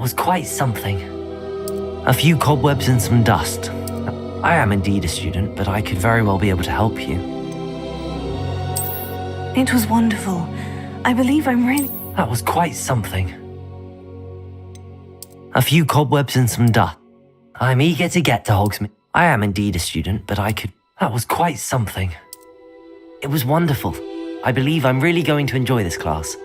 was quite something. A few cobwebs and some dust. I am indeed a student, but I could very well be able to help you. It was wonderful. I believe I'm really... That was quite something. A few cobwebs and some dust. I'm eager to get to Hogsmeade. I am indeed a student, but I could... That was quite something. It was wonderful. I believe I'm really going to enjoy this class.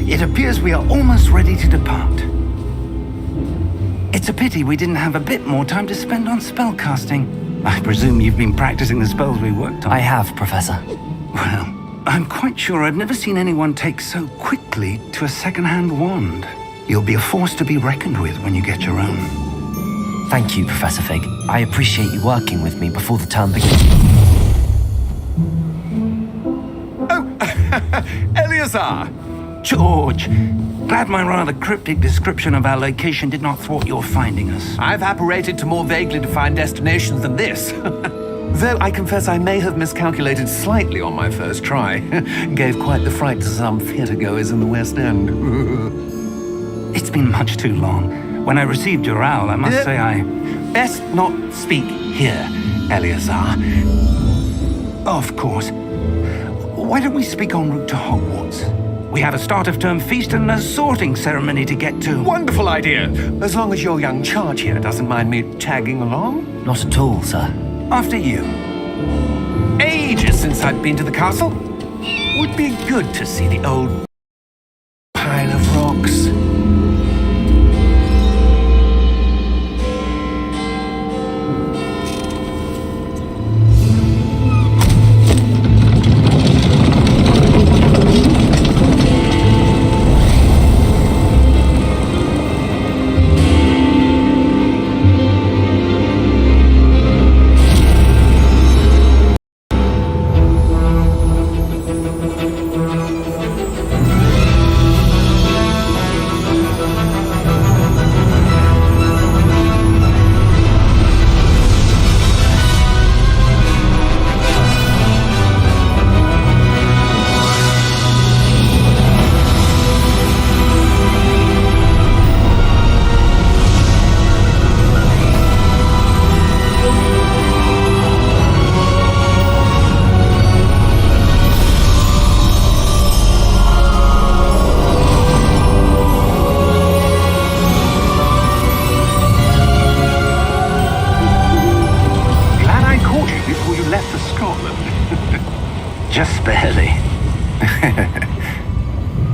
It appears we are almost ready to depart. It's a pity we didn't have a bit more time to spend on spellcasting. I presume you've been practicing the spells we worked on. I have, Professor. Well, I'm quite sure I've never seen anyone take so quickly to a second-hand wand. You'll be a force to be reckoned with when you get your own. Thank you, Professor Fig. I appreciate you working with me before the term begins. Oh, Eleazar! George, glad my rather cryptic description of our location did not thwart your finding us. I've apparated to more vaguely defined destinations than this. Though I confess I may have miscalculated slightly on my first try. Gave quite the fright to some theatre-goers in the West End. It's been much too long. When I received your owl, I must say I... Best not speak here, Eleazar. Of course. Why don't we speak en route to Hogwarts? We have a start-of-term feast and a sorting ceremony to get to. Wonderful idea! As long as your young charge here doesn't mind me tagging along. Not at all, sir. After you. Ages since I'd been to the castle. Would be good to see the old pile of rocks.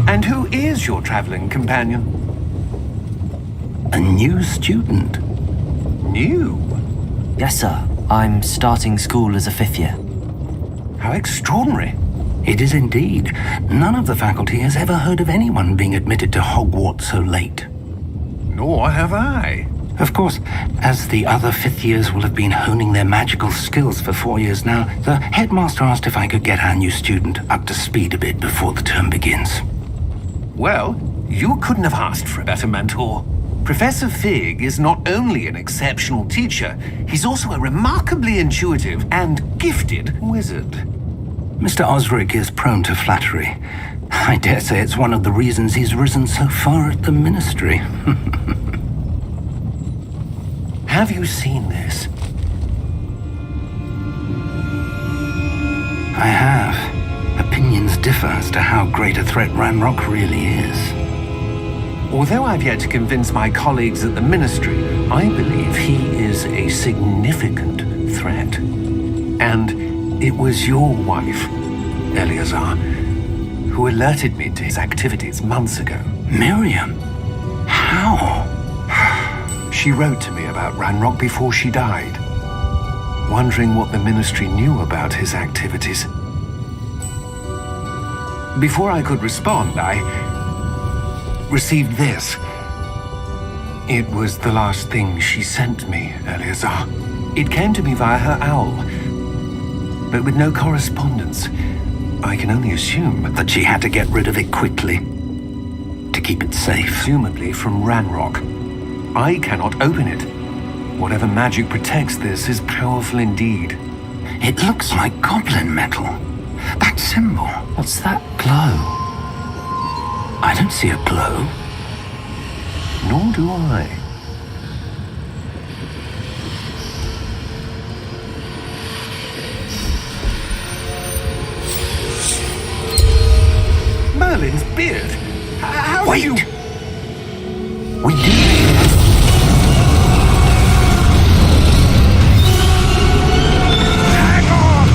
And who is your traveling companion? A new student. New? Yes, sir. I'm starting school as a 5th year. How extraordinary. It is indeed. None of the faculty has ever heard of anyone being admitted to Hogwarts so late. Nor have I. Of course, as the other 5th years will have been honing their magical skills for 4 years now, the headmaster asked if I could get our new student up to speed a bit before the term begins. Well, you couldn't have asked for a better mentor. Professor Fig is not only an exceptional teacher, he's also a remarkably intuitive and gifted wizard. Mr. Osric is prone to flattery. I dare say it's one of the reasons he's risen so far at the Ministry. Have you seen this? I have. Opinions differ as to how great a threat Ranrock really is. Although I've yet to convince my colleagues at the Ministry, I believe he is a significant threat. And it was your wife, Eleazar, who alerted me to his activities months ago. Miriam? How? She wrote to me about Ranrock before she died, wondering what the Ministry knew about his activities. Before I could respond, I received this. It was the last thing she sent me, Eleazar. It came to me via her owl, but with no correspondence. I can only assume That she had to get rid of it quickly to keep it safe. presumably from Ranrock. I cannot open it. Whatever magic protects this is powerful indeed. It looks like goblin metal. That symbol. What's that glow? I don't see a glow. Nor do I. Merlin's beard. How Wait! did you... We did. Hang on!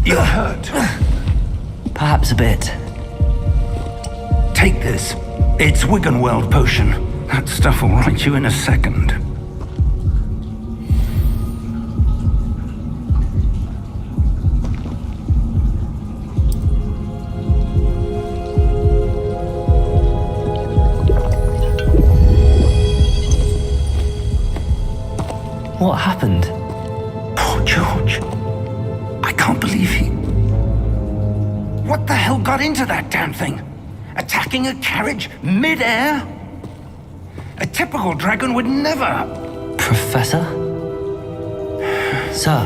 You're hurt. Perhaps a bit. Take this. It's Wiggenweld potion. That stuff will right you in a second. What happened? Poor George. I can't believe he... What the hell got into that damn thing? Attacking a carriage mid-air? A typical dragon would never... Professor? Sir,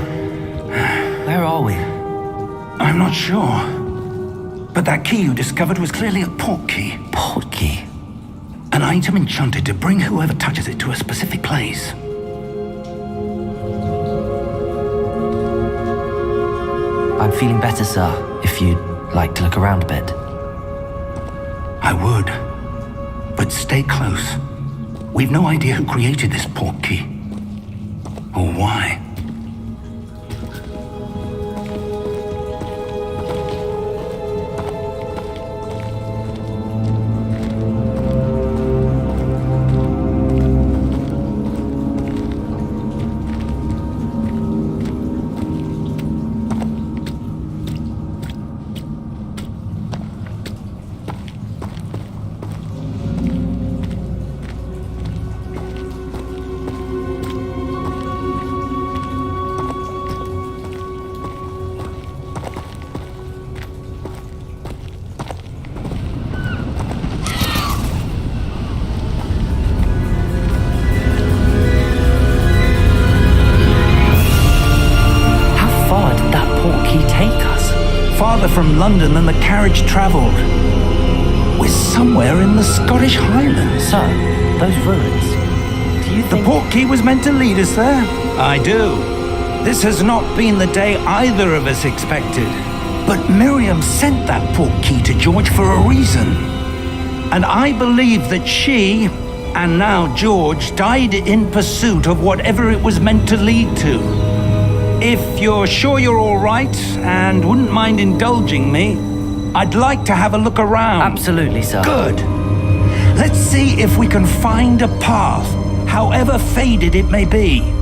where are we? I'm not sure. But that key you discovered was clearly a portkey. Portkey? An item enchanted to bring whoever touches it to a specific place. I'm feeling better, sir, if you'd like to look around a bit. I would. But stay close. We've no idea who created this portkey. Or why. from London than the carriage travelled. We're somewhere in the Scottish Highlands. So, those ruins. Do you The think... portkey was meant to lead us there? I do. This has not been the day either of us expected. But Miriam sent that portkey to George for a reason. And I believe that she, and now George, died in pursuit of whatever it was meant to lead to. If you're sure you're all right and wouldn't mind indulging me, I'd like to have a look around. Absolutely, sir. Good. Let's see if we can find a path, however faded it may be.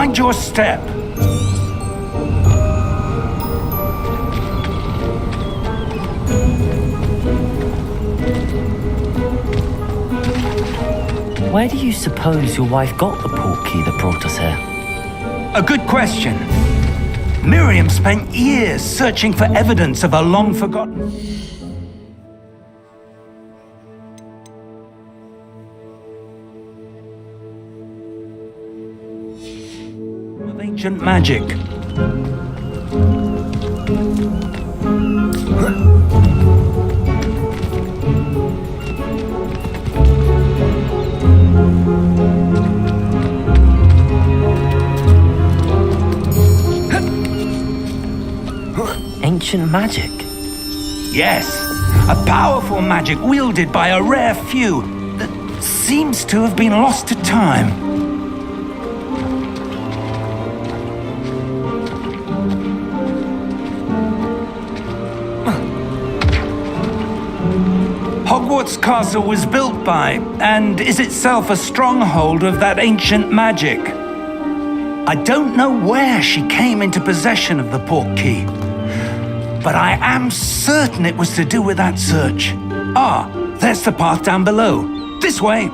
Mind your step. Where do you suppose your wife got the portkey that brought us here? A good question. Miriam spent years searching for evidence of a long-forgotten... of ancient magic. Ancient magic? Yes, a powerful magic wielded by a rare few that seems to have been lost to time. Hogwarts Castle was built by, and is itself a stronghold of that ancient magic. I don't know where she came into possession of the portkey, but I am certain it was to do with that search. Ah, there's the path down below. This way.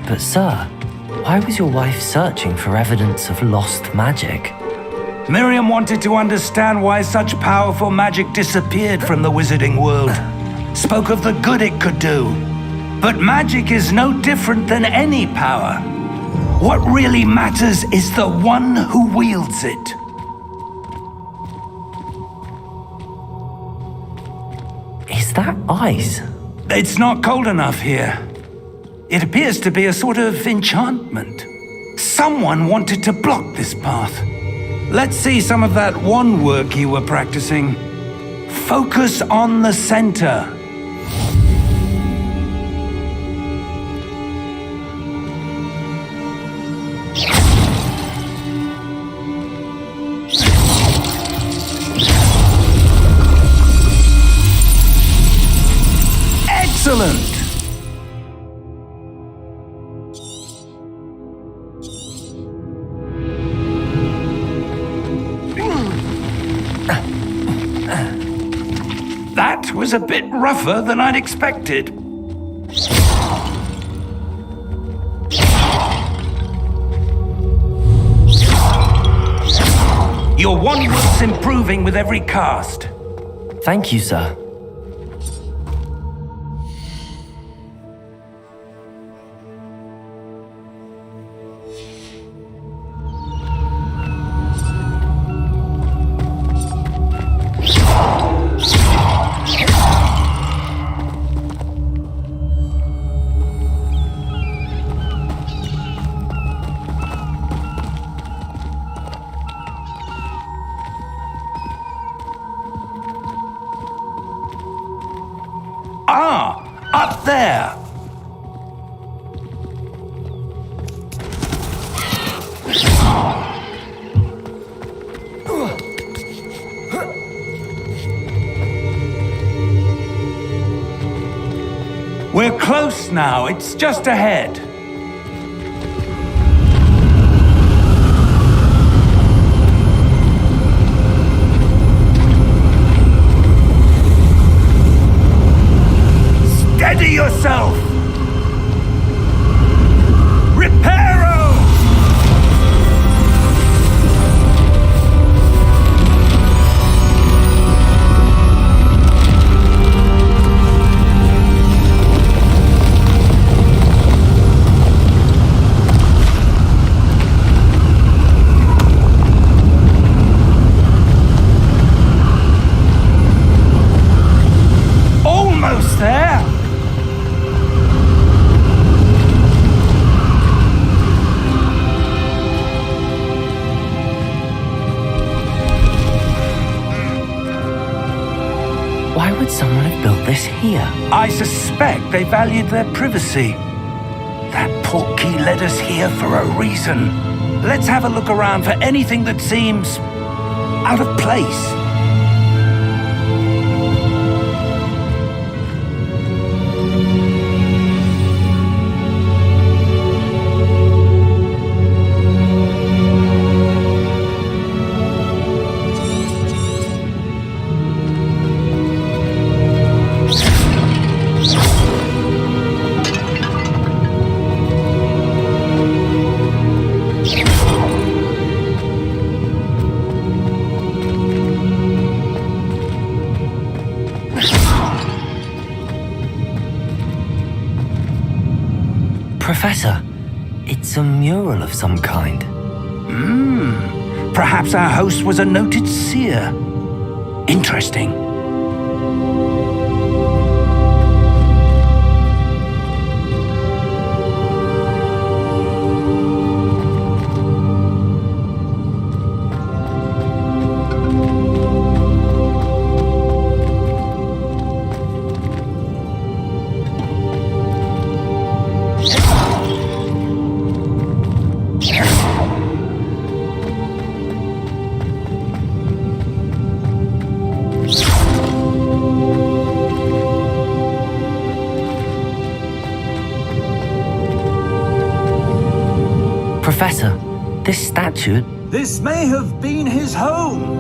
But sir, why was your wife searching for evidence of lost magic? Miriam wanted to understand why such powerful magic disappeared from the wizarding world. Spoke of the good it could do. But magic is no different than any power. What really matters is the one who wields it. Is that ice? It's not cold enough here. It appears to be a sort of enchantment. Someone wanted to block this path. Let's see some of that wand work you were practicing. Focus on the center. Excellent! That was a bit rougher than I'd expected. Your wand work's improving with every cast. Thank you, sir. Ah, up there. We're close now. It's just ahead. Steady yourself! Reparo! Almost there! Why would someone have built this here? I suspect they valued their privacy. That portkey led us here for a reason. Let's have a look around for anything that seems out of place. Professor, it's a mural of some kind. Perhaps our host was a noted seer. Interesting. Professor, this statue... This may have been his home.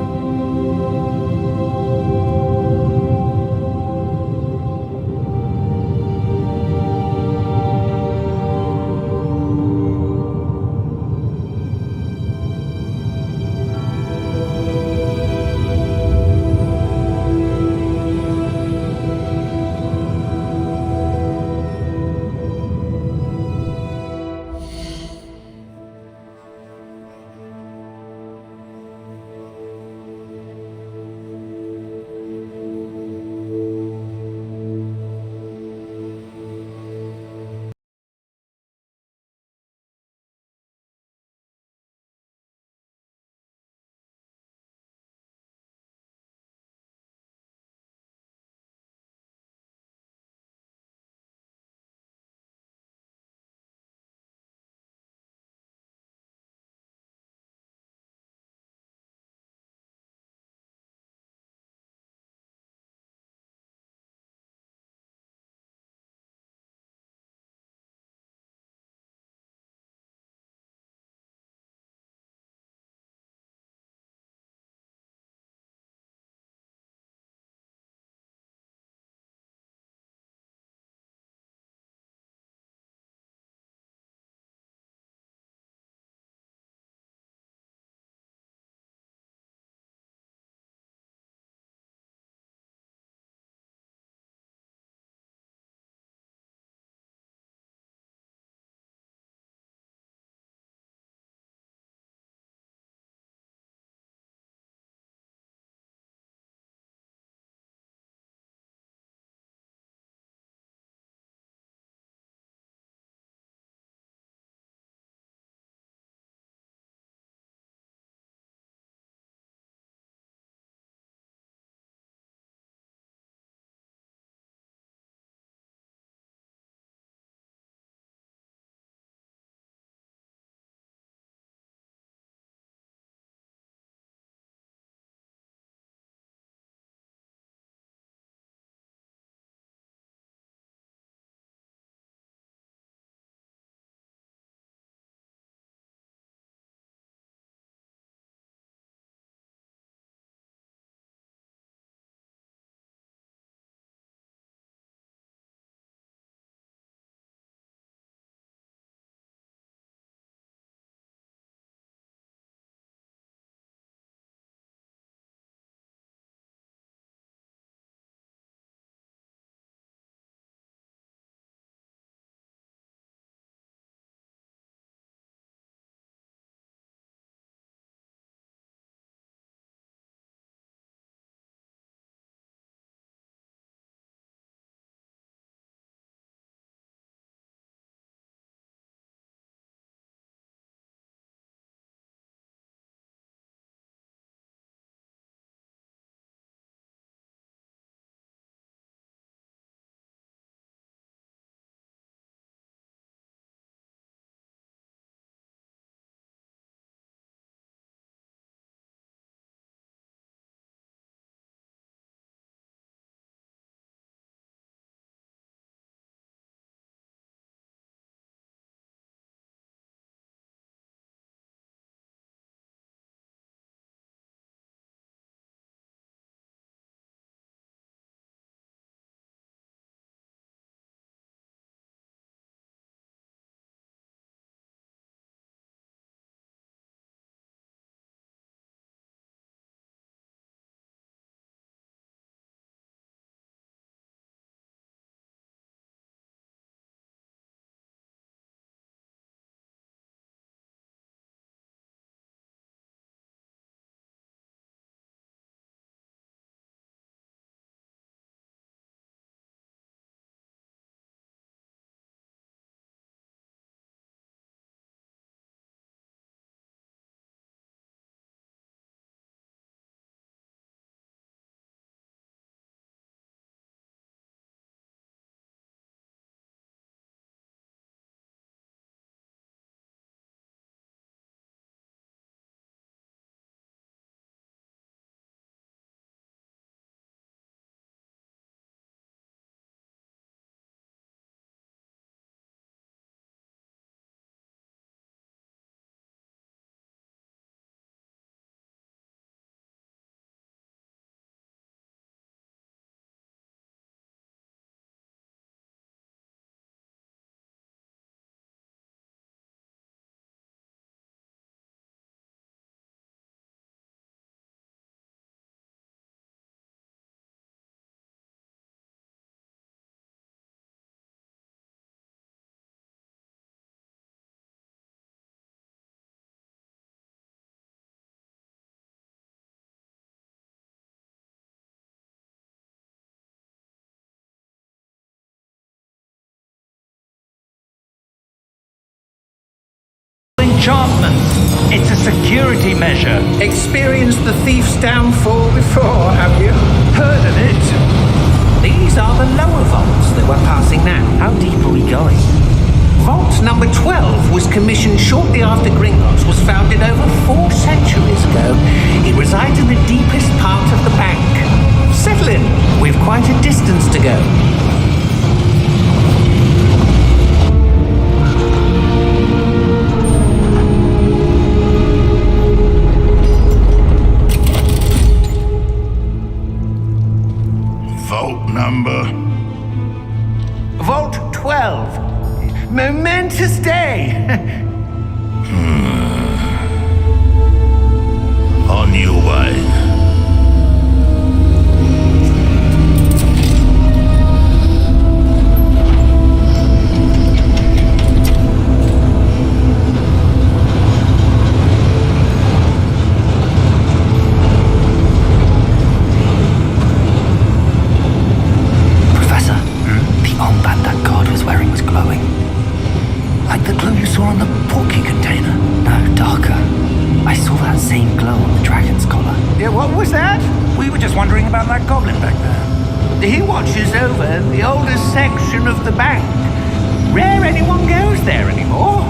enchantment. It's a security measure. Experienced the thief's downfall before, have you? Heard of it? These are the lower vaults that we're passing now. How deep are we going? Vault number 12 was commissioned shortly after Gringotts was founded over 4 centuries ago. It resides in the deepest part of the bank. Settle in. We've quite a distance to go. Vault number? Vault 12. Momentous day. On your way. Professor, the armband that guard was wearing was glowing. Like the glow you saw on the porky container. No, darker. I saw that same glow on the dragon's collar. Yeah, what was that? We were just wondering about that goblin back there. He watches over the oldest section of the bank. Rare anyone goes there anymore.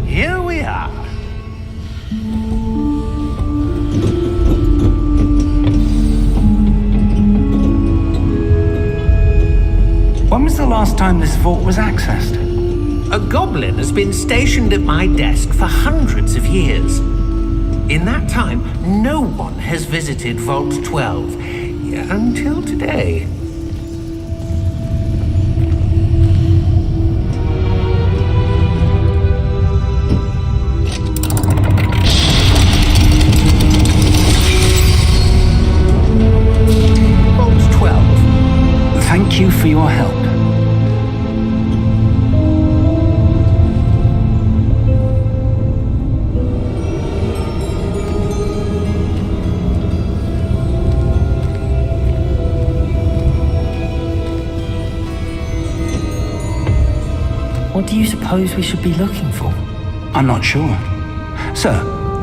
Here we are. When was the last time this vault was accessed? A goblin has been stationed at my desk for hundreds of years. In that time, no one has visited Vault 12 until today. Vault 12. Thank you for your help. What do you suppose we should be looking for? I'm not sure. Sir,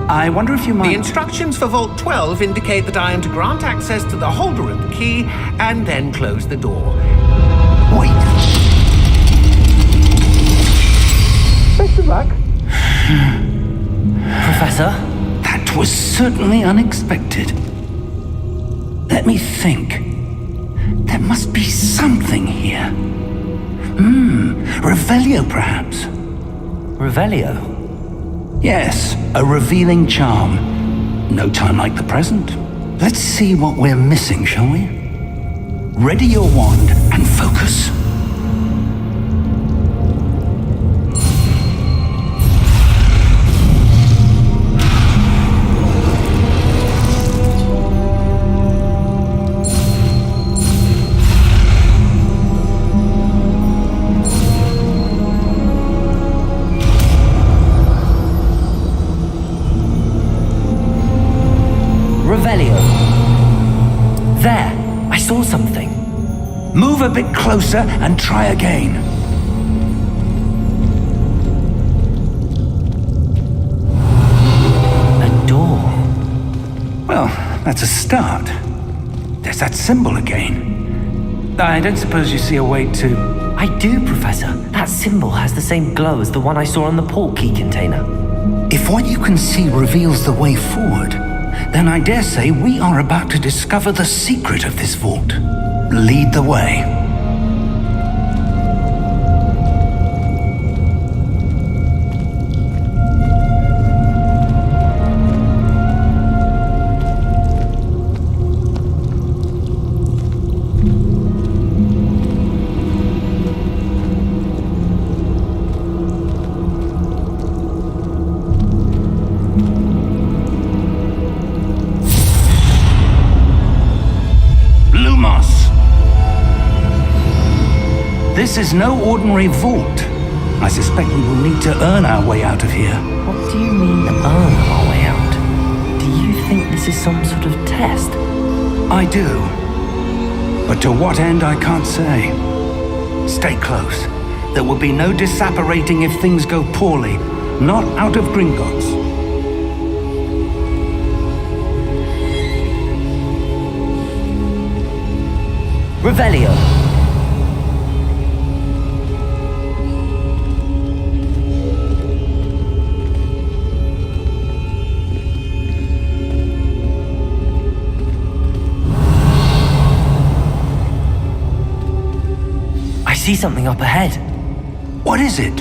I wonder if you might... The instructions for Vault 12 indicate that I am to grant access to the holder of the key and then close the door. Wait. Best of luck. Professor? That was certainly unexpected. Let me think. There must be something here. Revelio, perhaps. Revelio? Yes, a revealing charm. No time like the present. Let's see what we're missing, shall we? Ready your wand and focus. Revelio. There! I saw something. Move a bit closer and try again. A door. Well, that's a start. There's that symbol again. I don't suppose you see a way to... I do, Professor. That symbol has the same glow as the one I saw on the port key container. If what you can see reveals the way forward, then I dare say we are about to discover the secret of this vault. Lead the way. This is no ordinary vault. I suspect we will need to earn our way out of here. What do you mean, earn our way out? Do you think this is some sort of test? I do. But to what end, I can't say. Stay close. There will be no disapparating if things go poorly. Not out of Gringotts. Revelio. I see something up ahead. What is it?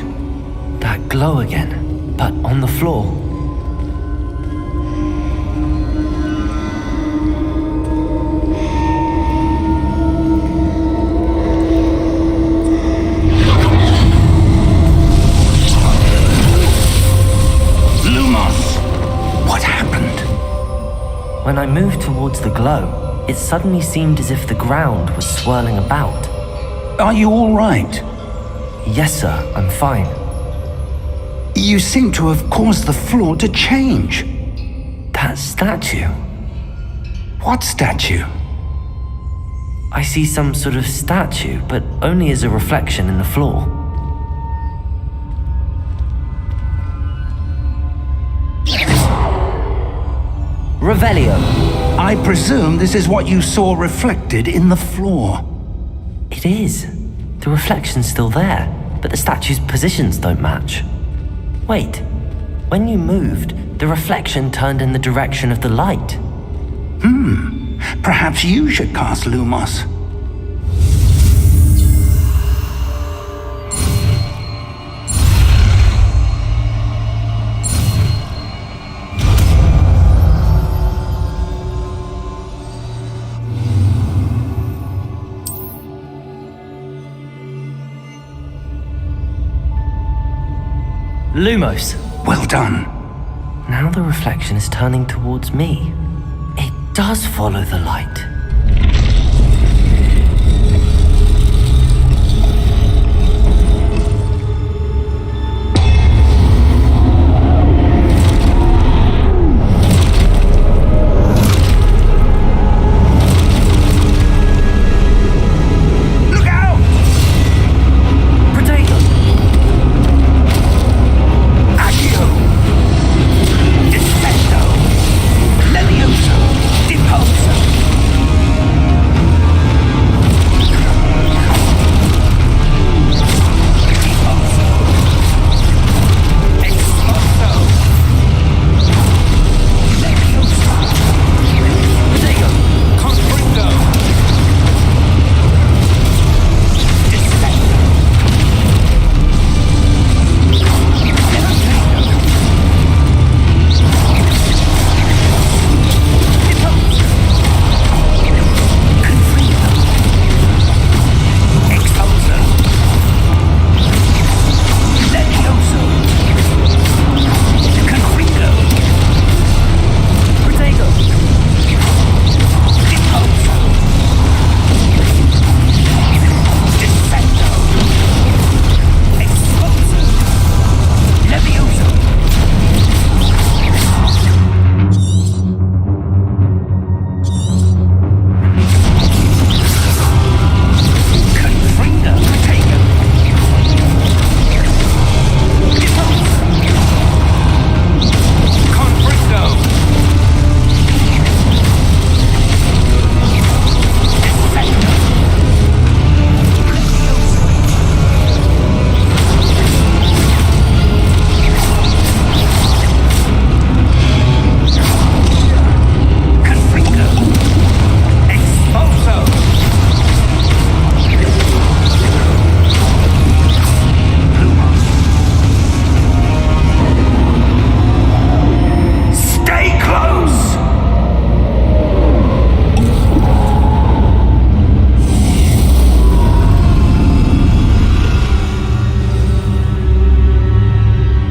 That glow again, but on the floor. When I moved towards the glow, it suddenly seemed as if the ground was swirling about. Are you all right? Yes, sir, I'm fine. You seem to have caused the floor to change. That statue. What statue? I see some sort of statue, but only as a reflection in the floor. Revelio. I presume this is what you saw reflected in the floor. It is. The reflection's still there, but the statue's positions don't match. Wait, when you moved, the reflection turned in the direction of the light. Perhaps you should cast Lumos. Lumos. Well done. Now the reflection is turning towards me. It does follow the light.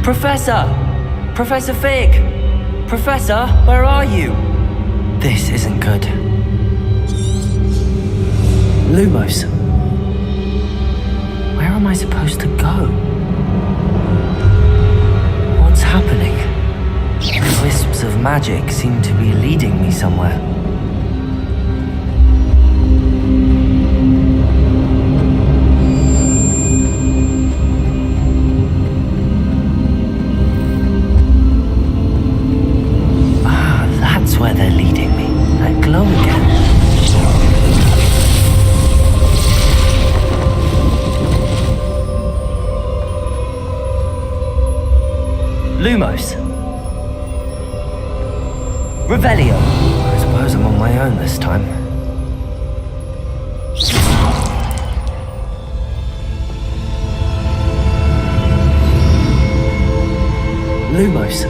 Professor! Professor Fig! Professor, where are you? This isn't good. Lumos. Where am I supposed to go? What's happening? Wisps of magic seemed to be leading me somewhere. Ah, that's where they're leading me. That glow again. Lumos. Revelio. I suppose I'm on my own this time. Lumos.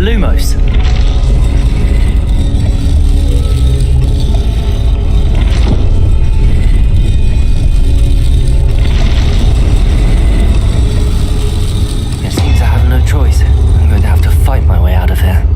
Lumos. It seems I have no choice. I'm going to have to fight my way out of here.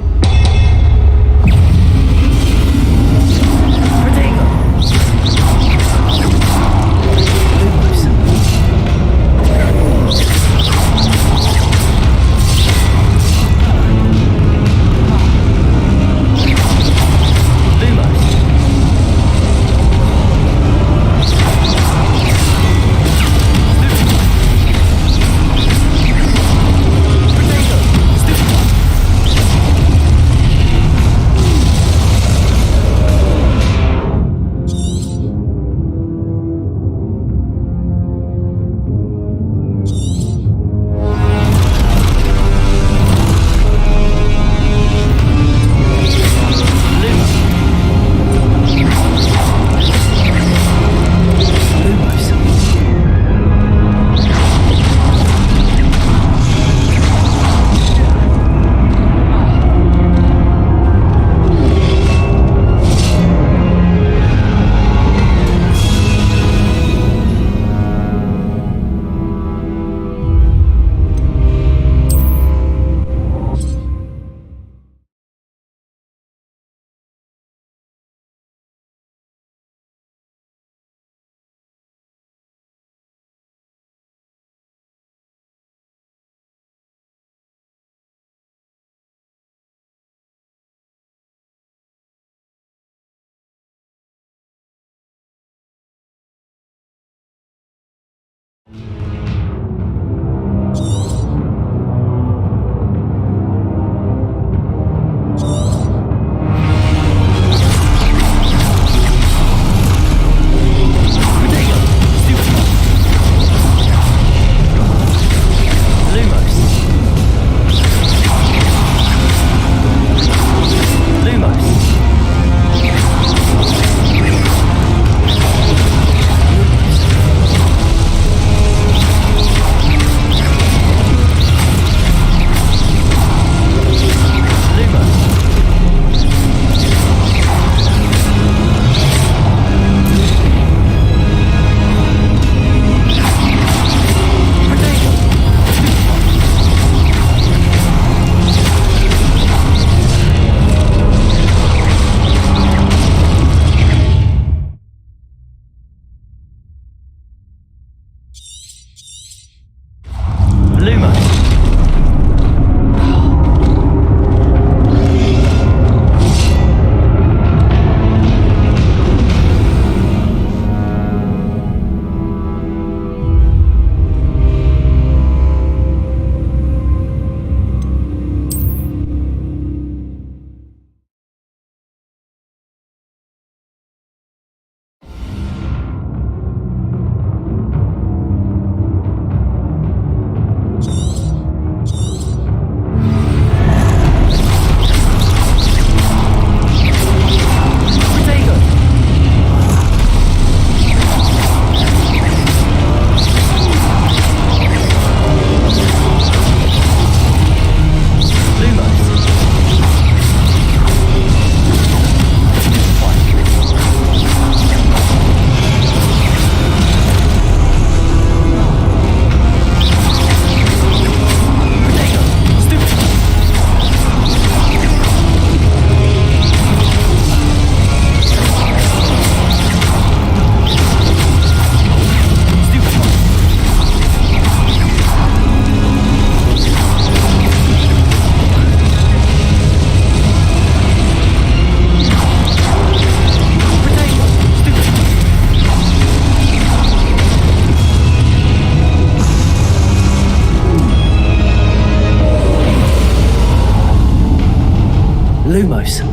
Lumos.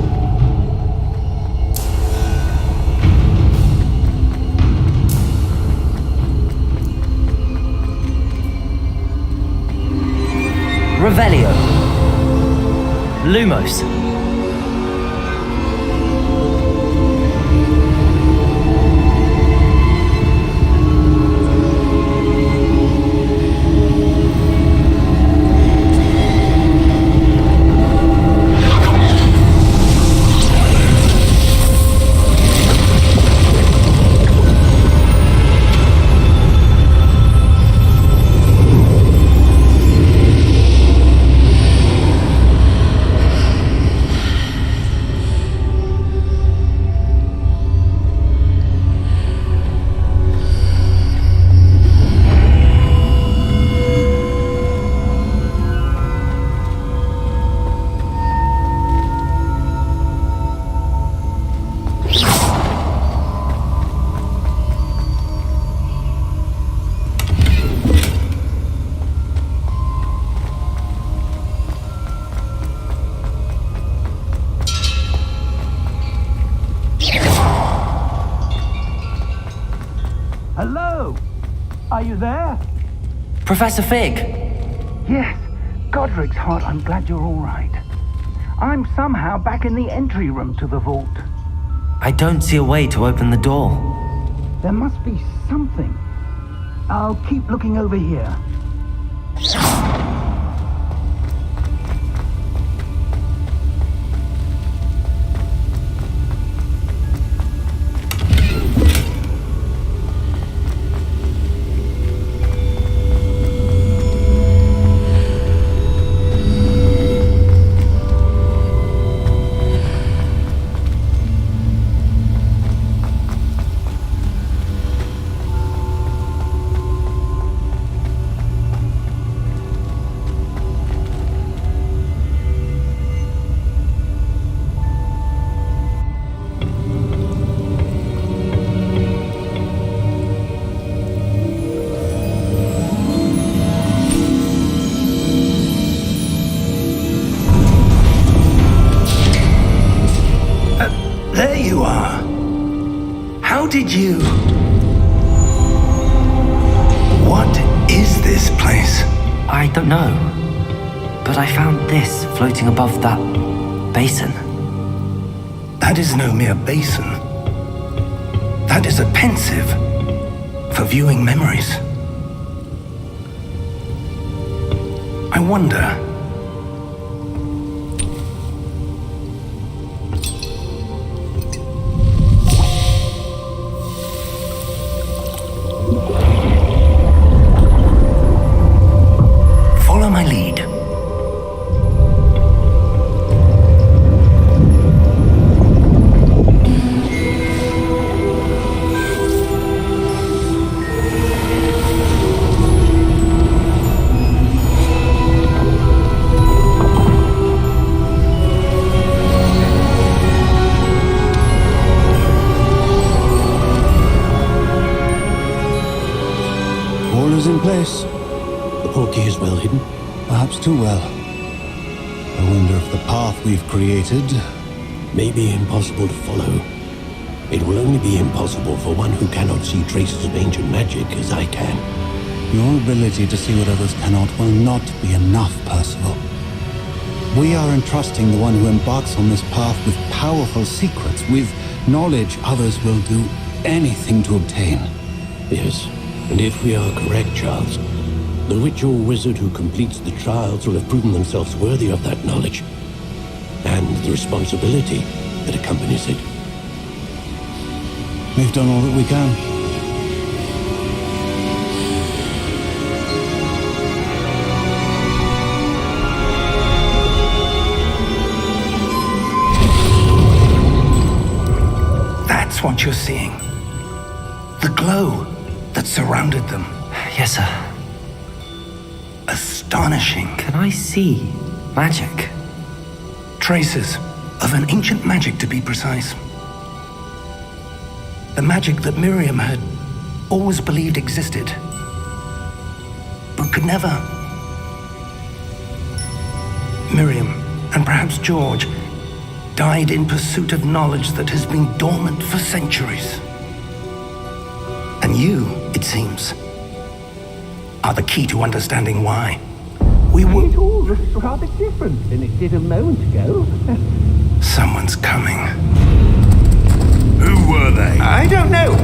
Revelio. Lumos. Hello? Are you there? Professor Fig. Yes. Godric's heart, I'm glad you're all right. I'm somehow back in the entry room to the vault. I don't see a way to open the door. There must be something. I'll keep looking over here. There you are. How did you... What is this place? I don't know. But I found this floating above that basin. That is no mere basin. That is a pensive for viewing memories. I wonder... Follow my lead. All is in place. The portkey is well hidden. Perhaps too well. I wonder if the path we've created... May be impossible to follow. It will only be impossible for one who cannot see traces of ancient magic as I can. Your ability to see what others cannot will not be enough, Percival. We are entrusting the one who embarks on this path with powerful secrets, with knowledge others will do anything to obtain. Yes, and if we are correct, Charles, the witch or wizard who completes the trials will have proven themselves worthy of that knowledge, and the responsibility that accompanies it. We've done all that we can. That's what you're seeing. The glow that surrounded them. Yes, sir. Astonishing. Can I see magic? Traces of an ancient magic, to be precise. The magic that Miriam had always believed existed, but could never. Miriam, and perhaps George, died in pursuit of knowledge that has been dormant for centuries. And you, it seems, are the key to understanding why. We will... It all looks rather different than it did a moment ago. Someone's coming. Who were they? I don't know.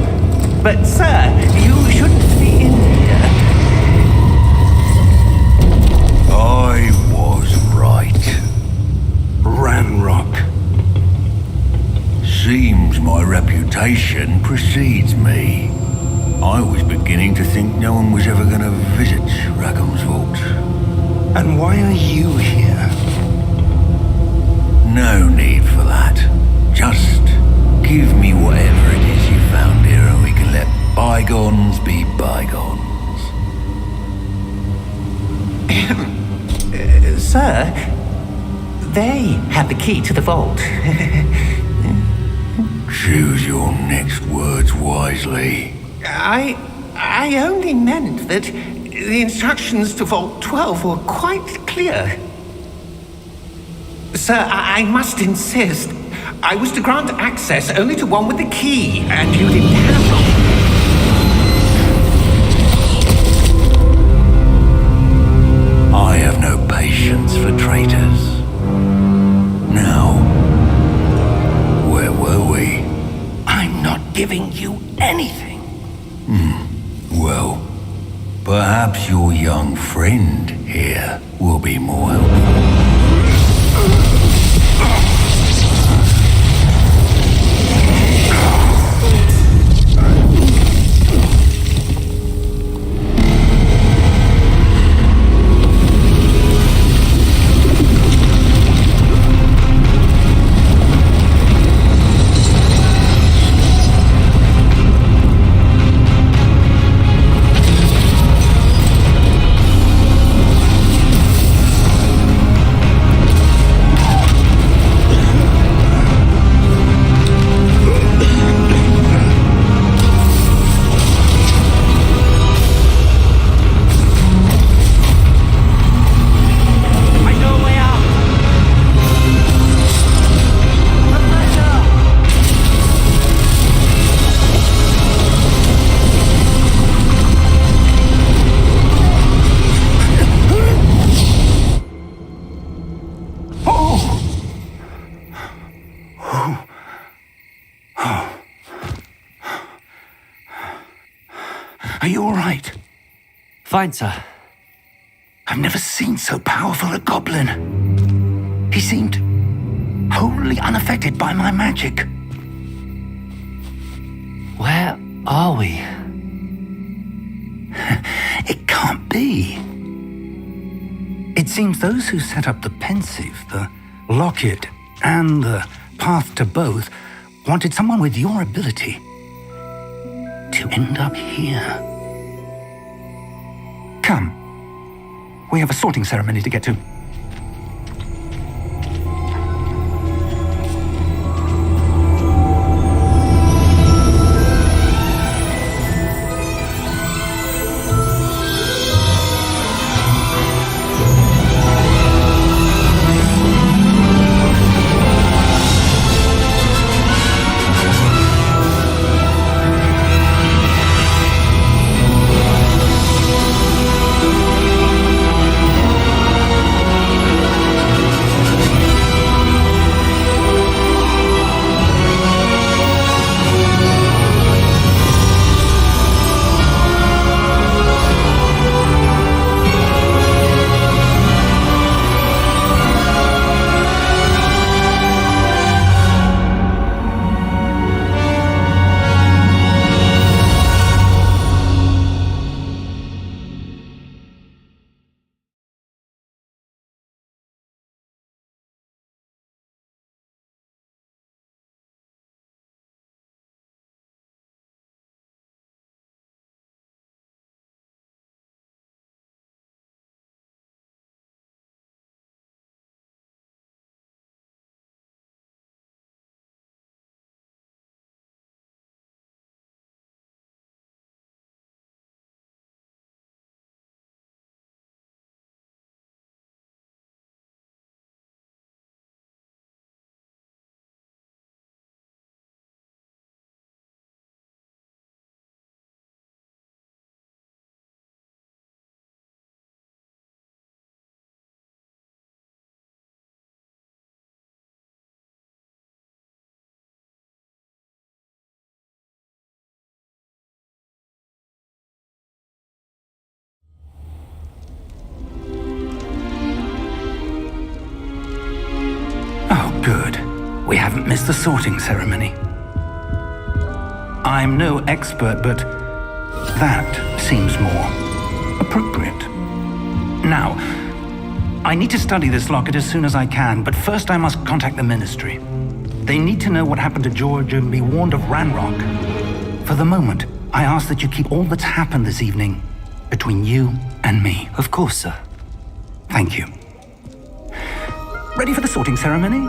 But, sir, you shouldn't be in here. I was right. Ranrock. Seems my reputation precedes me. I was beginning to think no one was ever going to visit Rackham's vault. And why are you here? No need for that. Just give me whatever it is you found here and we can let bygones be bygones. Sir, they have the key to the vault. Choose your next words wisely. I only meant that the instructions to Vault 12 were quite clear. Sir, I must insist. I was to grant access only to one with the key, and you didn't have one. I have no patience for traitors. Now, where were we? I'm not giving you anything. Well, perhaps your young friend here will be more helpful. Are you all right? Fine, sir. I've never seen so powerful a goblin. He seemed wholly unaffected by my magic. Where are we? It can't be. It seems those who set up the pensive, the locket, and the path to both wanted someone with your ability to end up here. Come. We have a sorting ceremony to get to. Good. We haven't missed the sorting ceremony. I'm no expert, but that seems more appropriate. Now, I need to study this locket as soon as I can, but first I must contact the Ministry. They need to know what happened to George and be warned of Ranrock. For the moment, I ask that you keep all that's happened this evening between you and me. Of course, sir. Thank you. Ready for the sorting ceremony?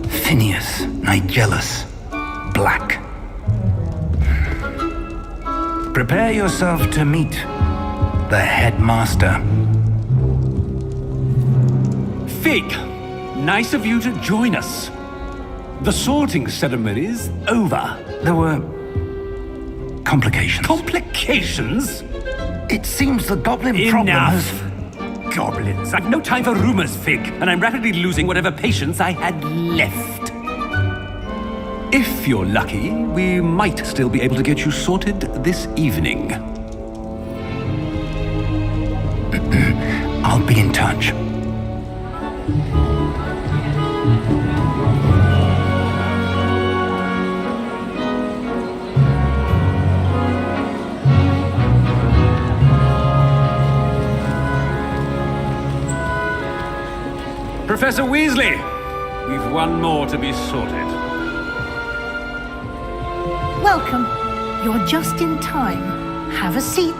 Phineas, Nigellus, Black. Prepare yourself to meet the headmaster. Fig, nice of you to join us. The sorting ceremony's over. There were complications. Complications? It seems the goblin problem has... Enough! Goblins. I've no time for rumors, Fig, and I'm rapidly losing whatever patience I had left. If you're lucky, we might still be able to get you sorted this evening. I'll be in touch. Professor Weasley, we've one more to be sorted. Welcome. You're just in time. Have a seat.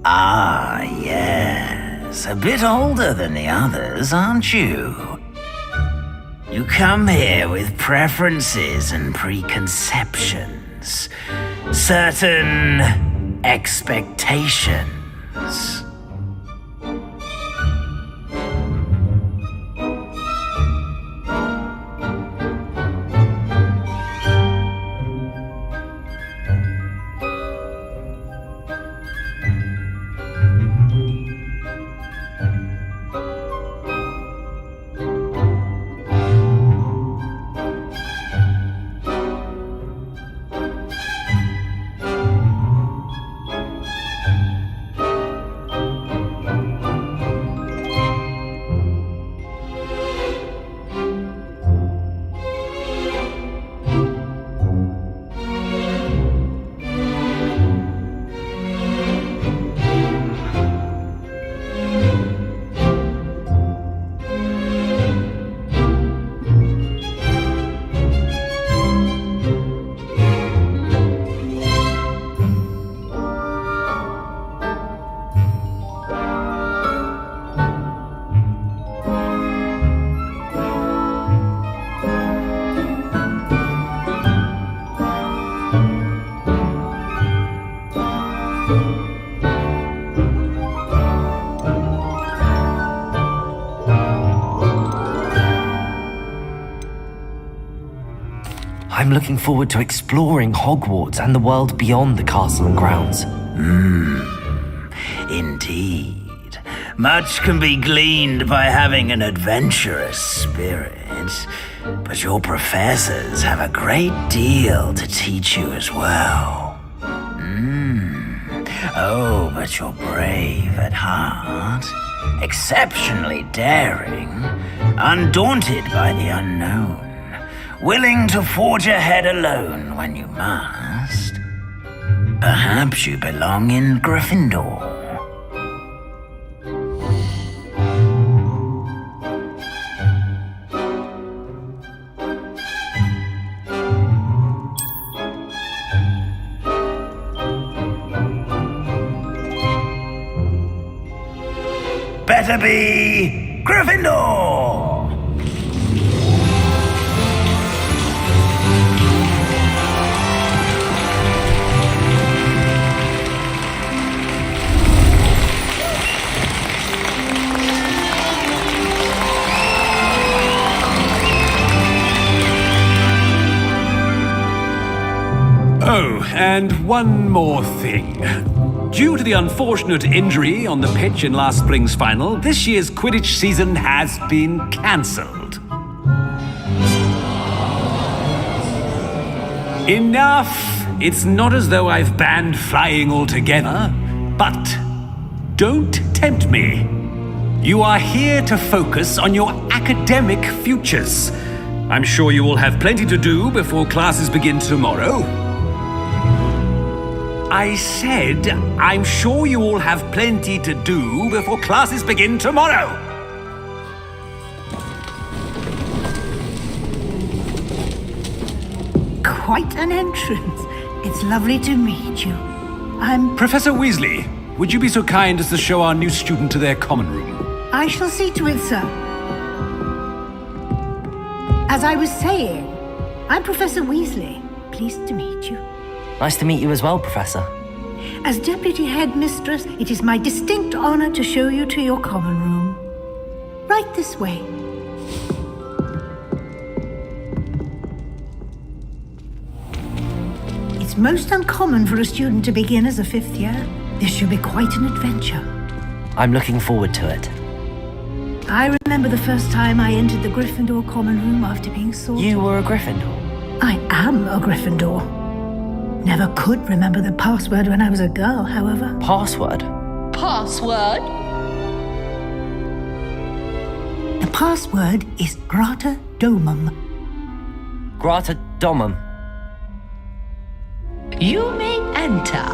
Ah, yes. A bit older than the others, aren't you? You come here with preferences and preconceptions. Certain expectations. I'm looking forward to exploring Hogwarts and the world beyond the castle and grounds. Indeed. Much can be gleaned by having an adventurous spirit, but your professors have a great deal to teach you as well. Oh, but you're brave at heart, exceptionally daring, undaunted by the unknown. Willing to forge ahead alone when you must. Perhaps you belong in Gryffindor. Better be Gryffindor! And one more thing. Due to the unfortunate injury on the pitch in last spring's final, this year's Quidditch season has been cancelled. Enough! It's not as though I've banned flying altogether, but don't tempt me. You are here to focus on your academic futures. I'm sure you will have plenty to do before classes begin tomorrow. I said, I'm sure you all have plenty to do before classes begin tomorrow. Quite an entrance. It's lovely to meet you. I'm... Professor Weasley, would you be so kind as to show our new student to their common room? I shall see to it, sir. As I was saying, I'm Professor Weasley. Pleased to meet you. Nice to meet you as well, Professor. As Deputy Headmistress, it is my distinct honor to show you to your common room. Right this way. It's most uncommon for a student to begin as a fifth year. This should be quite an adventure. I'm looking forward to it. I remember the first time I entered the Gryffindor common room after being sorted. You were a Gryffindor? I am a Gryffindor. Never could remember the password when I was a girl, however. Password? Password? The password is Grata Domum. Grata Domum. You may enter.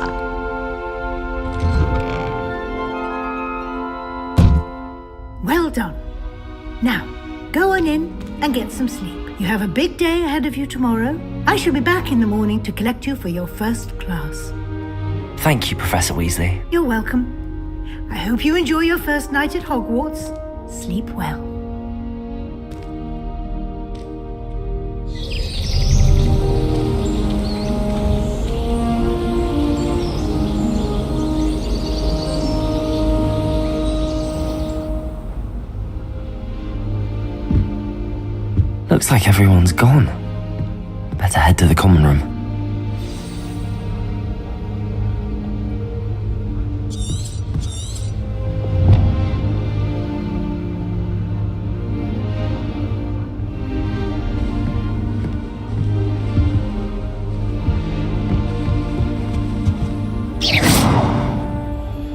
Well done. Now, go on in and get some sleep. You have a big day ahead of you tomorrow. I shall be back in the morning to collect you for your first class. Thank you, Professor Weasley. You're welcome. I hope you enjoy your first night at Hogwarts. Sleep well. Looks like everyone's gone. Better head to the common room.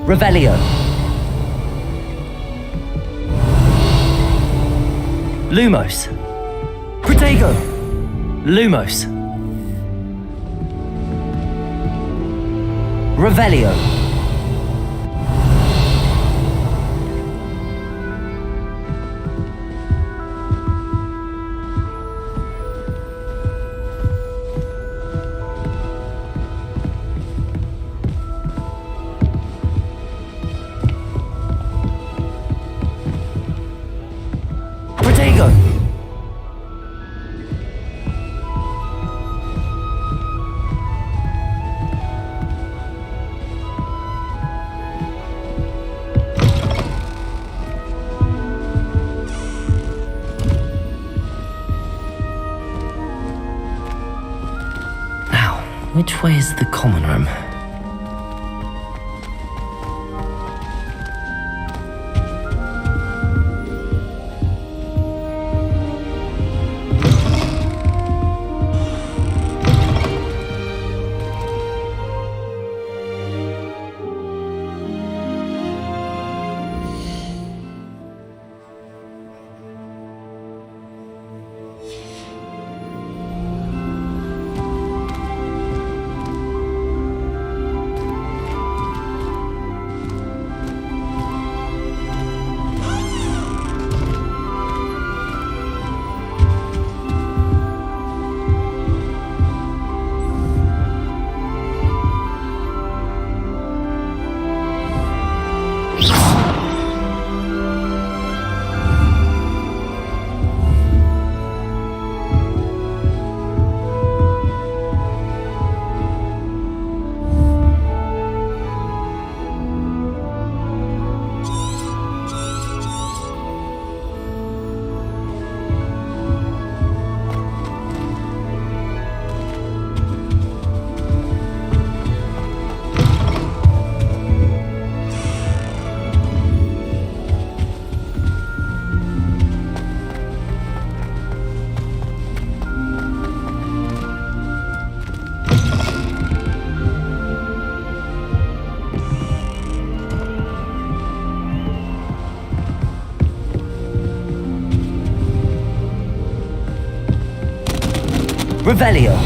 Revelio. Lumos. Protego! Lumos. Revelio. Protego! Which way is the common room? Revelio.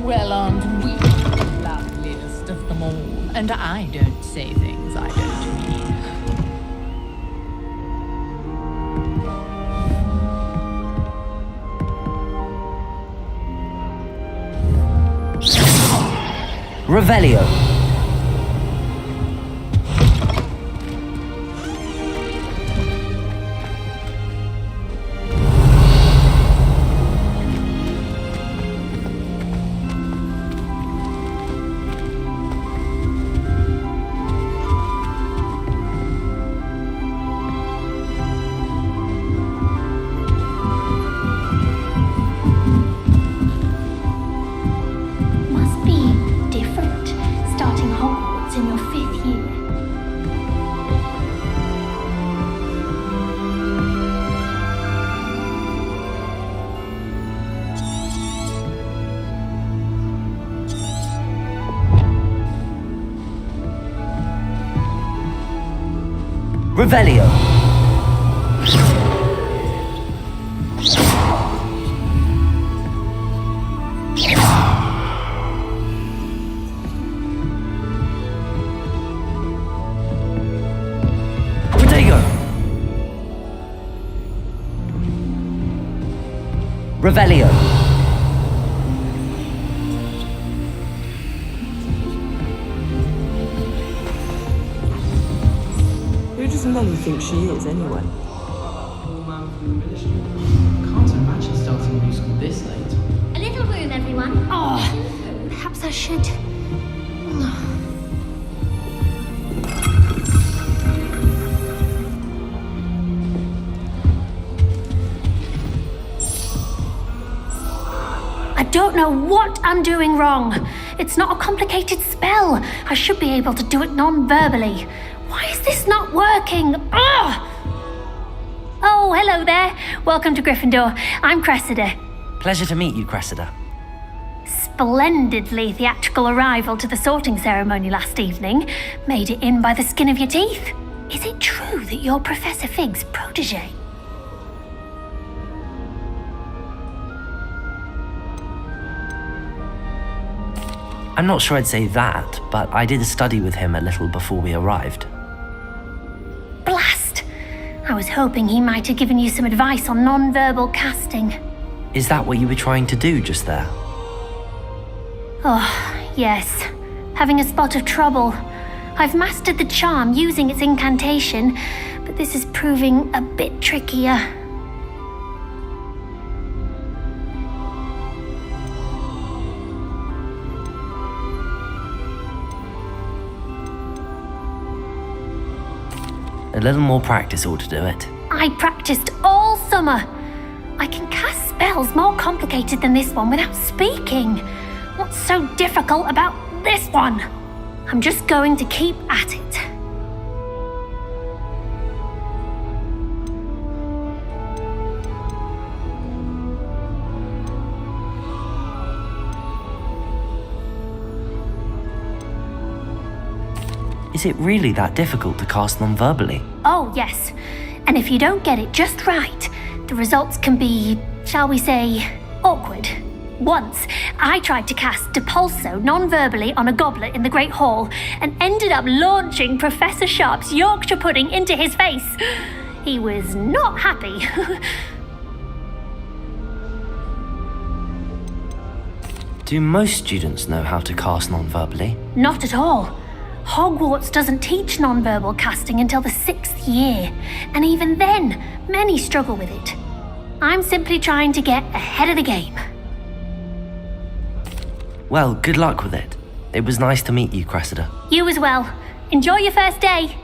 Well, aren't we the loveliest of them all? And I don't say things I don't mean. Revelio. Must be different, starting Hogwarts in your 5th year. Revelio. Diagon. Revelio. Who does Melly think she is, anyway? Can't imagine starting new school this late. A little room, everyone. Oh, perhaps I should. I don't know what I'm doing wrong. It's not a complicated spell. I should be able to do it non-verbally. Why is this not working? Ugh! Oh, hello there. Welcome to Gryffindor. I'm Cressida. Pleasure to meet you, Cressida. Splendidly theatrical arrival to the sorting ceremony last evening. Made it in by the skin of your teeth. Is it true that you're Professor Fig's protege? I'm not sure I'd say that, but I did study with him a little before we arrived. Blast! I was hoping he might have given you some advice on non-verbal casting. Is that what you were trying to do just there? Oh, yes. Having a spot of trouble. I've mastered the charm using its incantation, but this is proving a bit trickier. A little more practice ought to do it. I practiced all summer. I can cast spells more complicated than this one without speaking. What's so difficult about this one? I'm just going to keep at it. Is it really that difficult to cast non-verbally? Oh, yes. And if you don't get it just right, the results can be, shall we say, awkward. Once, I tried to cast Depulso non-verbally on a goblet in the Great Hall and ended up launching Professor Sharp's Yorkshire pudding into his face. He was not happy. Do most students know how to cast non-verbally? Not at all. Hogwarts doesn't teach non-verbal casting until the 6th year, and even then, many struggle with it. I'm simply trying to get ahead of the game. Well, good luck with it. It was nice to meet you, Cressida. You as well. Enjoy your first day.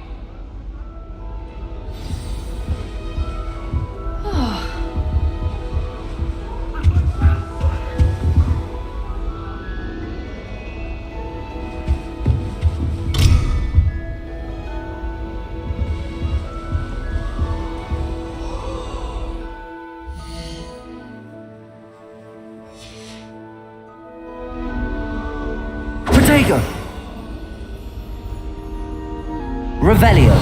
we go. Revelio.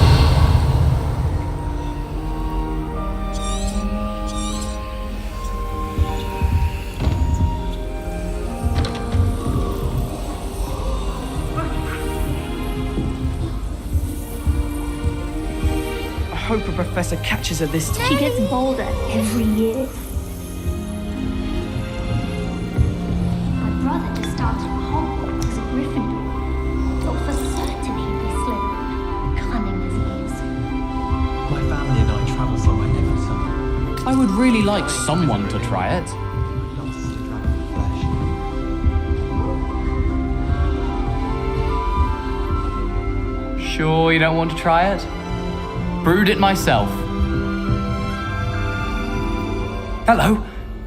I hope a professor catches her this time. She gets bolder every year. My brother just started Hogwarts as a Gryffindor. Thought for certain he'd be Slytherin, cunning as he is. My family and I travel somewhere every summer. I would really like someone to try it. Sure you don't want to try it? Brewed it myself. Hello,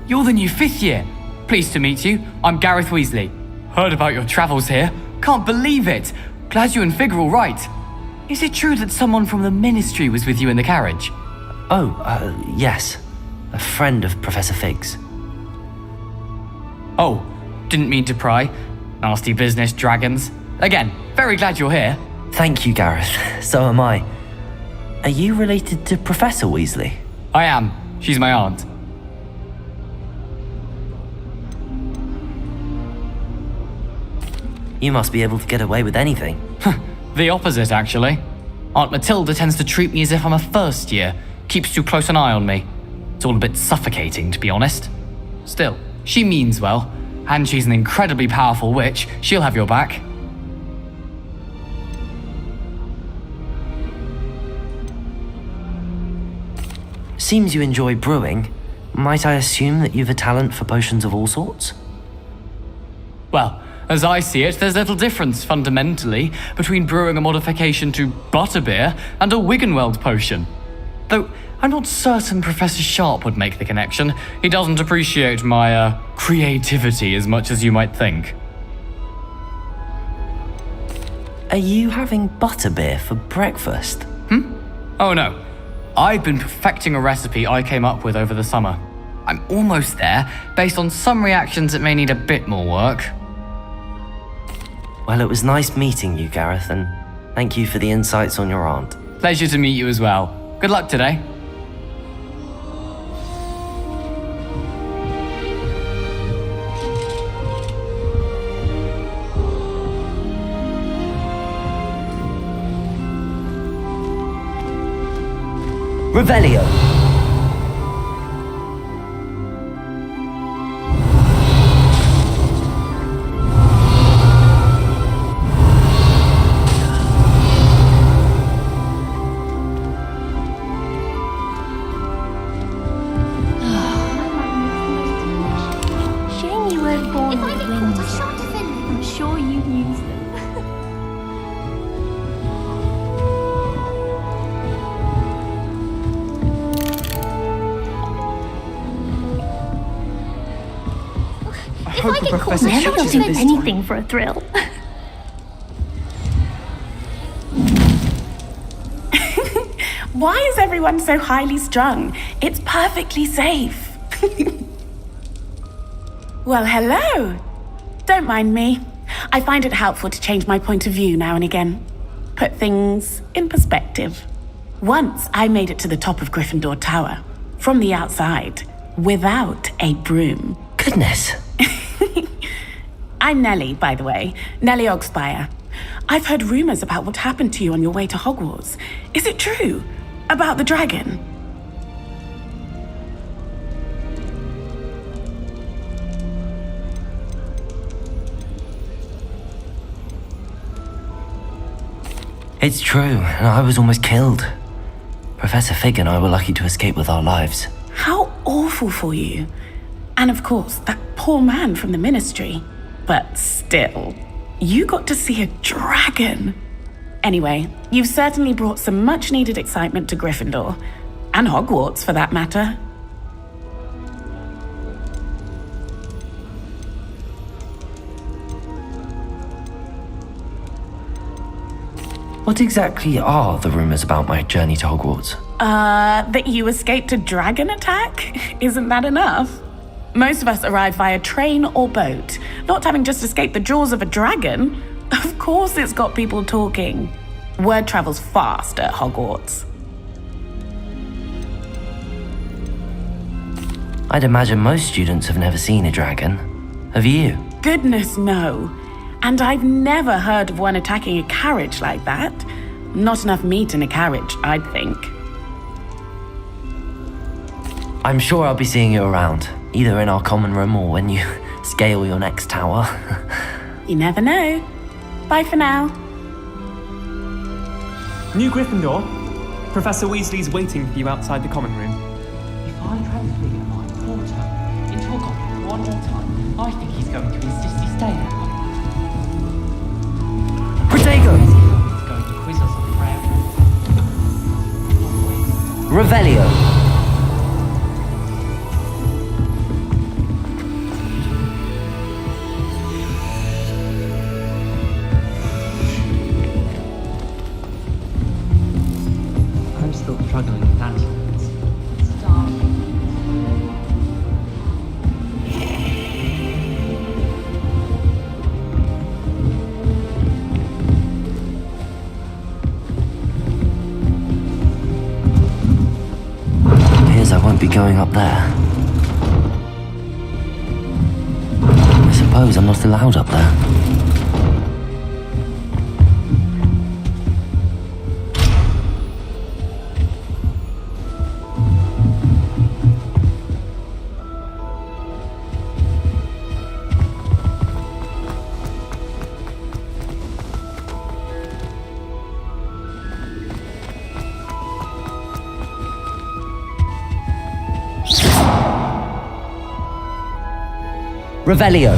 you're the new 5th year. Pleased to meet you. I'm Gareth Weasley. Heard about your travels here. Can't believe it. Glad you and Fig are all right. Is it true that someone from the Ministry was with you in the carriage? Oh, yes. A friend of Professor Fig's. Oh, didn't mean to pry. Nasty business, dragons. Again, very glad you're here. Thank you, Gareth. So am I. Are you related to Professor Weasley? I am. She's my aunt. You must be able to get away with anything. The opposite, actually. Aunt Matilda tends to treat me as if I'm a first year. Keeps too close an eye on me. It's all a bit suffocating, to be honest. Still, she means well. And she's an incredibly powerful witch. She'll have your back. Seems you enjoy brewing. Might I assume that you've a talent for potions of all sorts? Well, as I see it, there's little difference, fundamentally, between brewing a modification to butterbeer and a Wiggenweld potion. Though, I'm not certain Professor Sharp would make the connection. He doesn't appreciate my, creativity as much as you might think. Are you having butterbeer for breakfast? Oh no. I've been perfecting a recipe I came up with over the summer. I'm almost there, based on some reactions that may need a bit more work. Well, it was nice meeting you, Gareth, and thank you for the insights on your aunt. Pleasure to meet you as well. Good luck today. Revelio. Shame you weren't born with wings. I'm sure you'd use them. If I get caught, Nelly will do anything for a thrill. Why is everyone so highly strung? It's perfectly safe. Well, hello. Don't mind me. I find it helpful to change my point of view now and again. Put things in perspective. Once I made it to the top of Gryffindor Tower, from the outside, without a broom. Goodness. I'm Nellie, by the way. Nellie Ogspire. I've heard rumors about what happened to you on your way to Hogwarts. Is it true? About the dragon? It's true, and I was almost killed. Professor Fig and I were lucky to escape with our lives. How awful for you. And of course, that poor man from the Ministry. But still, you got to see a dragon. Anyway, you've certainly brought some much-needed excitement to Gryffindor. And Hogwarts, for that matter. What exactly are the rumors about my journey to Hogwarts? That you escaped a dragon attack? Isn't that enough? Most of us arrive via train or boat. Not having just escaped the jaws of a dragon, Of course it's got people talking. Word travels fast at Hogwarts. I'd imagine most students have never seen a dragon. Have you? Goodness, no. And I've never heard of one attacking a carriage like that. Not enough meat in a carriage, I'd think. I'm sure I'll be seeing you around, either in our common room or when you scale your next tower. You never know. Bye for now. New Gryffindor. Professor Weasley's waiting for you outside the common room. If I transfigure my daughter into a goblin one more time, I think he's going to insist he stay there. Protego! He's going to quiz us on prayer. Revelio! I'm still struggling with that. I won't be going up there. I suppose I'm not allowed up there. Revelio.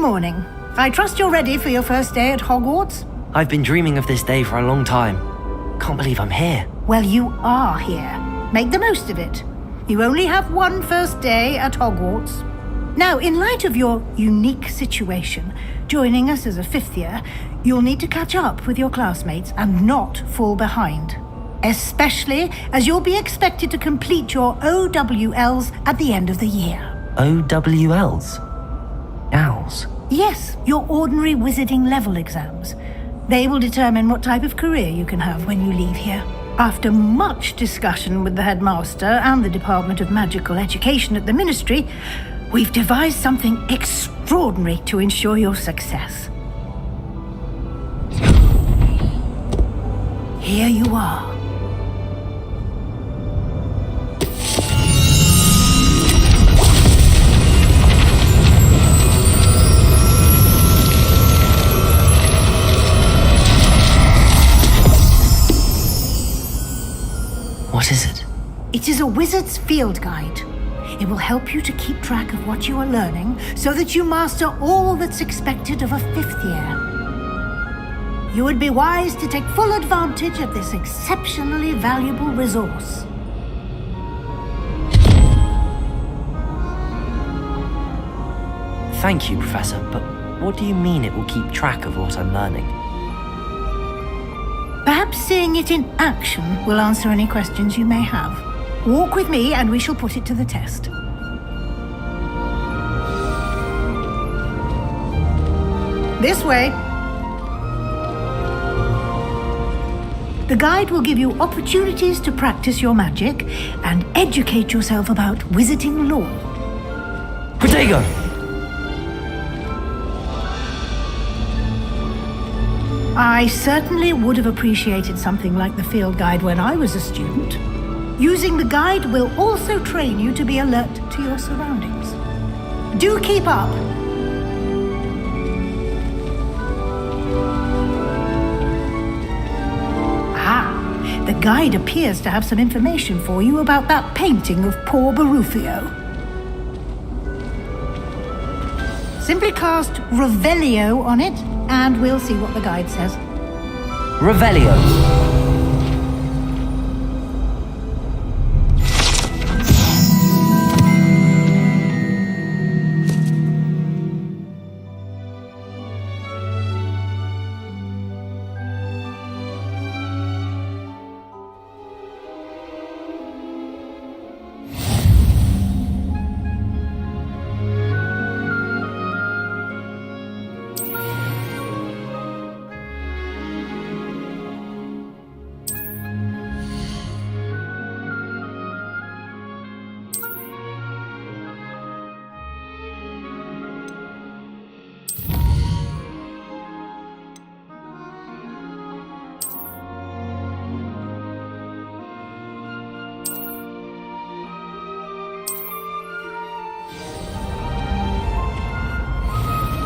Morning. I trust you're ready for your first day at Hogwarts? I've been dreaming of this day for a long time. Can't believe I'm here. Well, you are here. Make the most of it. You only have one first day at Hogwarts. Now, in light of your unique situation, joining us as a fifth year, you'll need to catch up with your classmates and not fall behind. Especially as you'll be expected to complete your OWLs at the end of the year. OWLs? Owls? Yes, your ordinary wizarding level exams. They will determine what type of career you can have when you leave here. After much discussion with the headmaster and the Department of Magical Education at the Ministry, we've devised something extraordinary to ensure your success. Here you are. What is it? It is a wizard's field guide. It will help you to keep track of what you are learning so that you master all that's expected of a fifth year. You would be wise to take full advantage of this exceptionally valuable resource. Thank you, Professor, but what do you mean it will keep track of what I'm learning? Perhaps seeing it in action will answer any questions you may have. Walk with me and we shall put it to the test. This way. The guide will give you opportunities to practice your magic and educate yourself about wizarding lore. Protego! I certainly would have appreciated something like the field guide when I was a student. Using the guide will also train you to be alert to your surroundings. Do keep up! guide appears to have some information for you about that painting of poor Barufio. Simply cast Revelio on it, and we'll see what the guide says. Revelio.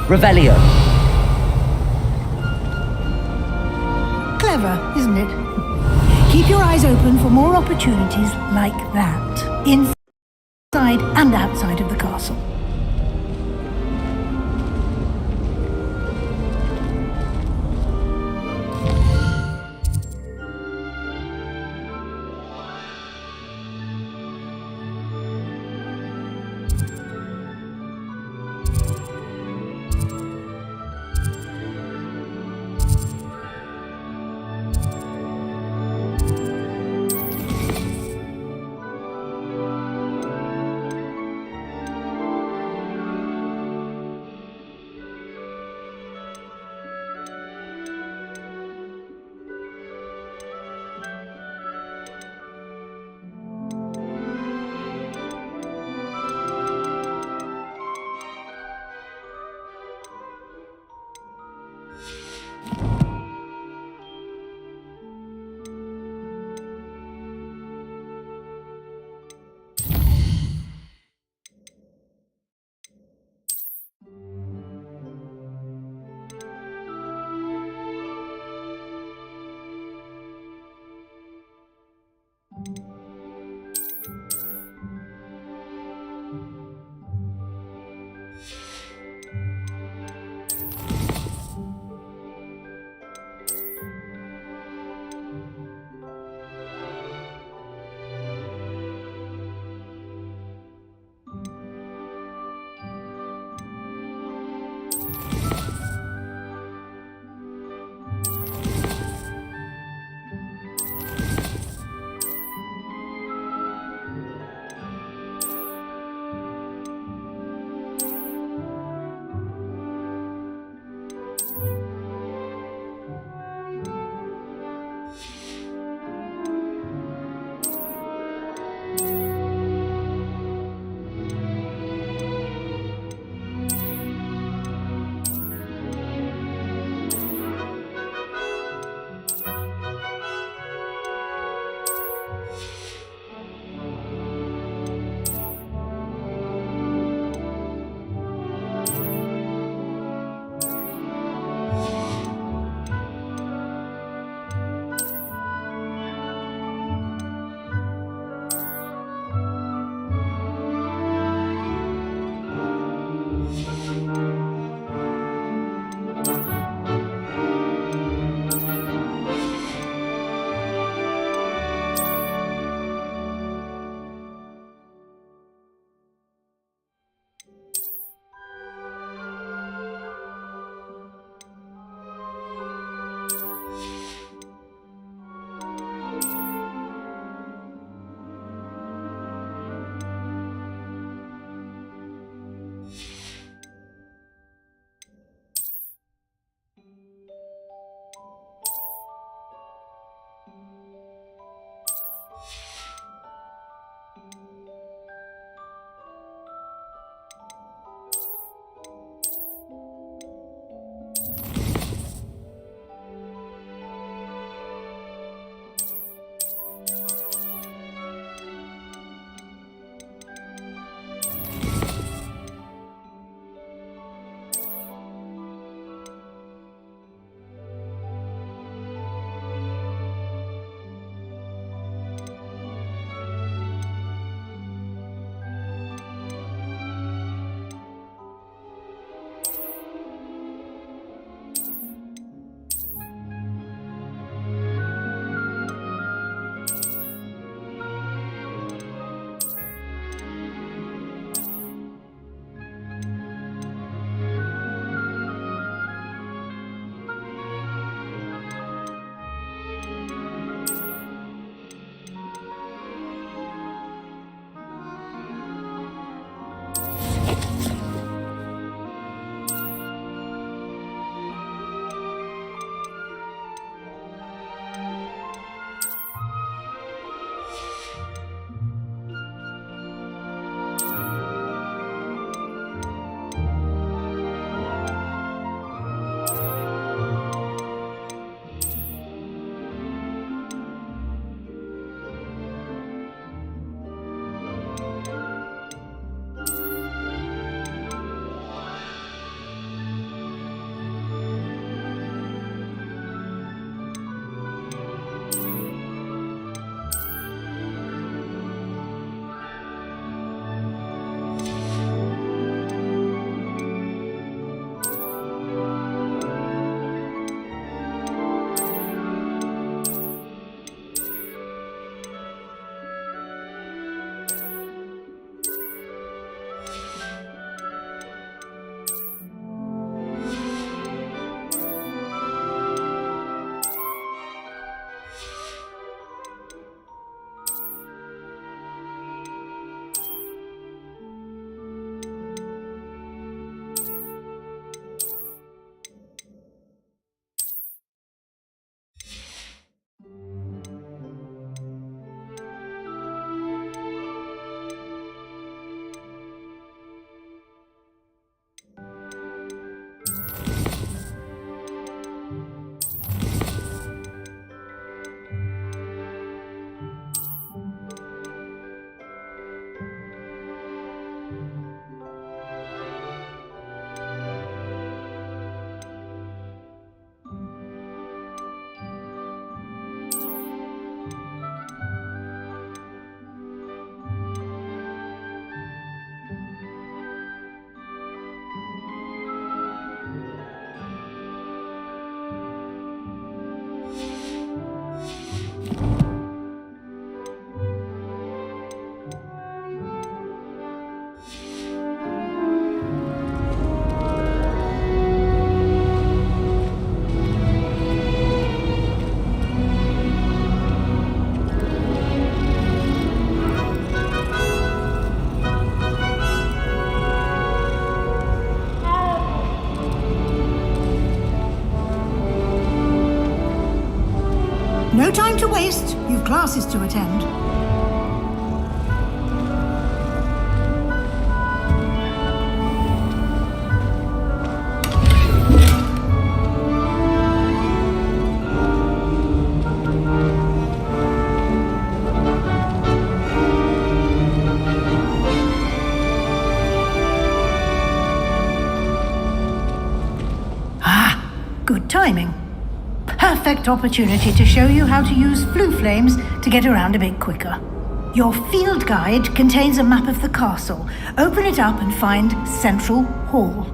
Revelio. Clever, isn't it? Keep your eyes open for more opportunities like that, inside and outside of the castle. No time to waste. You've classes to attend. Good timing. Perfect opportunity to show you how to use flue flames to get around a bit quicker. Your field guide contains a map of the castle. Open it up and find Central Hall.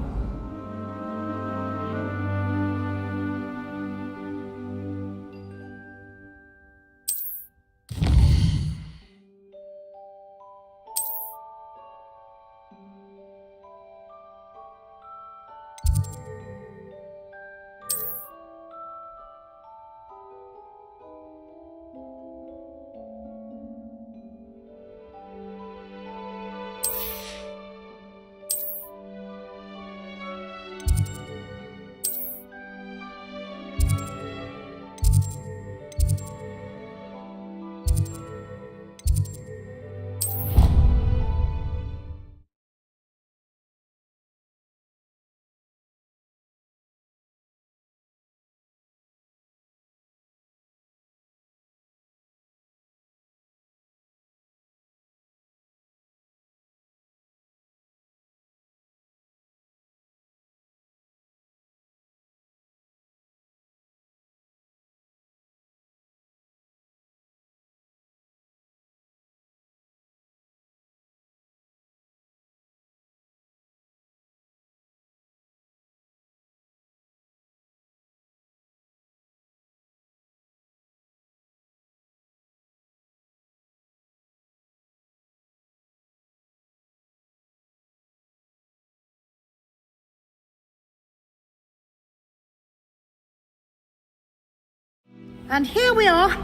And here we are.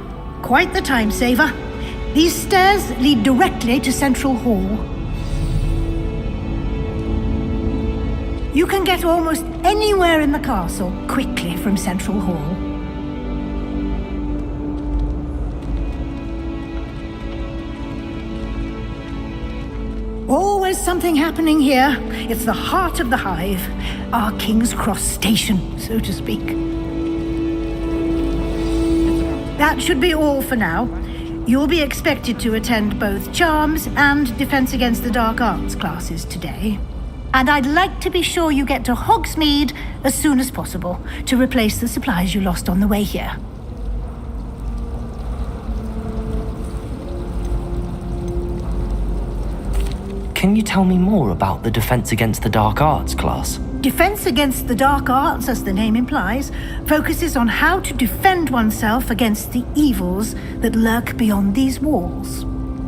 Quite the time saver. These stairs lead directly to Central Hall. You can get almost anywhere in the castle quickly from Central Hall. Always something happening here. It's the heart of the hive. Our King's Cross station, so to speak. That should be all for now. You'll be expected to attend both Charms and Defense Against the Dark Arts classes today. And I'd like to be sure you get to Hogsmeade as soon as possible to replace the supplies you lost on the way here. Can you tell me more about the Defense Against the Dark Arts class? Defense Against the Dark Arts, as the name implies, focuses on how to defend oneself against the evils that lurk beyond these walls.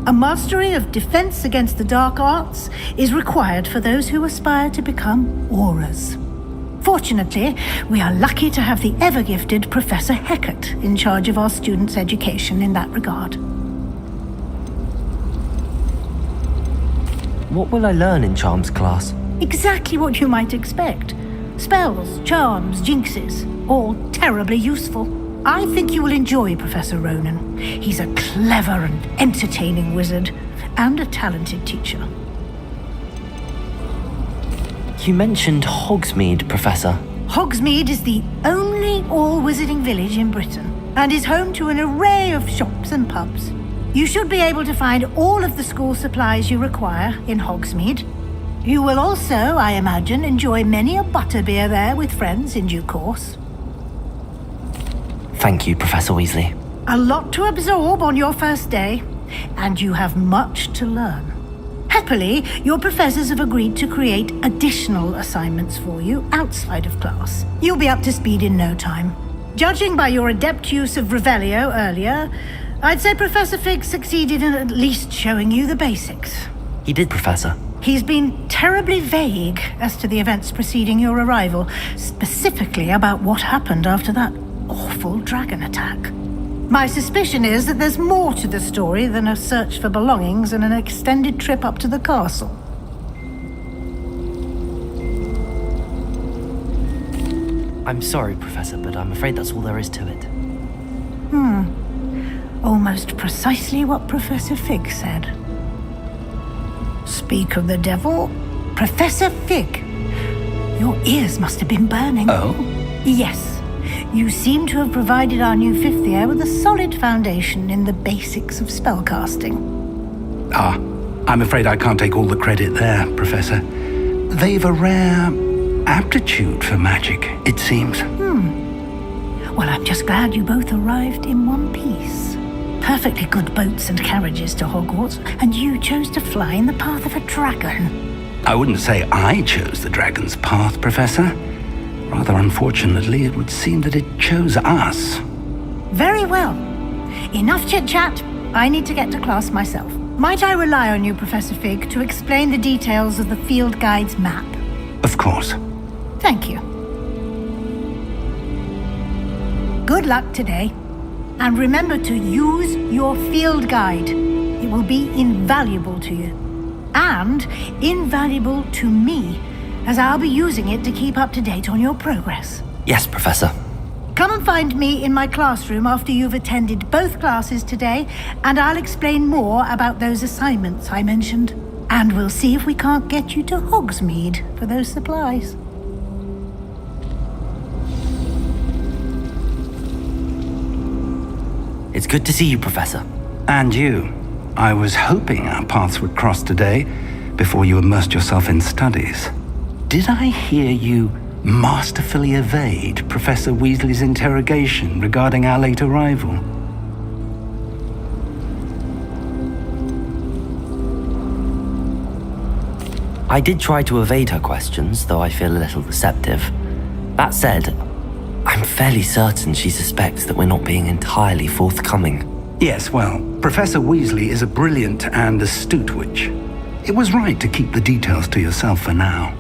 A mastery of Defense Against the Dark Arts is required for those who aspire to become Aurors. Fortunately, we are lucky to have the ever-gifted Professor Hecat in charge of our students' education in that regard. What will I learn in Charms class? Exactly what you might expect. Spells, charms, jinxes, all terribly useful. I think you will enjoy Professor Ronan. He's a clever and entertaining wizard, and a talented teacher. You mentioned Hogsmeade, Professor. Hogsmeade is the only all-wizarding village in Britain, and is home to an array of shops and pubs. You should be able to find all of the school supplies you require in Hogsmeade. You will also, I imagine, enjoy many a butterbeer there with friends in due course. Thank you, Professor Weasley. A lot to absorb on your first day, and you have much to learn. Happily, your professors have agreed to create additional assignments for you outside of class. You'll be up to speed in no time. Judging by your adept use of Revelio earlier, I'd say Professor Fig succeeded in at least showing you the basics. He did, Professor. He's been terribly vague as to the events preceding your arrival, specifically about what happened after that awful dragon attack. My suspicion is that there's more to the story than a search for belongings and an extended trip up to the castle. I'm sorry, Professor, but I'm afraid that's all there is to it. Almost precisely what Professor Fig said. Speak of the devil, Professor Fig. Your ears must have been burning. Oh? Yes. You seem to have provided our new fifth year with a solid foundation in the basics of spellcasting. Ah, I'm afraid I can't take all the credit there, Professor. They've a rare aptitude for magic, it seems. Well, I'm just glad you both arrived in one piece. Perfectly good boats and carriages to Hogwarts, and you chose to fly in the path of a dragon. I wouldn't say I chose the dragon's path, Professor. Rather unfortunately, it would seem that it chose us. Very well. Enough chit-chat. I need to get to class myself. Might I rely on you, Professor Fig, to explain the details of the field guide's map? Of course. Thank you. Good luck today. And remember to use your field guide. It will be invaluable to you. And invaluable to me, as I'll be using it to keep up to date on your progress. Yes, Professor. Come and find me in my classroom after you've attended both classes today, and I'll explain more about those assignments I mentioned. And we'll see if we can't get you to Hogsmeade for those supplies. It's good to see you, Professor. And you. I was hoping our paths would cross today, before you immersed yourself in studies. Did I hear you masterfully evade Professor Weasley's interrogation regarding our late arrival? I did try to evade her questions, though I feel a little receptive. That said, I'm fairly certain she suspects that we're not being entirely forthcoming. Yes, well, Professor Weasley is a brilliant and astute witch. It was right to keep the details to yourself for now.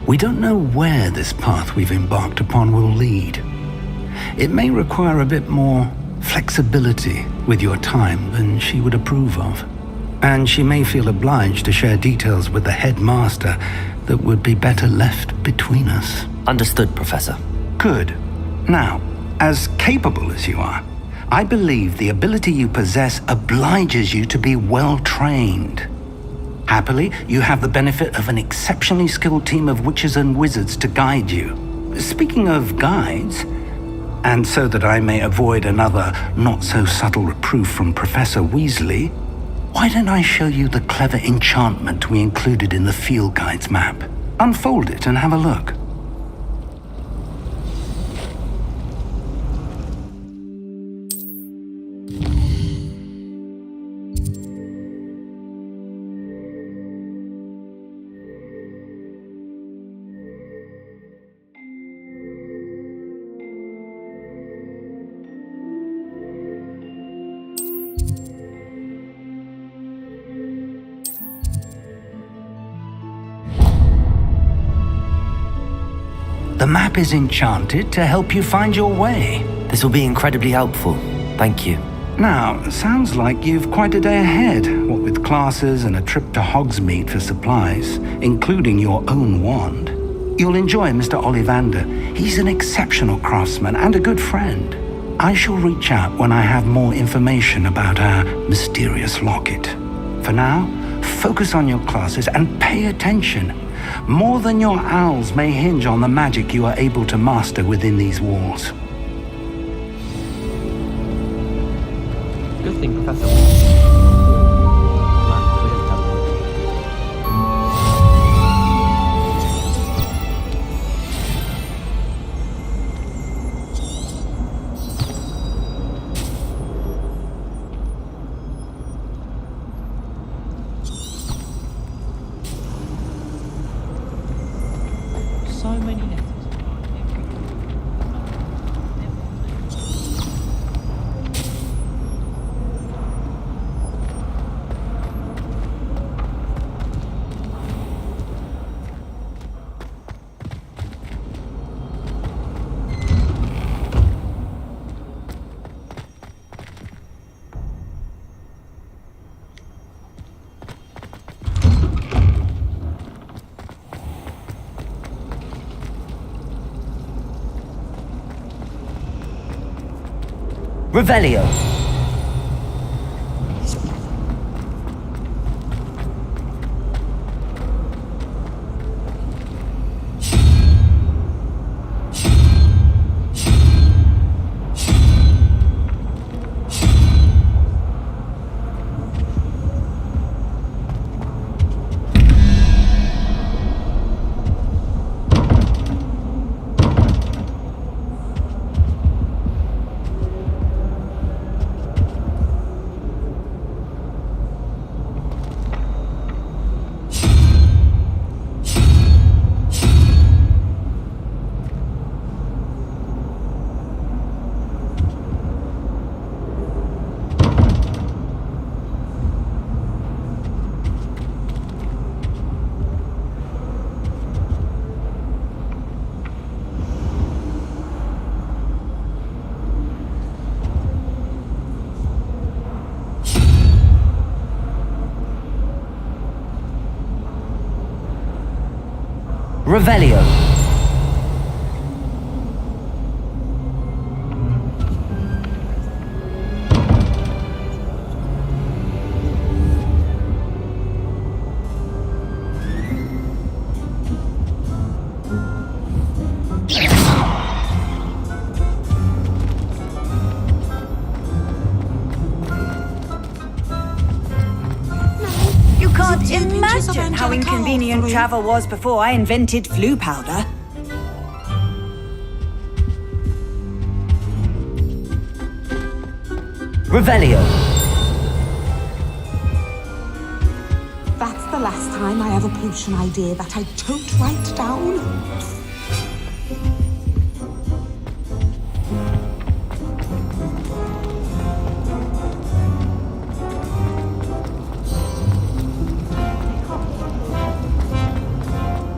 We don't know where this path we've embarked upon will lead. It may require a bit more flexibility with your time than she would approve of. And she may feel obliged to share details with the headmaster that would be better left between us. Understood, Professor. Good. Now, as capable as you are, I believe the ability you possess obliges you to be well trained. Happily, you have the benefit of an exceptionally skilled team of witches and wizards to guide you. Speaking of guides, and so that I may avoid another not-so-subtle reproof from Professor Weasley, why don't I show you the clever enchantment we included in the field guide's map? Unfold it and have a look. The map is enchanted to help you find your way. This will be incredibly helpful. Thank you. Now, sounds like you've quite a day ahead, what with classes and a trip to Hogsmeade for supplies, including your own wand. You'll enjoy Mr. Ollivander. He's an exceptional craftsman and a good friend. I shall reach out when I have more information about our mysterious locket. For now, focus on your classes and pay attention. More than your owls may hinge on the magic you are able to master within these walls. Good thing, Professor. So many letters. Revelio. Revelio. You can't imagine how inconvenient travel was before I invented flu powder. Revelio. That's the last time I have a potion idea that I don't write down.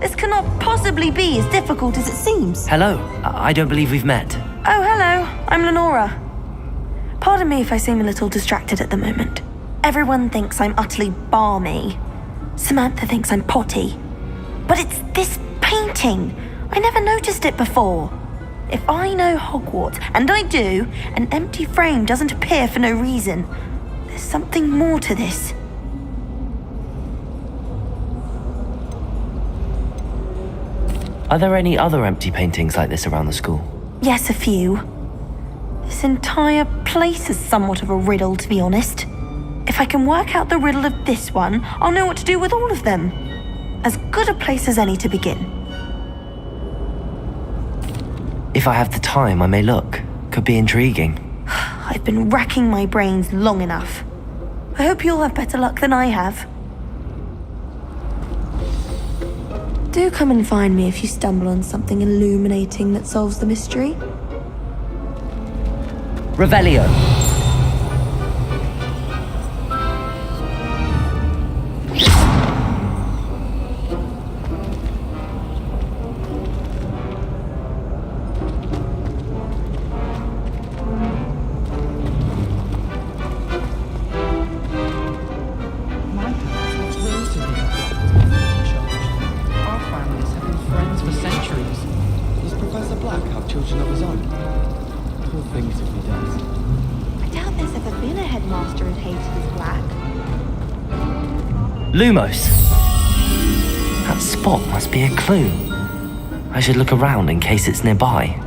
This cannot possibly be as difficult as it seems. Hello. I don't believe we've met. Oh, hello. I'm Lenora. Pardon me if I seem a little distracted at the moment. Everyone thinks I'm utterly balmy. Samantha thinks I'm potty. But it's this painting. I never noticed it before. If I know Hogwarts, and I do, an empty frame doesn't appear for no reason. There's something more to this. Are there any other empty paintings like this around the school? Yes, a few. This entire place is somewhat of a riddle, to be honest. If I can work out the riddle of this one, I'll know what to do with all of them. As good a place as any to begin. If I have the time, I may look. Could be intriguing. I've been racking my brains long enough. I hope you'll have better luck than I have. Do come and find me if you stumble on something illuminating that solves the mystery. Revelio. Lumos. That spot must be a clue. I should look around in case it's nearby.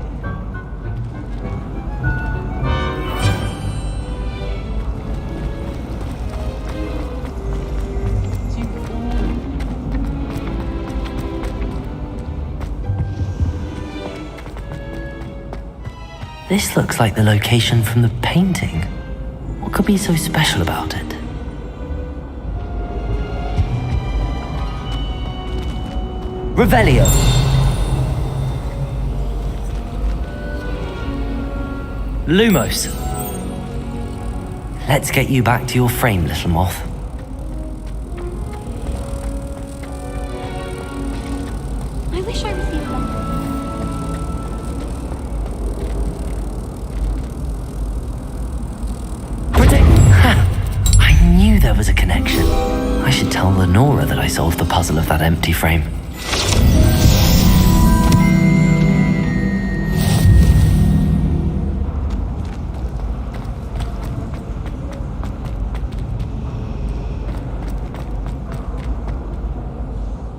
This looks like the location from the painting. What could be so special about it? Revelio. Lumos. Let's get you back to your frame, little moth. I wish I received them. I knew there was a connection. I should tell Lenora that I solved the puzzle of that empty frame.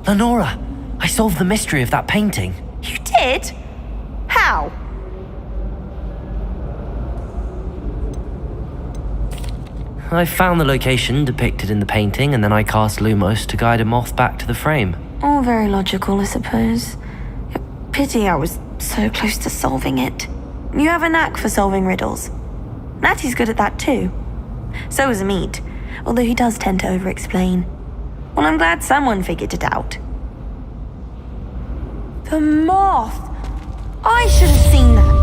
Lenora, I solved the mystery of that painting. You did? How? I found the location depicted in the painting, and then I cast Lumos to guide a moth back to the frame. All very logical, I suppose. Pity I was so close to solving it. You have a knack for solving riddles. Natty's good at that too. So is Mead, although he does tend to over-explain. Well, I'm glad someone figured it out. The moth! I should have seen that.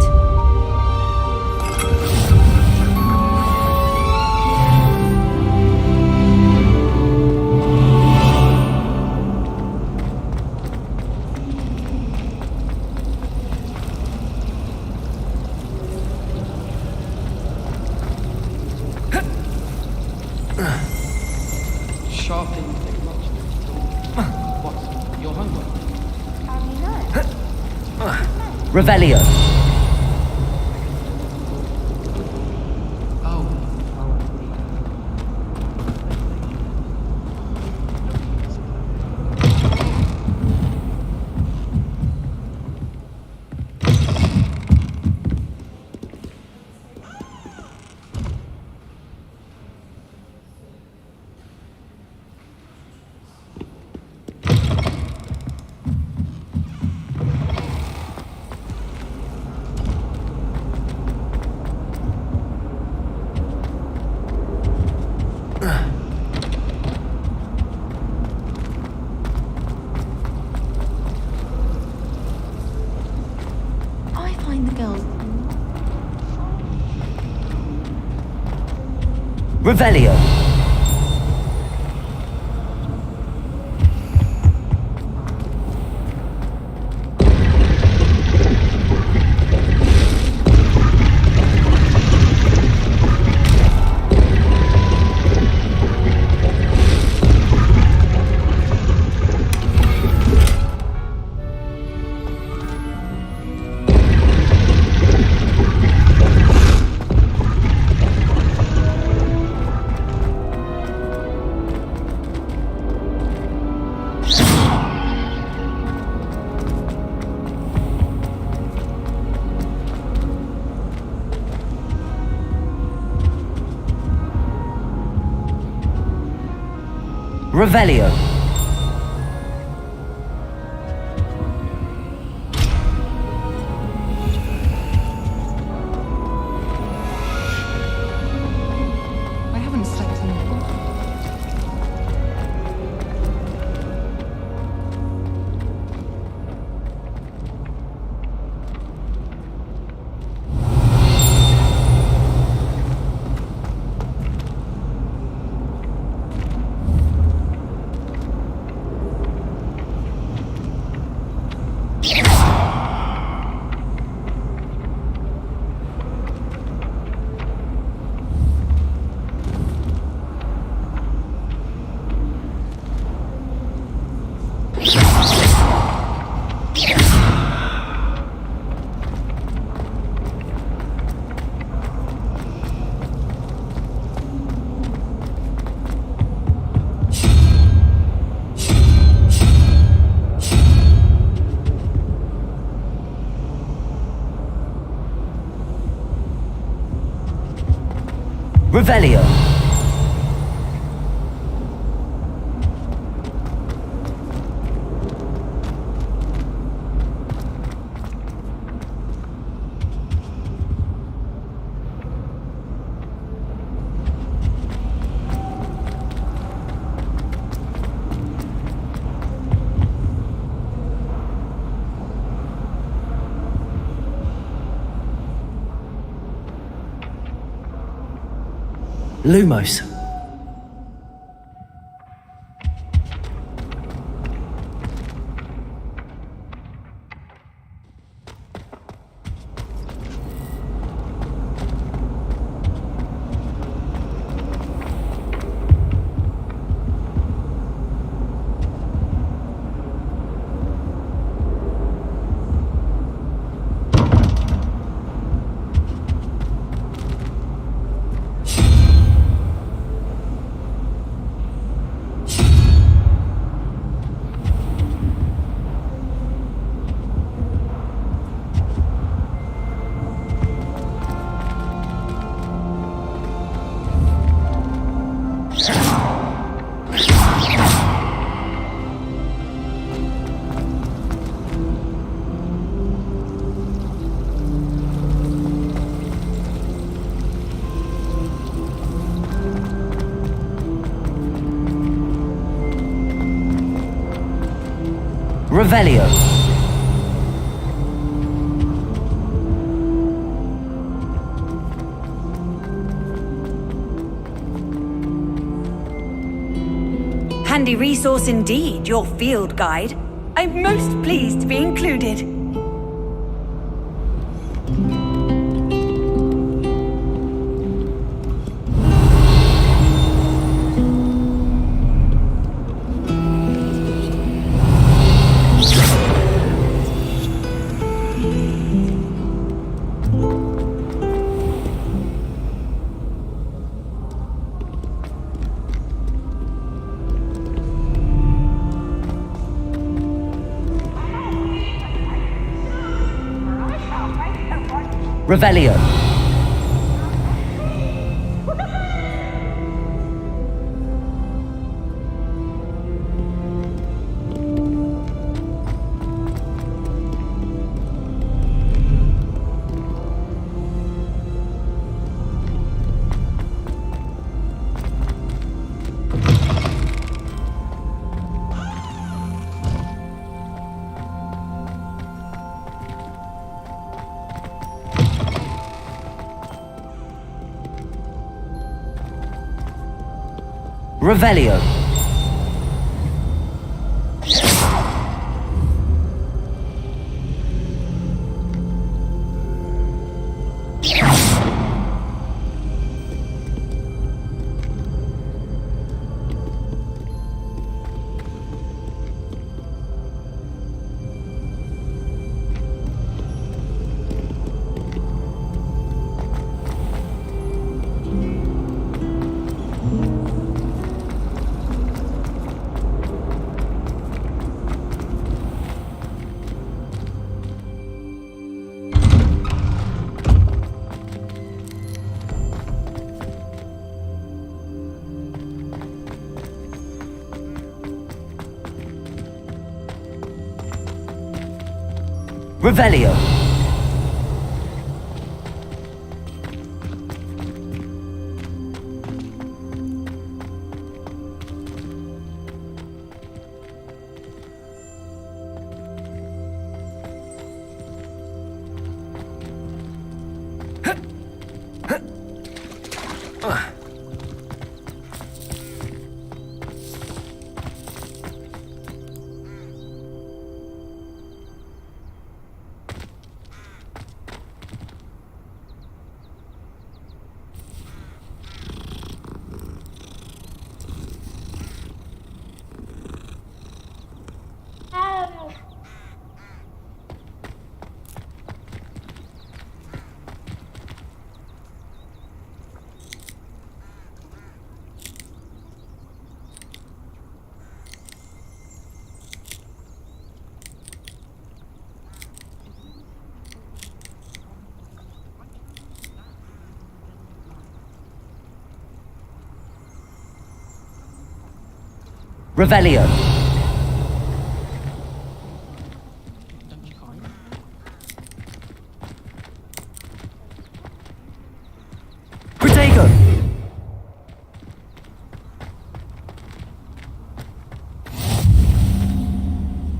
Sharp intake, much. What? Your homework? Revelio. Revelio. Revelio. I haven't slept in a while. Revelio. Lumos. Revelio. Handy resource indeed, your field guide. I'm most pleased to be included. Revelio. Revelio. Revelio. Revelio. Protego.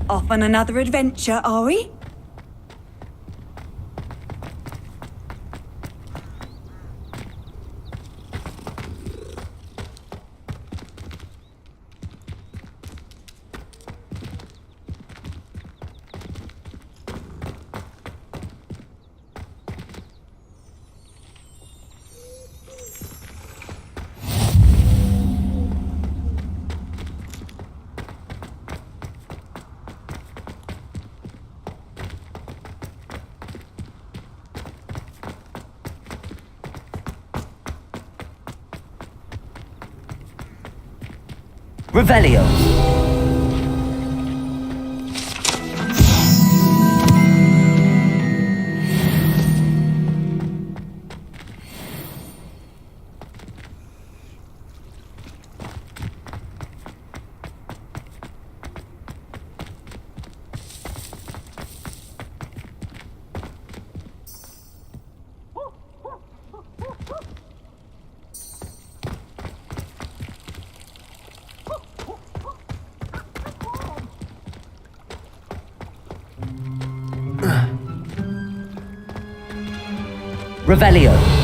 Off on another adventure, are we? Revelio. Revelio.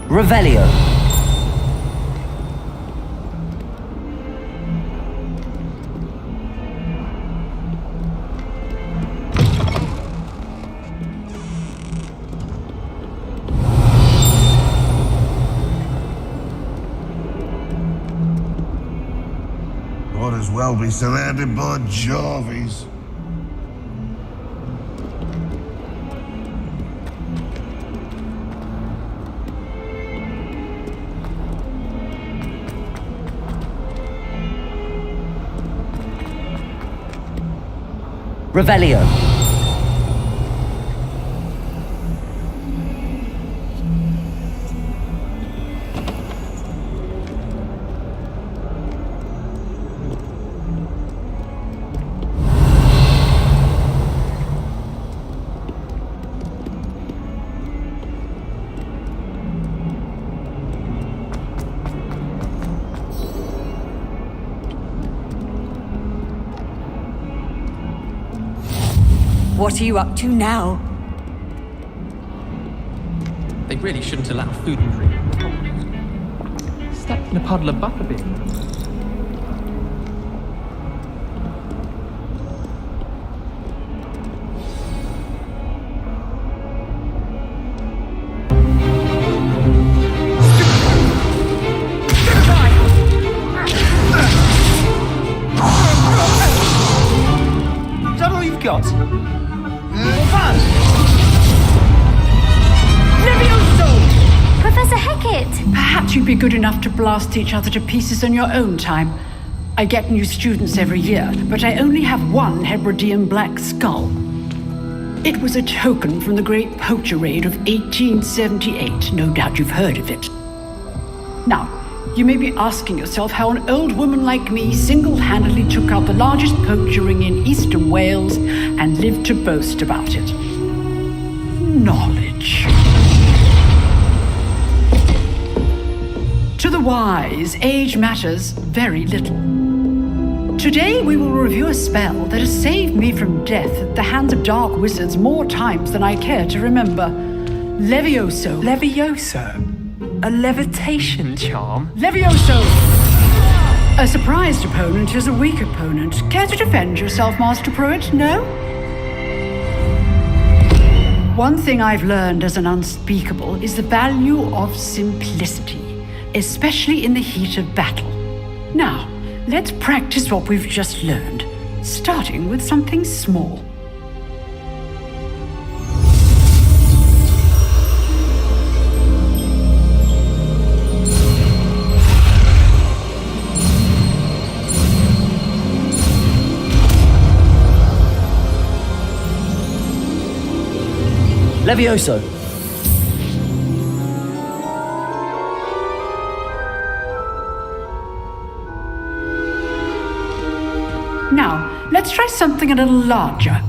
Revelio. Might as well be surrounded by Jarvies. Revelio. What are you up to now? They really shouldn't allow food and drink. Stepped in a puddle of butterbeer. Is that all you've got? Professor Hecat! Perhaps you'd be good enough to blast each other to pieces on your own time. I get new students every year, but I only have one Hebridean black skull. It was a token from the Great Poacher Raid of 1878. No doubt you've heard of it. Now, you may be asking yourself how an old woman like me single-handedly took out the largest poacher ring in eastern Wales and lived to boast about it. Knowledge. To the wise, age matters very little. Today we will review a spell that has saved me from death at the hands of dark wizards more times than I care to remember. Levioso. Levioso? A levitation charm? Levioso! A surprised opponent is a weak opponent. Care to defend yourself, Master Pruitt? No? One thing I've learned as an unspeakable is the value of simplicity, especially in the heat of battle. Now, let's practice what we've just learned, starting with something small. Levioso. Now, let's try something a little larger.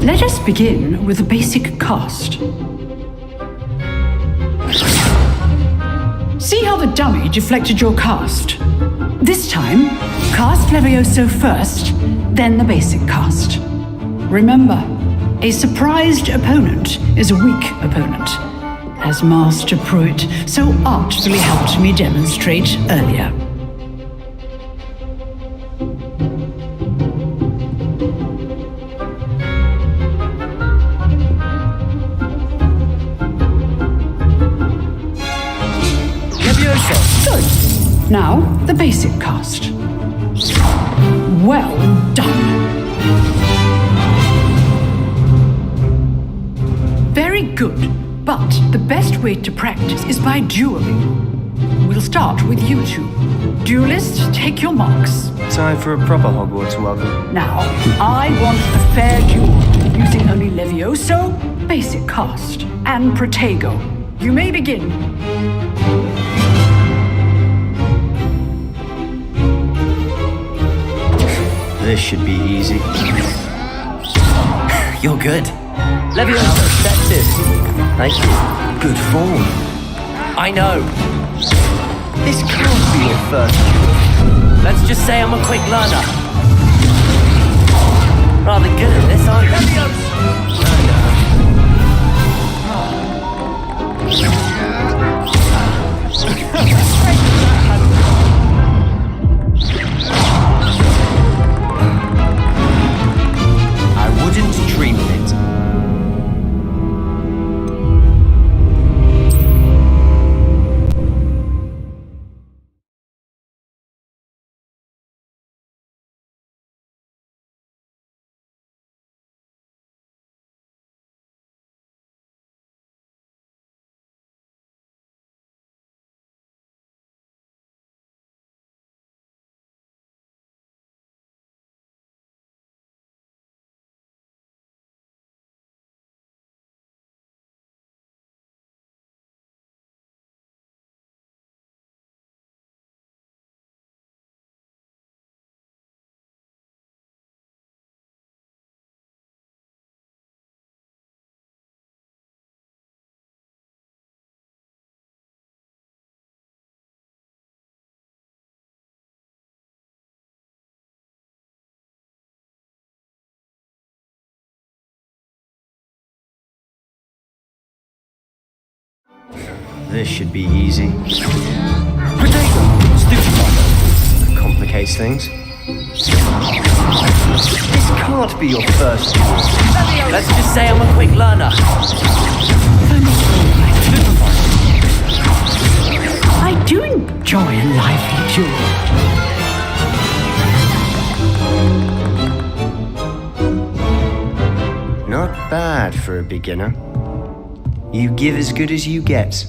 Let us begin with the basic cast. See how the dummy deflected your cast? This time, cast Levioso first, then the basic cast. Remember, a surprised opponent is a weak opponent, as Master Pruitt so artfully helped me demonstrate earlier. Good. Now, the basic cast. Well done. Very good, but the best way to practice is by dueling. We'll start with you two. Duelists, take your marks. Time for a proper Hogwarts welcome. Now, I want a fair duel, using only Levioso, basic cast, and Protego. You may begin. This should be easy. You're good. Leviosa accepted. Thank you. Good form. I know. This can't be your first duel. Let's just say I'm a quick learner. Rather good at this, aren't you? I wouldn't dream of it. This should be easy. Complicates things. This can't be your first duel. Let's just say I'm a quick learner. I do enjoy a lively duel. Not bad for a beginner. You give as good as you get.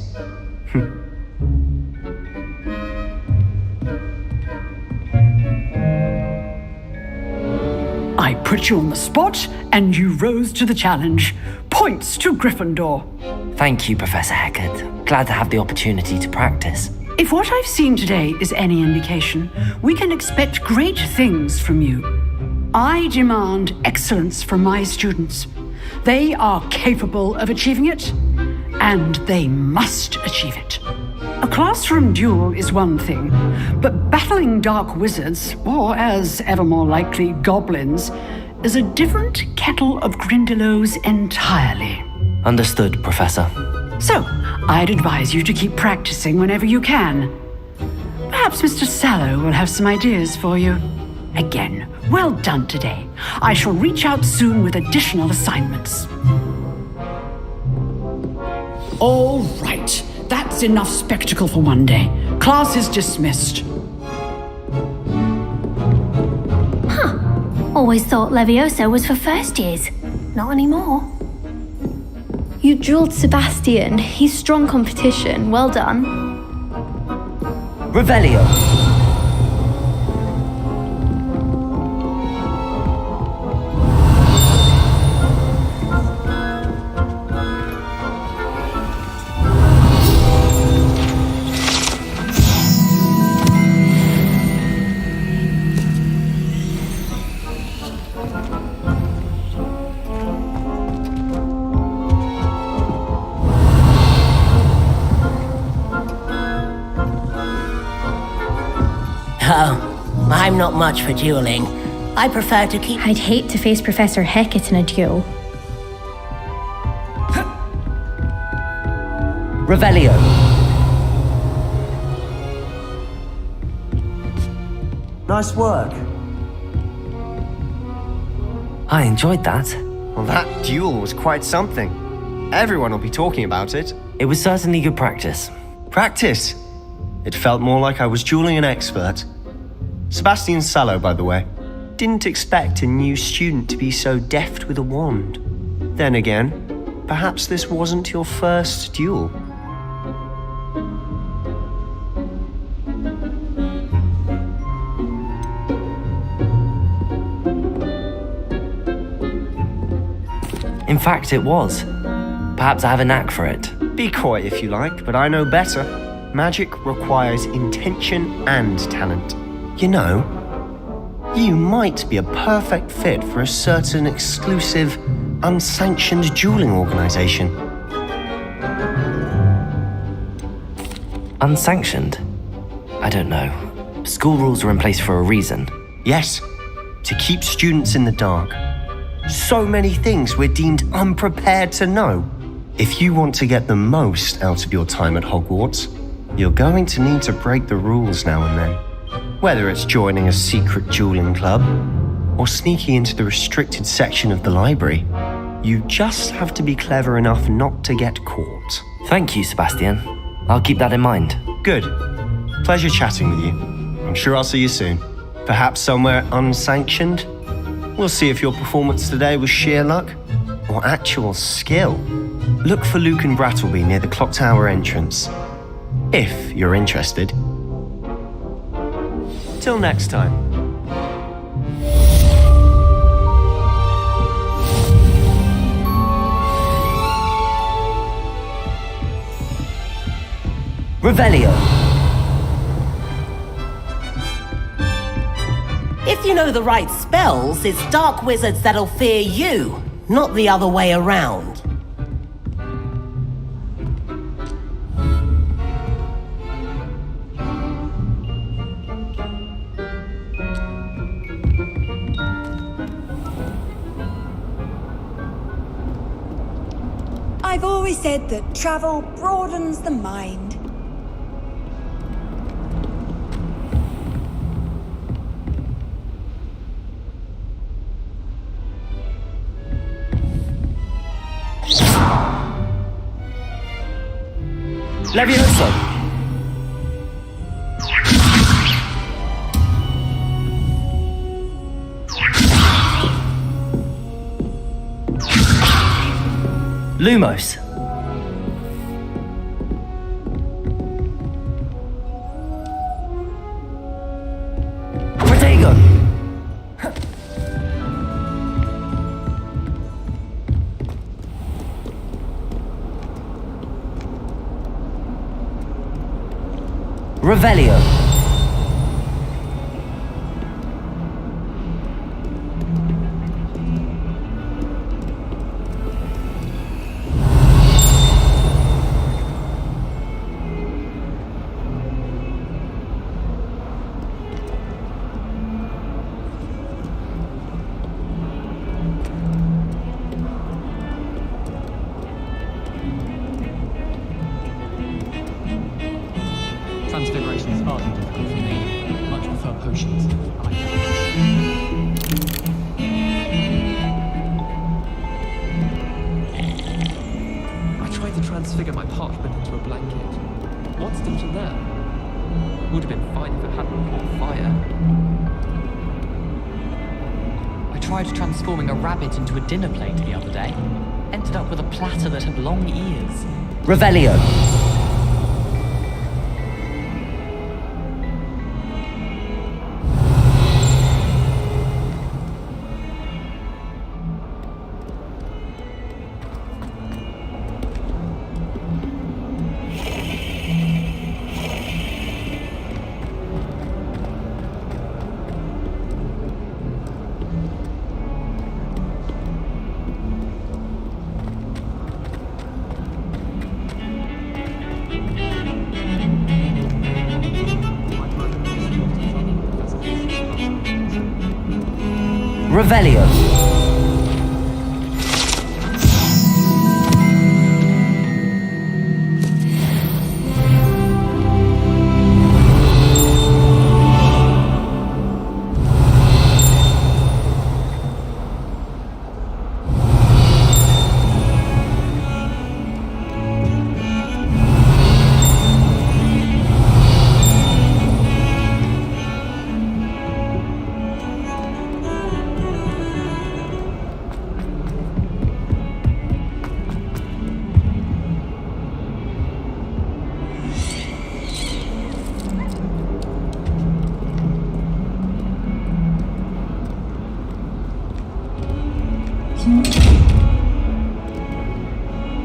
I put you on the spot, and you rose to the challenge. Points to Gryffindor. Thank you, Professor Hecat. Glad to have the opportunity to practice. If what I've seen today is any indication, we can expect great things from you. I demand excellence from my students. They are capable of achieving it, and they must achieve it. A classroom duel is one thing, but battling dark wizards, or as ever more likely, goblins, is a different kettle of Grindylows entirely. Understood, Professor. So, I'd advise you to keep practicing whenever you can. Perhaps Mr. Sallow will have some ideas for you. Again, well done today. I shall reach out soon with additional assignments. All right, that's enough spectacle for one day. Class is dismissed. Always thought Leviosa was for first years. Not anymore. You dueled Sebastian. He's strong competition. Well done. Revelio. Oh, I'm not much for dueling. I prefer to keep... I'd hate to face Professor Hecat in a duel. Revelio. Nice work. I enjoyed that. Well, that duel was quite something. Everyone will be talking about it. It was certainly good practice. Practice? It felt more like I was dueling an expert. Sebastian Sallow, by the way. Didn't expect a new student to be so deft with a wand. Then again, perhaps this wasn't your first duel. In fact, it was. Perhaps I have a knack for it. Be coy if you like, but I know better. Magic requires intention and talent. You know, you might be a perfect fit for a certain exclusive unsanctioned dueling organization. Unsanctioned? I don't know. School rules are in place for a reason. Yes, to keep students in the dark. So many things we're deemed unprepared to know. If you want to get the most out of your time at Hogwarts, you're going to need to break the rules now and then. Whether it's joining a secret dueling club or sneaking into the restricted section of the library, you just have to be clever enough not to get caught. Thank you, Sebastian. I'll keep that in mind. Good. Pleasure chatting with you. I'm sure I'll see you soon. Perhaps somewhere unsanctioned? We'll see if your performance today was sheer luck or actual skill. Look for Luke and Brattleby near the clock tower entrance, if you're interested. Till next time. Revelio. If you know the right spells, it's dark wizards that'll fear you, not the other way around. I've always said that travel broadens the mind. Levioso! Lumos! Protego! Revelio. Transfigurations are difficult for me. Much prefer potions. I tried to transfigure my parchment into a blanket. What's the difference there? Would have been fine if it hadn't caught fire. I tried transforming a rabbit into a dinner plate the other day. Ended up with a platter that had long ears. Revelio. Revelio.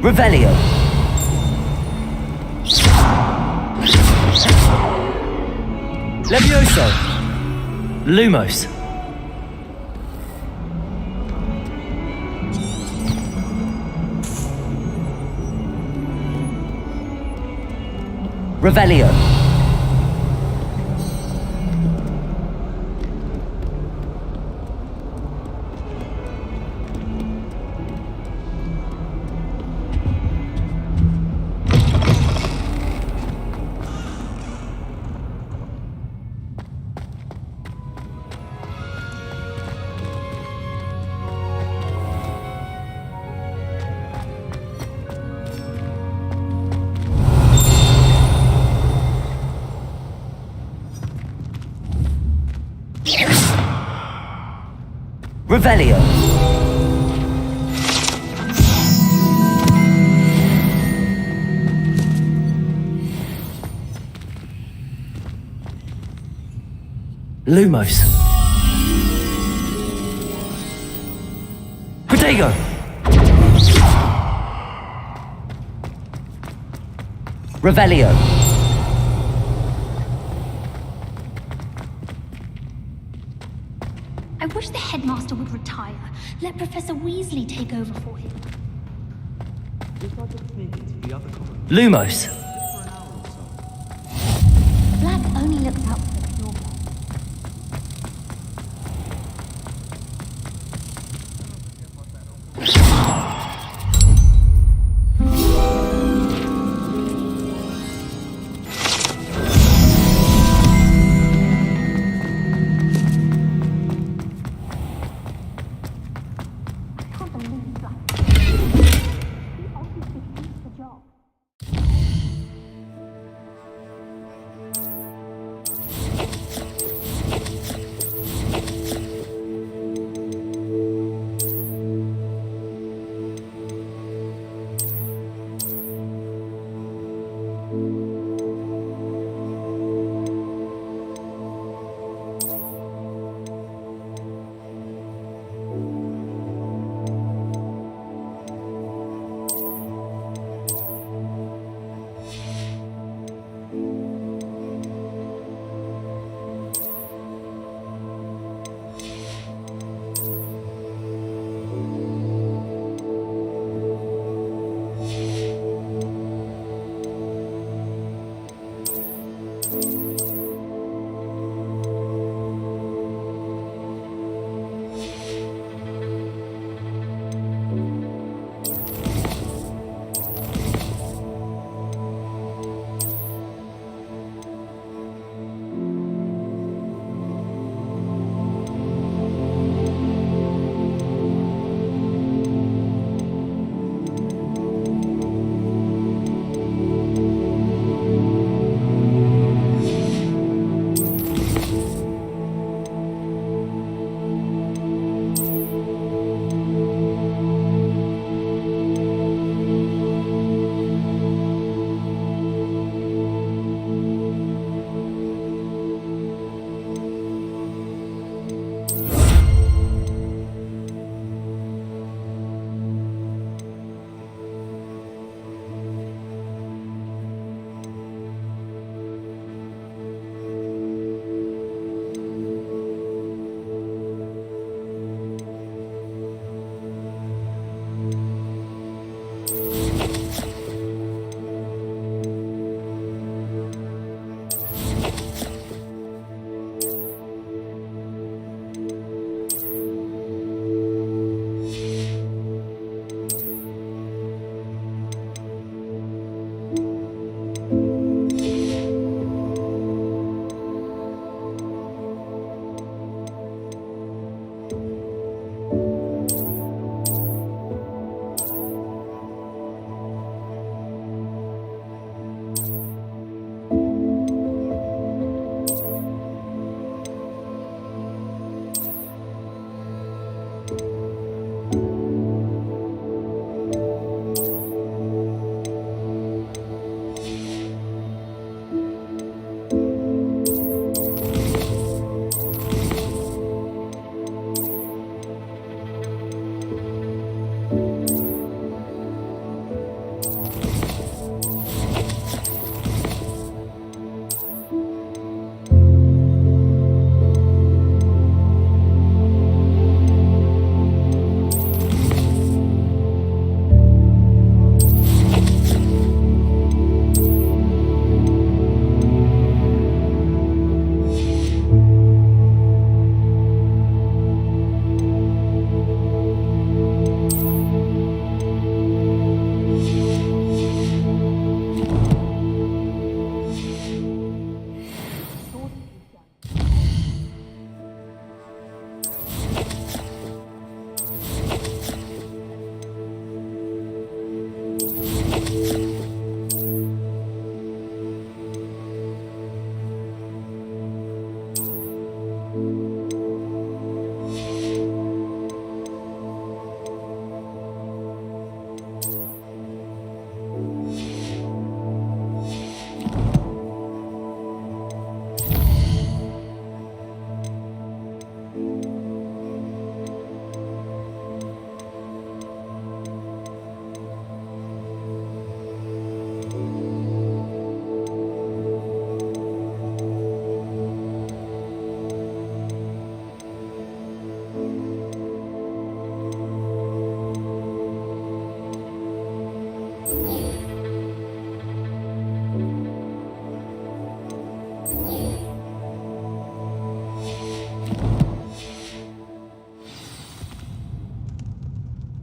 Revelio. Levioso. Lumos. Revelio. Revelio. Lumos. Protego. Revelio. I wish the headmaster would retire. Let Professor Weasley take over for him. Lumos. Black only looks out for the pure blood.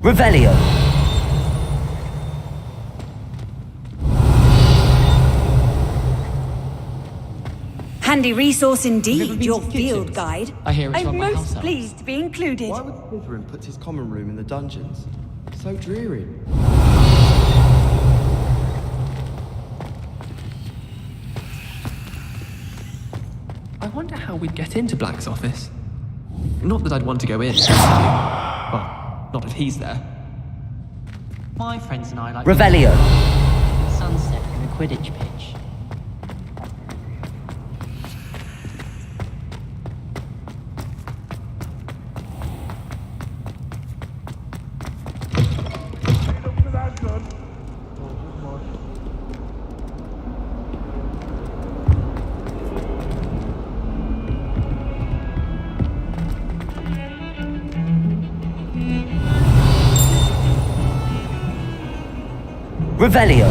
Revelio. Handy resource indeed, your field guide. I hear it's I'm run by house most elves. pleased to be included. Why would Slytherin put his common room in the dungeons? So dreary. I wonder how we'd get into Black's office. Not that I'd want to go in. Well, not if he's there. My friends and I like Revelio. sunset and a Quidditch pitch. Revelio.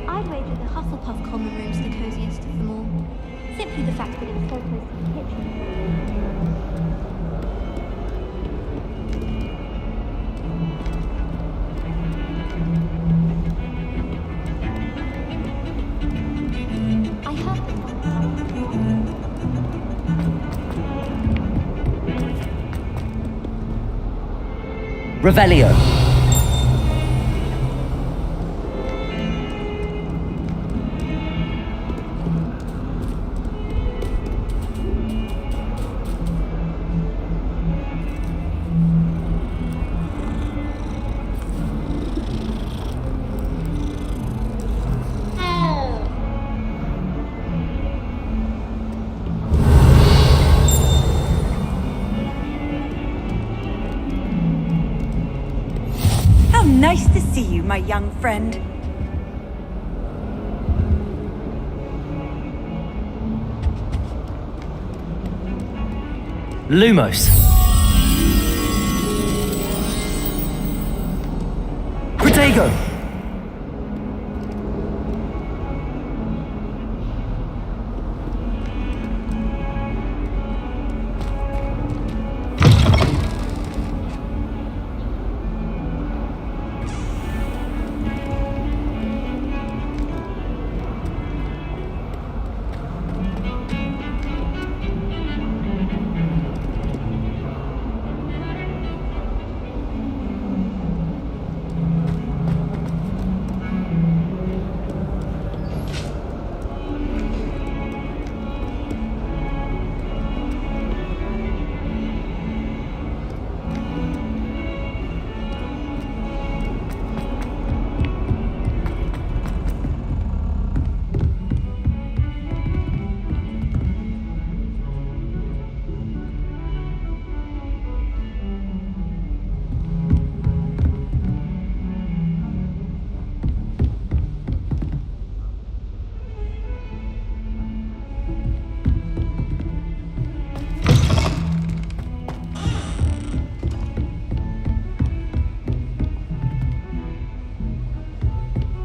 I'd wager the Hufflepuff common room's the coziest of them all. Simply the fact that it's so close to the kitchen. I heard them Revelio. How nice to see you, my young friend. Lumos. Protego.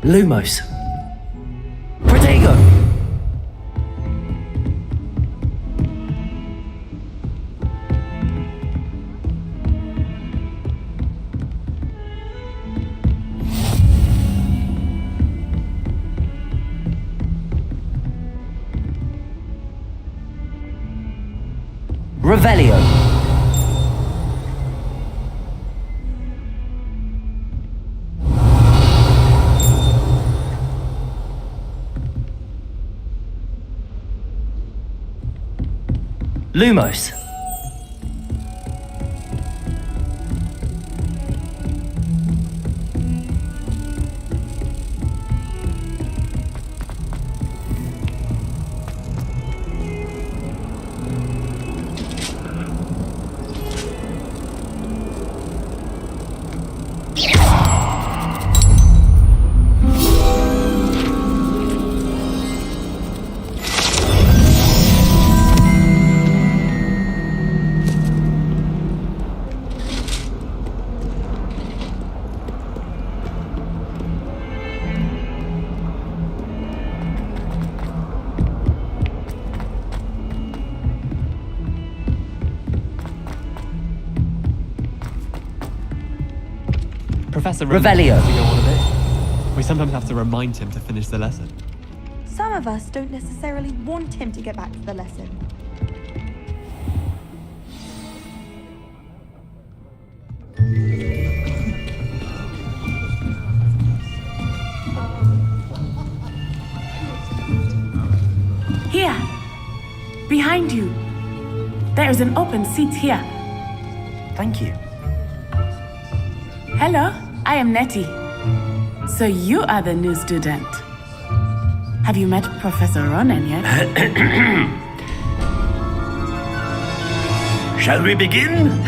Lumos. Protego. Revelio. Lumos. Professor Revelio. to go on a bit. We sometimes have to remind him to finish the lesson. Some of us don't necessarily want him to get back to the lesson. Here, behind you. There is an open seat here. Thank you. Hello, I am Nettie. So you are the new student. Have you met Professor Ronan yet? Shall we begin?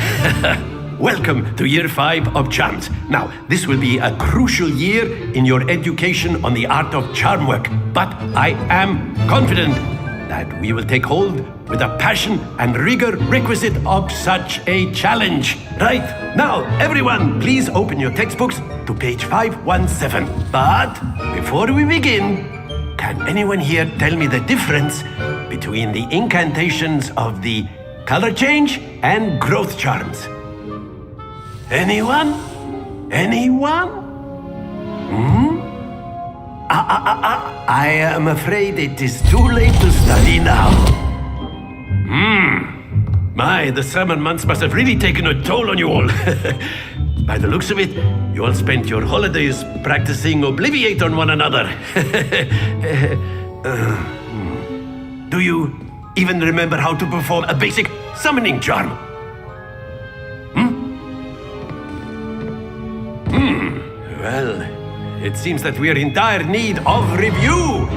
Welcome to Year 5 of Charms. Now, this will be a crucial year in your education on the art of charm work, but I am confident that we will take hold with the passion and rigor requisite of such a challenge. Right, now, everyone, please open your textbooks to page 517. But before we begin, can anyone here tell me the difference between the incantations of the color change and growth charms? Anyone? Anyone? I am afraid it is too late to study now. My, the summer months must have really taken a toll on you all. By the looks of it, you all spent your holidays practicing Obliviate on one another. Do you even remember how to perform a basic summoning charm? Well, it seems that we are in dire need of review.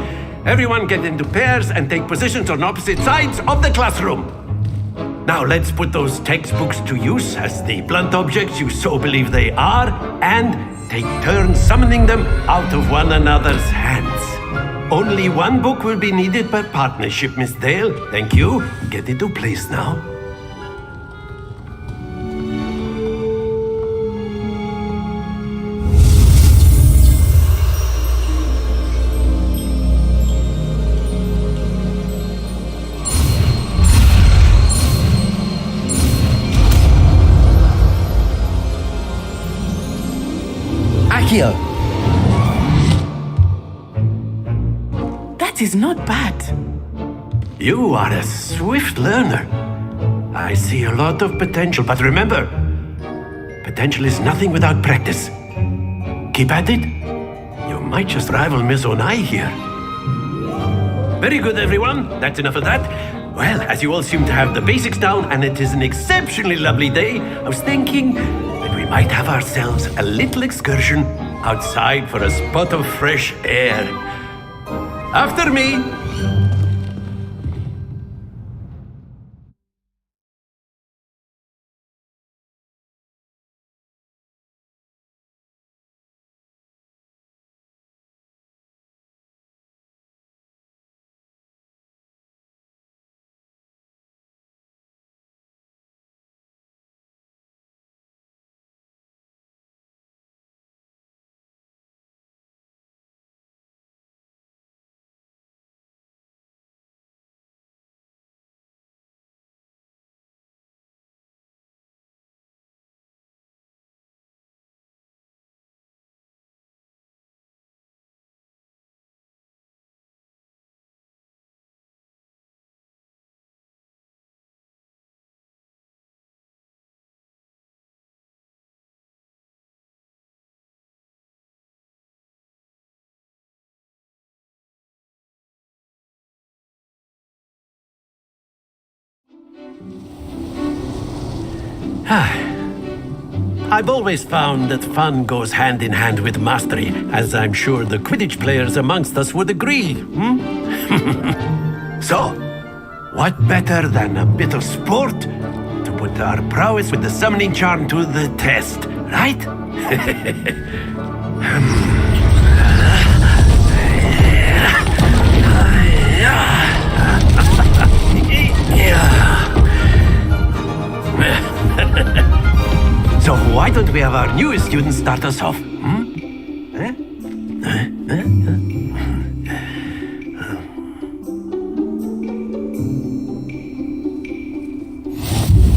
Everyone get into pairs and take positions on opposite sides of the classroom. Now let's put those textbooks to use as the blunt objects you so believe they are, and take turns summoning them out of one another's hands. Only one book will be needed per partnership, Miss Dale. Thank you. Get into place now. That is not bad. You are a swift learner. I see a lot of potential, but remember, potential is nothing without practice. Keep at it. You might just rival Miss Onai here. Very good, everyone. That's enough of that. Well, as you all seem to have the basics down, and it is an exceptionally lovely day, I was thinking that we might have ourselves a little excursion outside for a spot of fresh air. After me! I've always found that fun goes hand in hand with mastery, as I'm sure the Quidditch players amongst us would agree. So, what better than a bit of sport to put our prowess with the summoning charm to the test, right? So why don't we have our newest student start us off?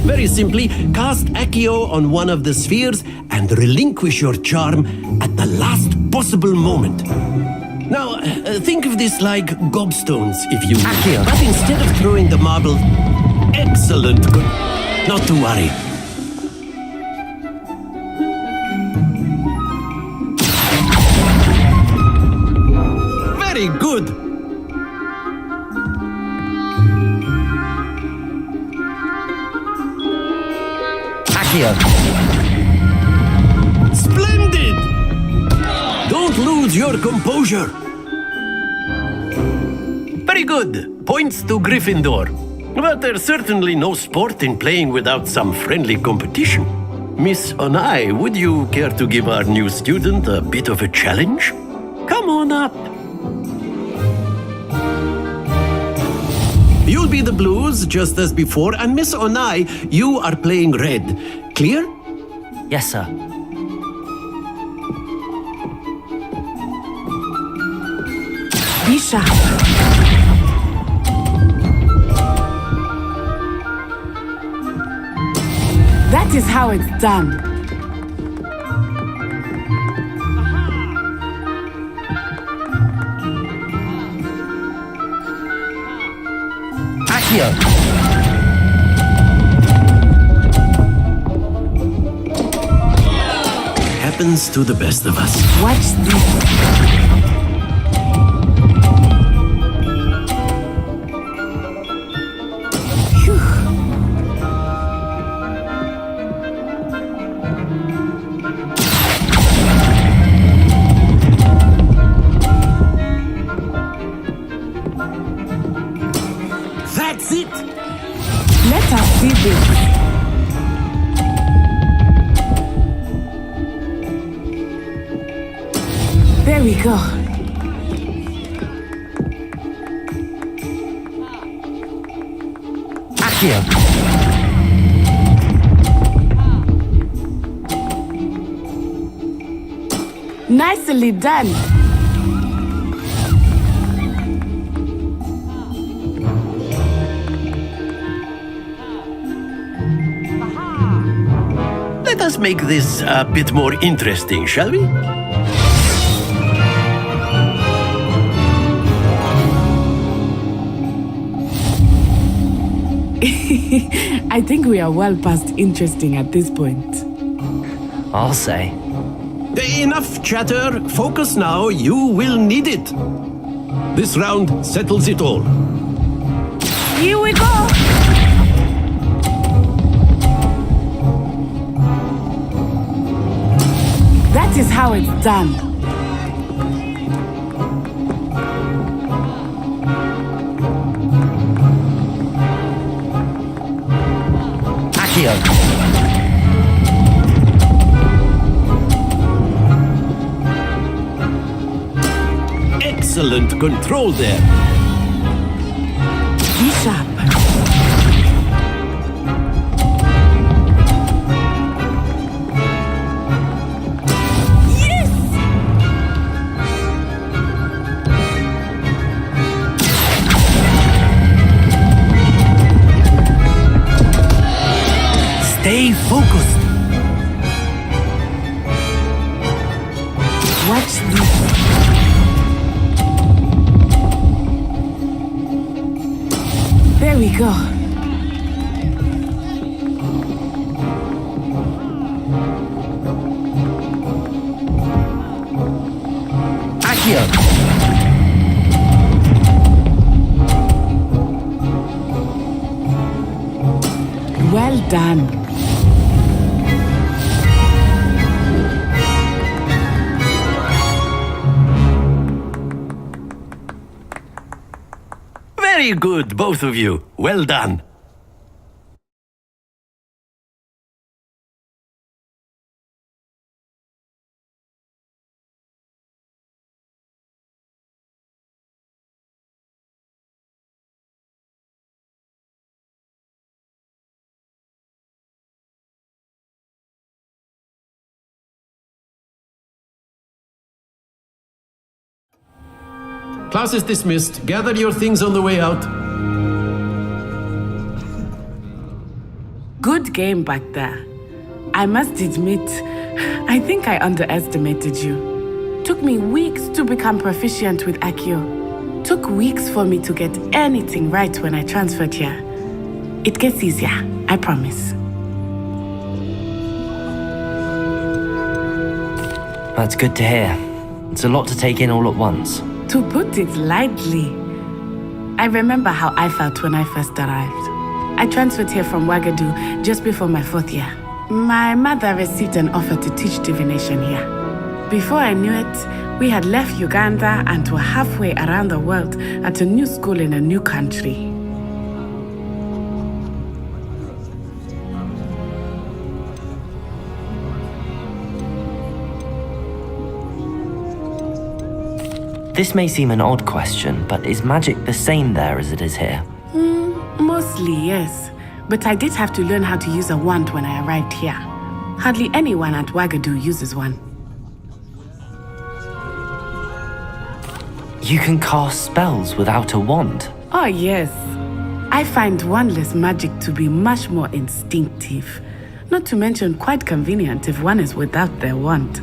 Very very simply, cast Accio on one of the spheres and relinquish your charm at the last possible moment. Now, think of this like gobstones, if you will. Accio. But instead of throwing the marble... Excellent. Good. Not to worry. Very good. Accio. Splendid! Don't lose your composure. Very good. Points to Gryffindor. But there's certainly no sport in playing without some friendly competition. Miss Onai, would you care to give our new student a bit of a challenge? Come on up. You'll be the blues, just as before, and Miss Onai, you are playing red. Clear? Yes, sir. Be sharp. That is how it's done. Accio. Happens to the best of us. Watch this. That's it! Let us see this. There we go. Accio. Nicely done. Let us make this a bit more interesting, shall we? I think we are well past interesting at this point. I'll say. Enough chatter. Focus now. You will need it. This round settles it all. Here we go. That is how it's done. Accio. Excellent control there. Be sharp. Stay focused. Watch this. There we go. Accio. Well done. Very good, both of you. Well done. Class is dismissed. Gather your things on the way out. Good game back there. I must admit, I think I underestimated you. Took me weeks to become proficient with Accio. Took weeks for me to get anything right when I transferred here. It gets easier, I promise. That's good to hear. It's a lot to take in all at once. To put it lightly, I remember how I felt when I first arrived. I transferred here from Ouagadougou just before my 4th year. My mother received an offer to teach divination here. Before I knew it, we had left Uganda and were halfway around the world at a new school in a new country. This may seem an odd question, but is magic the same there as it is here? Mostly, yes. But I did have to learn how to use a wand when I arrived here. Hardly anyone at Ouagadougou uses one. You can cast spells without a wand? Oh, yes. I find wandless magic to be much more instinctive. Not to mention quite convenient if one is without their wand.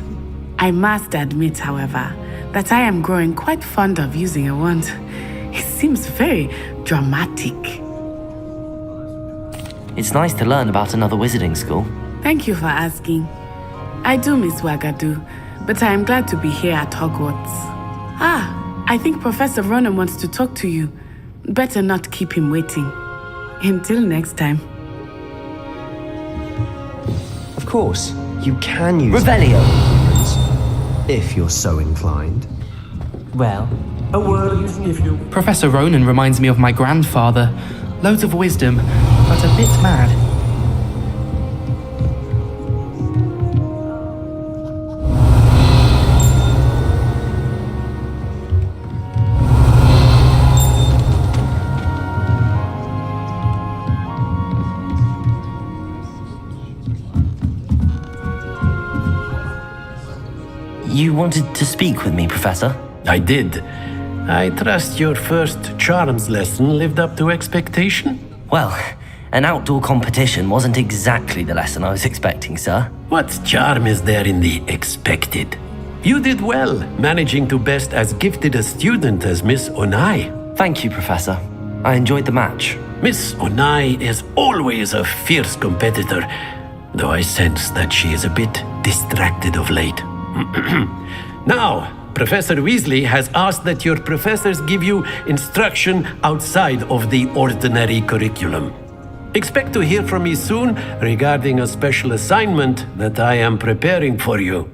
I must admit, however, that I am growing quite fond of using a wand. It seems very dramatic. It's nice to learn about another wizarding school. Thank you for asking. I do miss Ouagadougou, but I am glad to be here at Hogwarts. I think Professor Ronan wants to talk to you. Better not keep him waiting. Until next time. Of course, you can use Revelio! If you're so inclined. Well, a word if you... Professor Ronan reminds me of my grandfather. Loads of wisdom, but a bit mad. You wanted to speak with me, Professor? I did. I trust your first charms lesson lived up to expectation? Well, an outdoor competition wasn't exactly the lesson I was expecting, sir. What charm is there in the expected? You did well, managing to best as gifted a student as Miss Onai. Thank you, Professor. I enjoyed the match. Miss Onai is always a fierce competitor, though I sense that she is a bit distracted of late. Now, Professor Weasley has asked that your professors give you instruction outside of the ordinary curriculum. Expect to hear from me soon regarding a special assignment that I am preparing for you.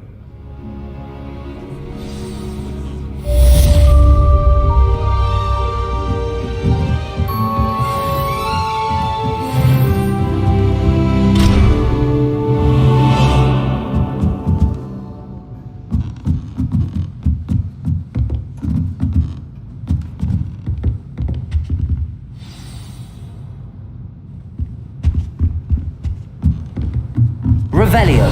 Revelio.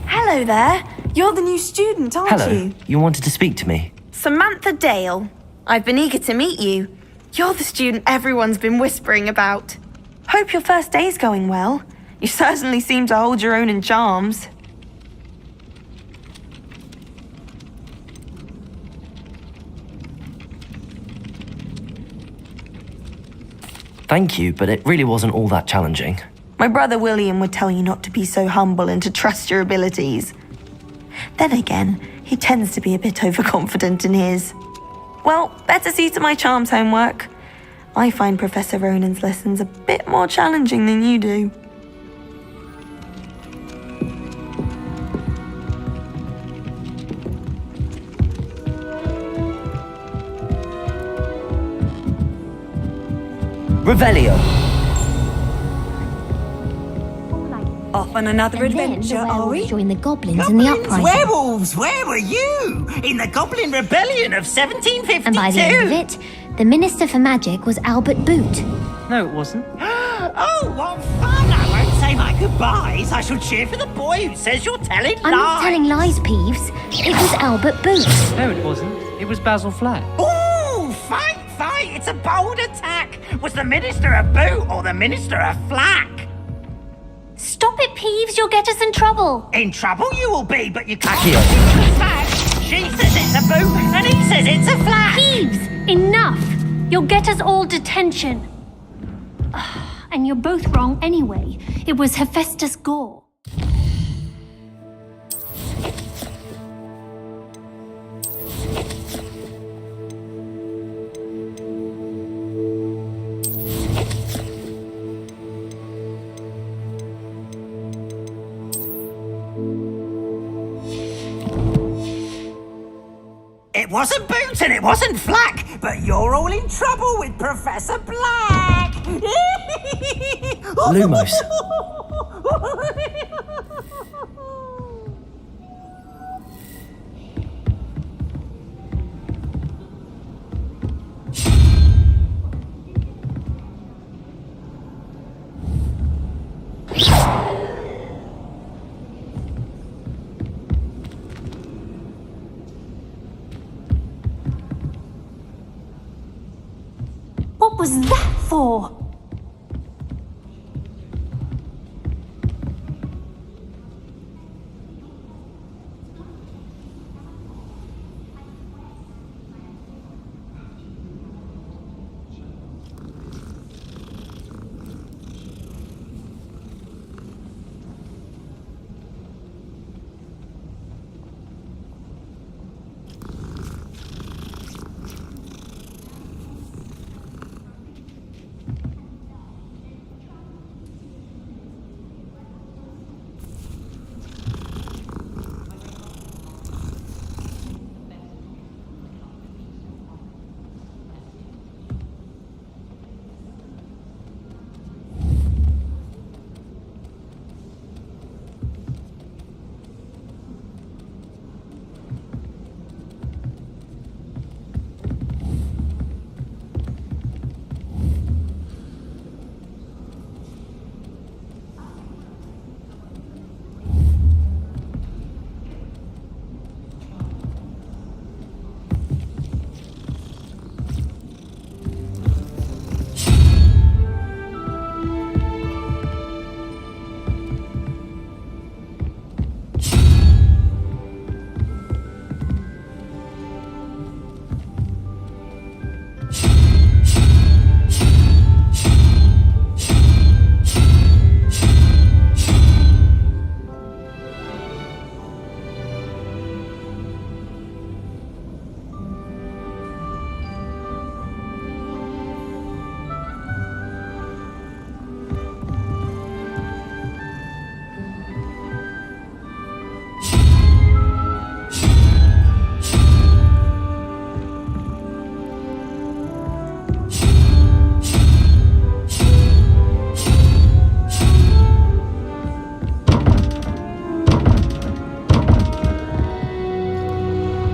Hello there. You're the new student, aren't Hello. you? You wanted to speak to me? Samantha Dale. I've been eager to meet you. You're the student everyone's been whispering about. Hope your first day's going well. You certainly seem to hold your own in charms. Thank you, but it really wasn't all that challenging. My brother William would tell you not to be so humble and to trust your abilities. Then again, he tends to be a bit overconfident in his. Well, better see to my charms homework. I find Professor Ronan's lessons a bit more challenging than you do. Revelio. Off on another adventure, are we? Join the goblins in the uprising. Werewolves, where were you? In the Goblin Rebellion of 1752. And by the end of it, the Minister for Magic was Albert Boot. No, it wasn't. Oh, what fun! I won't say my goodbyes. I shall cheer for the boy who says you're telling lies. I'm not telling lies, Peeves. It was Albert Boot. No, it wasn't. It was Basil Flack. Oh, It's a bold attack! Was the Minister a boot or the Minister a flack? Stop it, Peeves, you'll get us in trouble. In trouble you will be, but you can't Accio. it's a flack. She says it's a boot, and he says it's a flack! Peeves, enough! You'll get us all detention. And you're both wrong anyway. It was Hephaestus Gore. It wasn't boot and it wasn't flack, but you're all in trouble with Professor Black! Lumos. What was that for?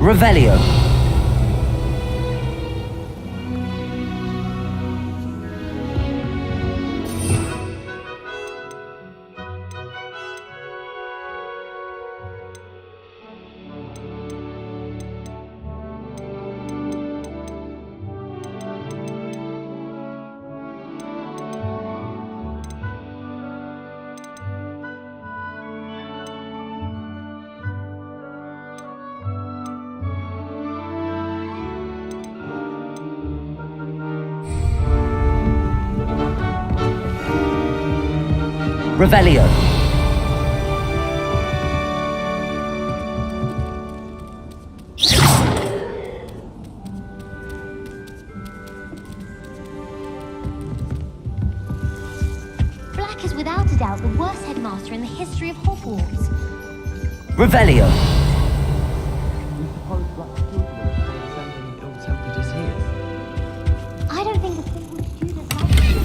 Revelio. Revelio. Black is without a doubt the worst headmaster in the history of Hogwarts. Revelio. I don't think a single student likes it.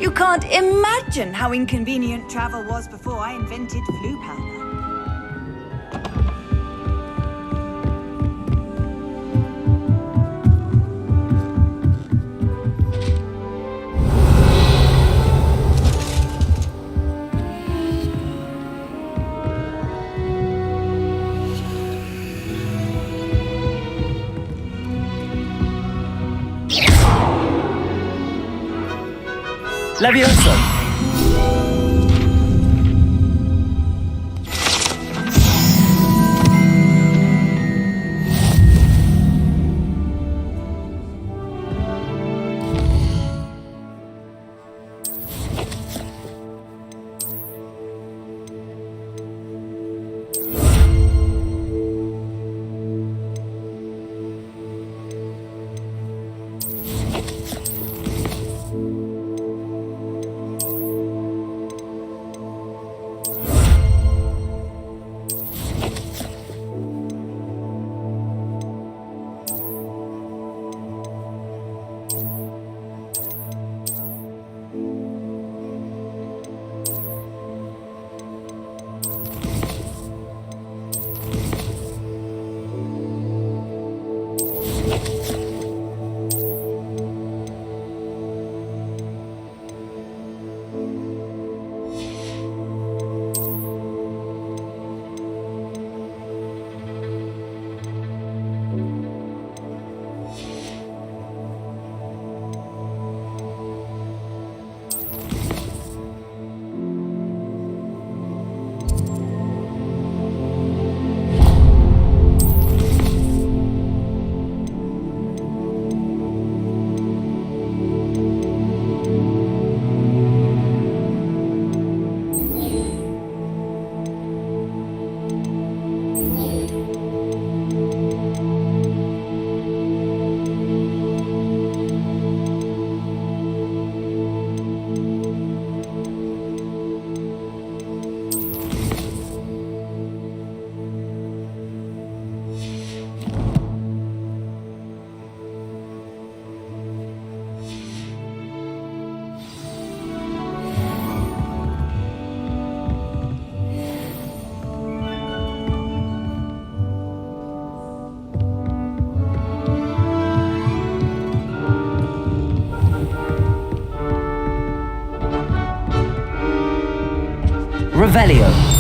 You can't imagine how inconvenient travel was before I invented flu powder. Levioso! Revelio.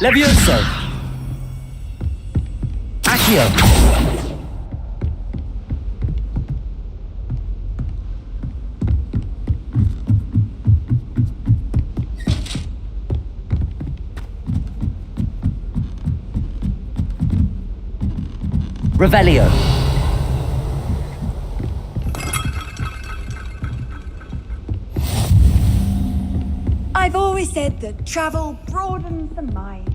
Levioso! Accio! Revelio! I've always said that travel broadens the mind.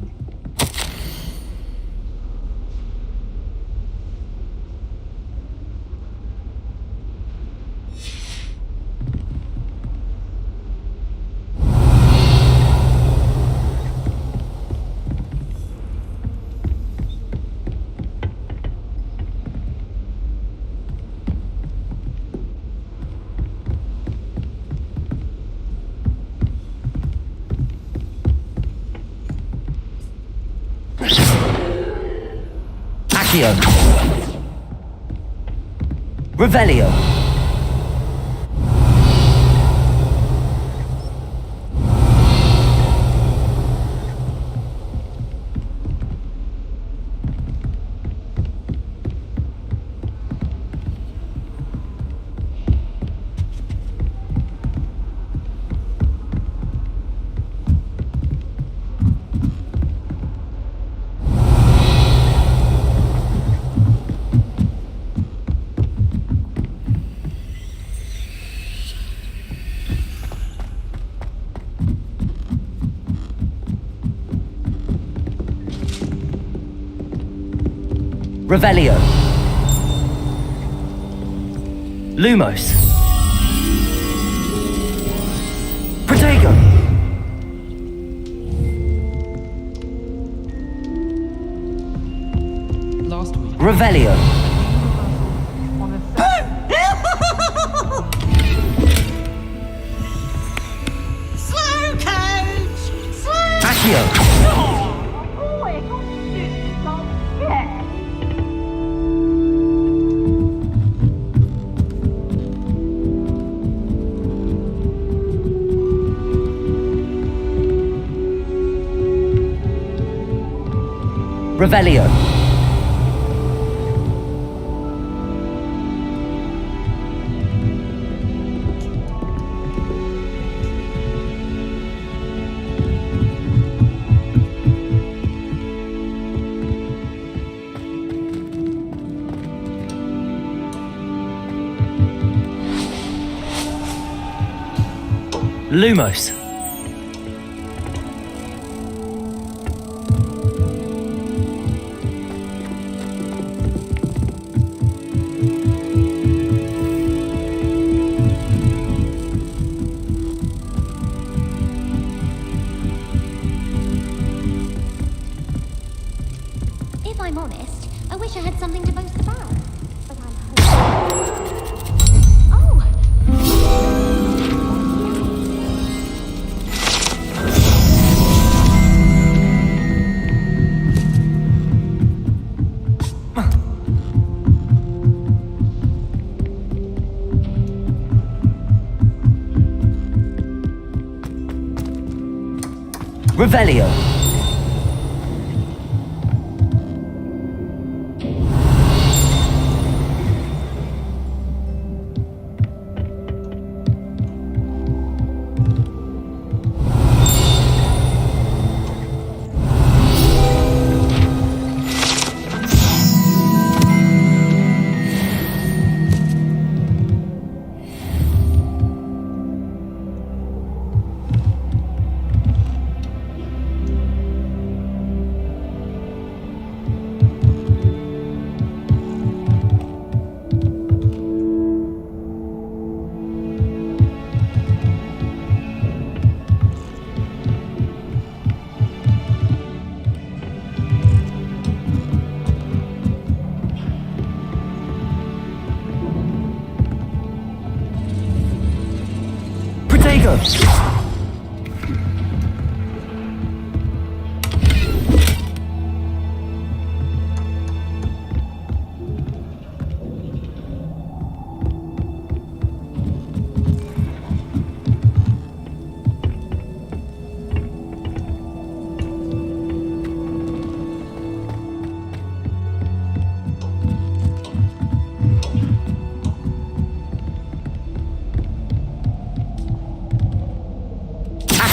Revelio. Revelio. Lumos. Protego. Last week. Revelio. Revelio. Lumos. If I'm honest, I wish I had something to boast about. But I'm Revelio.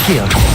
Accio.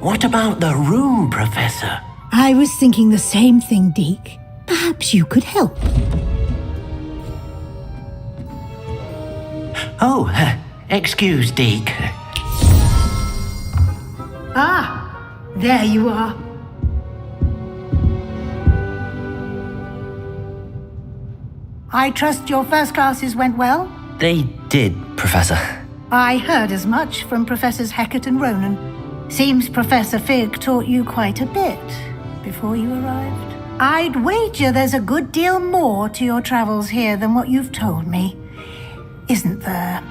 What about the room, Professor? I was thinking the same thing, Deke. Perhaps you could help. Oh, excuse, Deke. Ah, there you are. I trust your first classes went well? They did, Professor. I heard as much from Professors Hecat and Ronan. Seems Professor Fig taught you quite a bit before you arrived. I'd wager there's a good deal more to your travels here than what you've told me, isn't there?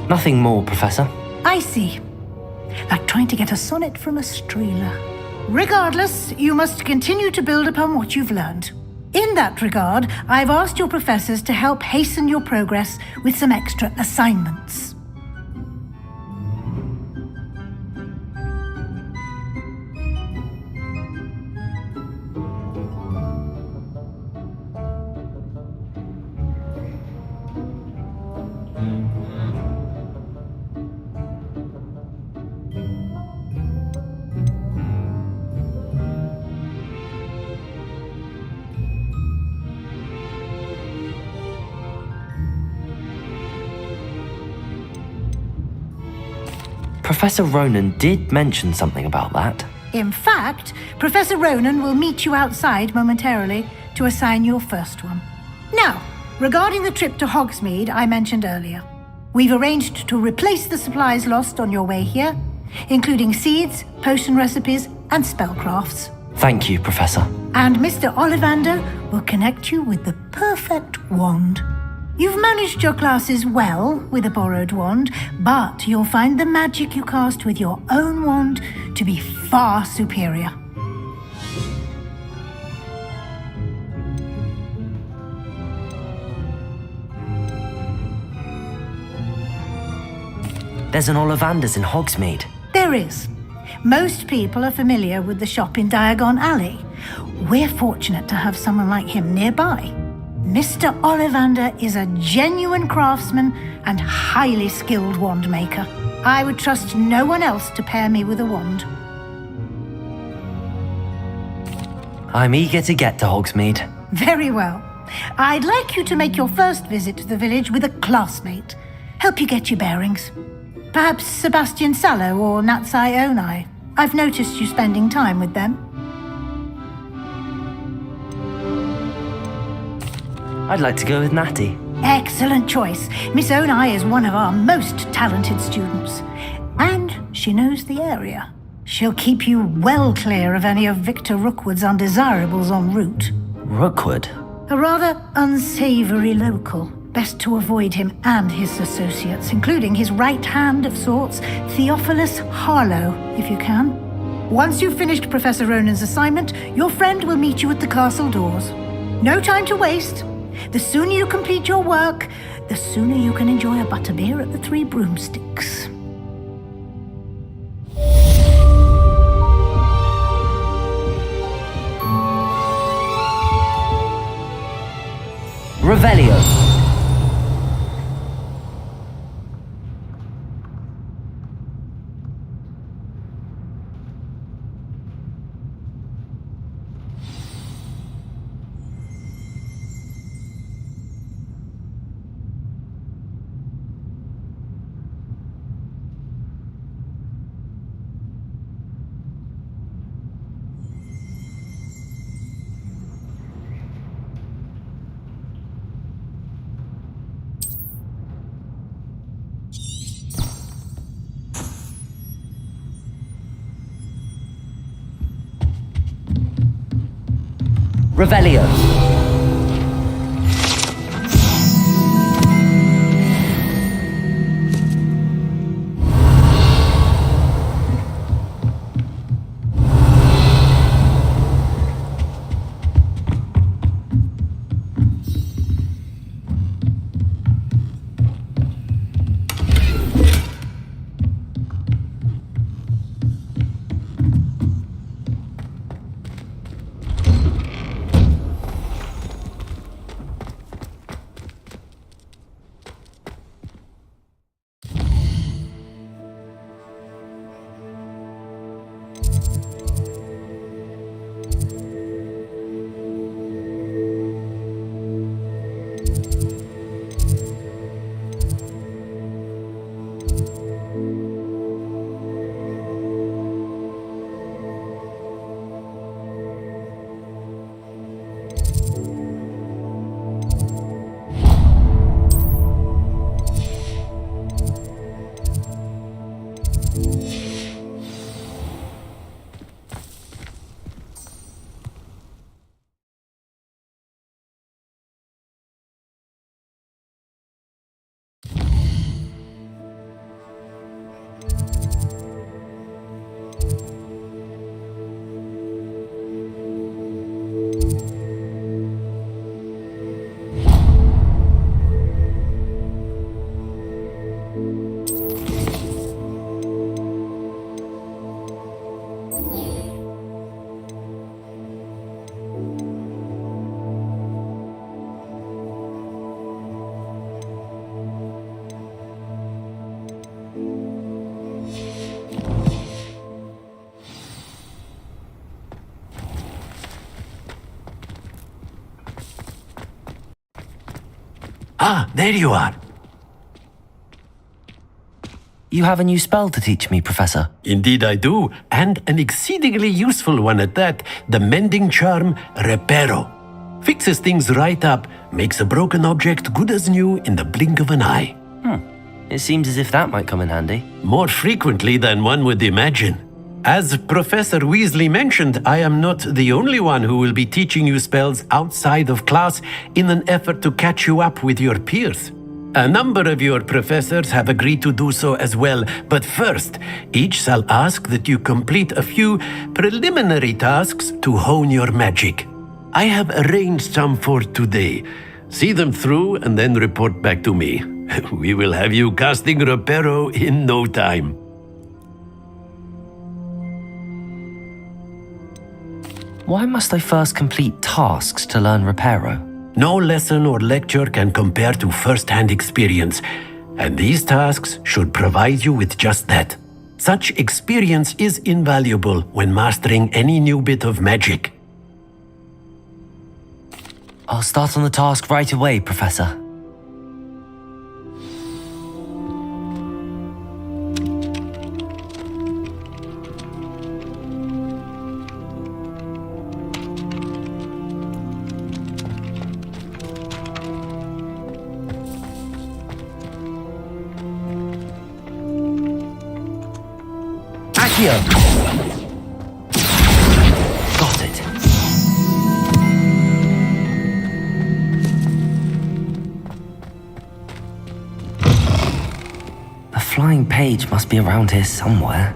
Nothing more, Professor. I see. Like trying to get a sonnet from a streeler. Regardless, you must continue to build upon what you've learned. In that regard, I've asked your professors to help hasten your progress with some extra assignments. Professor Ronan did mention something about that. In fact, Professor Ronan will meet you outside momentarily to assign your first one. Now, regarding the trip to Hogsmeade I mentioned earlier, we've arranged to replace the supplies lost on your way here, including seeds, potion recipes, and spellcrafts. Thank you, Professor. And Mr. Ollivander will connect you with the perfect wand. You've managed your classes well with a borrowed wand, but you'll find the magic you cast with your own wand to be far superior. There's an Ollivander's in Hogsmeade. There is. Most people are familiar with the shop in Diagon Alley. We're fortunate to have someone like him nearby. Mr. Ollivander is a genuine craftsman and highly skilled wand maker. I would trust no one else to pair me with a wand. I'm eager to get to Hogsmeade. Very well. I'd like you to make your first visit to the village with a classmate. Help you get your bearings. Perhaps Sebastian Sallow or Natsai Onai. I've noticed you spending time with them. I'd like to go with Natty. Excellent choice. Miss Onai is one of our most talented students. And she knows the area. She'll keep you well clear of any of Victor Rookwood's undesirables en route. Rookwood? A rather unsavory local. Best to avoid him and his associates, including his right hand of sorts, Theophilus Harlow, if you can. Once you've finished Professor Ronan's assignment, your friend will meet you at the castle doors. No time to waste. The sooner you complete your work, the sooner you can enjoy a butterbeer at the Three Broomsticks. Revelio. Revelio. Ah, there you are. You have a new spell to teach me, Professor. Indeed I do, and an exceedingly useful one at that. The mending charm, Reparo. Fixes things right up, makes a broken object good as new in the blink of an eye. It seems as if that might come in handy. More frequently than one would imagine. As Professor Weasley mentioned, I am not the only one who will be teaching you spells outside of class in an effort to catch you up with your peers. A number of your professors have agreed to do so as well, but first, each shall ask that you complete a few preliminary tasks to hone your magic. I have arranged some for today. See them through and then report back to me. We will have you casting Reparo in no time. Why must I first complete tasks to learn Reparo? No lesson or lecture can compare to first-hand experience, and these tasks should provide you with just that. Such experience is invaluable when mastering any new bit of magic. I'll start on the task right away, Professor. Got it. The flying page must be around here somewhere.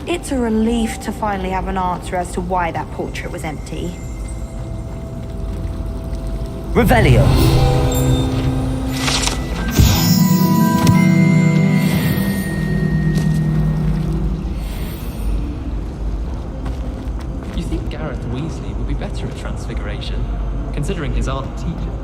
It's a relief to finally have an answer as to why that portrait was empty. Revelio. You think Gareth Weasley would be better at Transfiguration, considering his aunt teaches?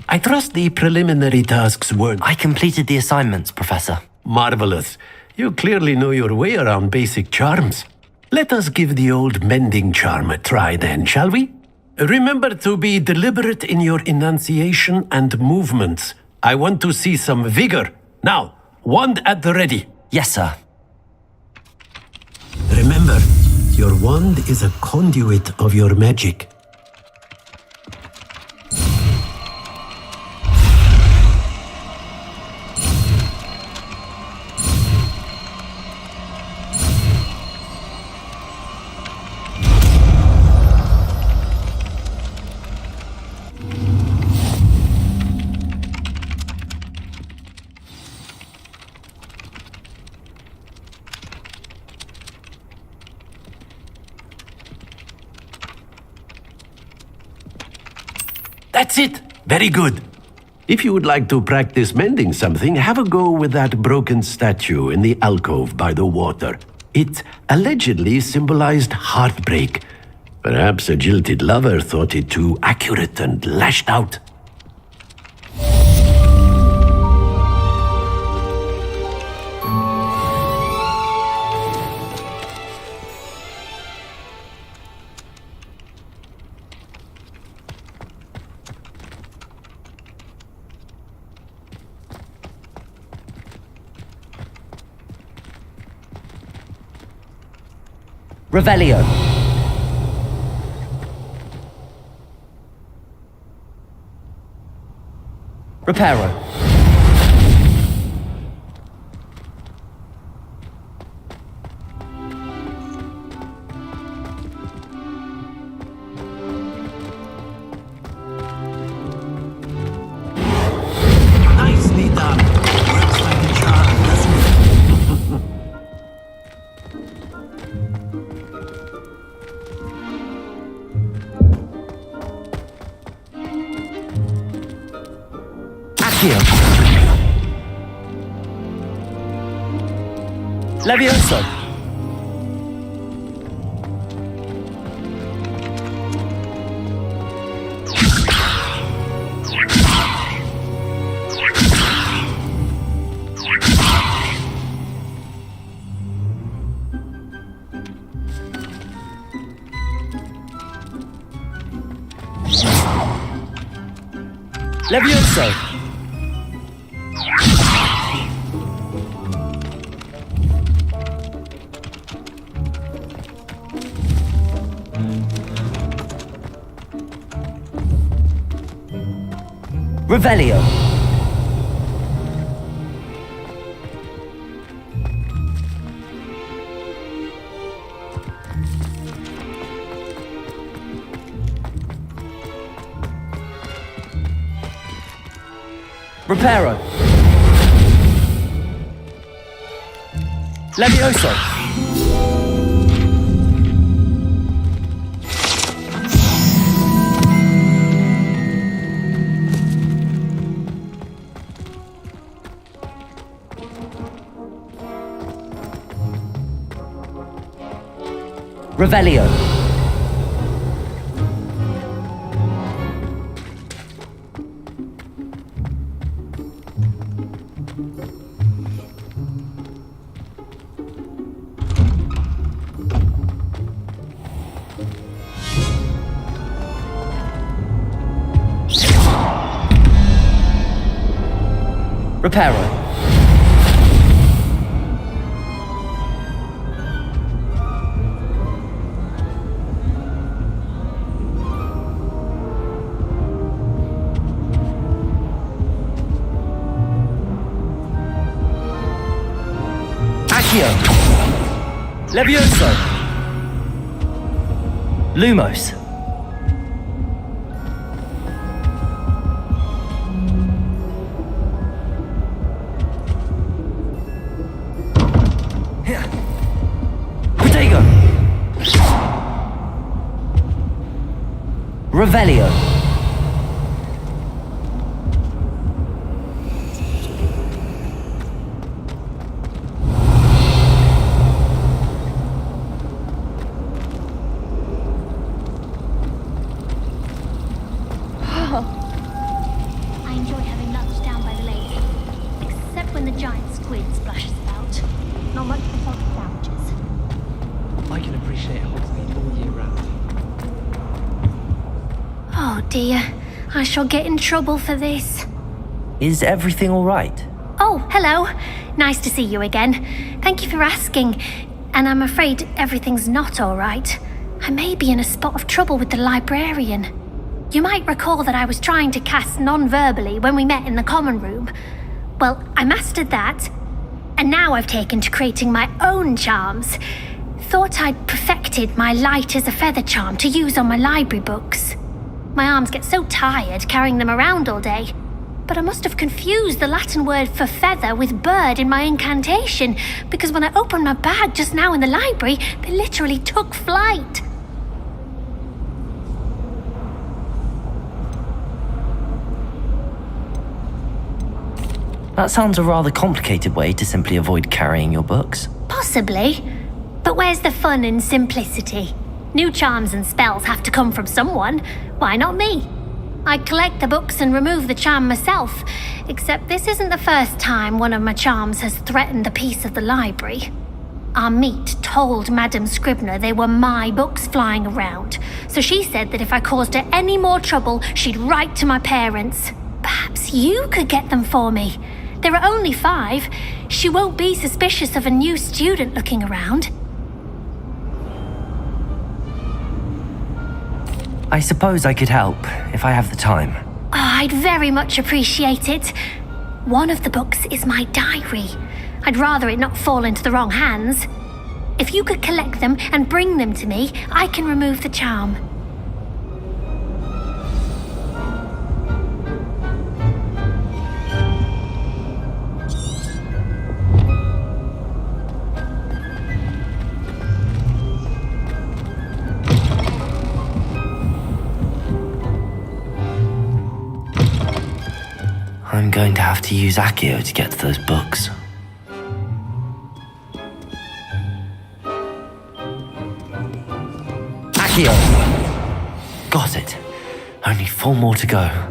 I trust the preliminary tasks were... I completed the assignments, Professor. Marvelous. You clearly know your way around basic charms. Let us give the old mending charm a try then, shall we? Remember to be deliberate in your enunciation and movements. I want to see some vigor. Now, wand at the ready. Yes, sir. Remember, your wand is a conduit of your magic. That's it. Very good. If you would like to practice mending something, have a go with that broken statue in the alcove by the water. It allegedly symbolized heartbreak. Perhaps a jilted lover thought it too accurate and lashed out. Revelio. Reparo. Nicely done. Works like a charm, doesn't it? Levioso. Levioso. Revelio. Reparo. Levioso. Revelio. Reparo. Levioso. Lumos. Diagon. Revelio. I enjoy having lunch down by the lake. Except when the giant squid splashes about. Not much for salty sandwiches. I can appreciate Hogsmeade all year round. Oh dear, I shall get in trouble for this. Is everything all right? Oh, hello. Nice to see you again. Thank you for asking. And I'm afraid everything's not all right. I may be in a spot of trouble with the librarian. You might recall that I was trying to cast non-verbally when we met in the common room. Well, I mastered that, and now I've taken to creating my own charms. Thought I'd perfected my light as a feather charm to use on my library books. My arms get so tired carrying them around all day. But I must have confused the Latin word for feather with bird in my incantation, because when I opened my bag just now in the library, they literally took flight. That sounds a rather complicated way to simply avoid carrying your books. Possibly. But where's the fun in simplicity? New charms and spells have to come from someone. Why not me? I collect the books and remove the charm myself, except this isn't the first time one of my charms has threatened the peace of the library. Our meet told Madame Scribner they were my books flying around, so she said that if I caused her any more trouble, she'd write to my parents. Perhaps you could get them for me. There are only 5. She won't be suspicious of a new student looking around. I suppose I could help, if I have the time. Oh, I'd very much appreciate it. One of the books is my diary. I'd rather it not fall into the wrong hands. If you could collect them and bring them to me, I can remove the charm. I'm going to have to use Accio to get to those books. Accio! Got it. Only 4 more to go.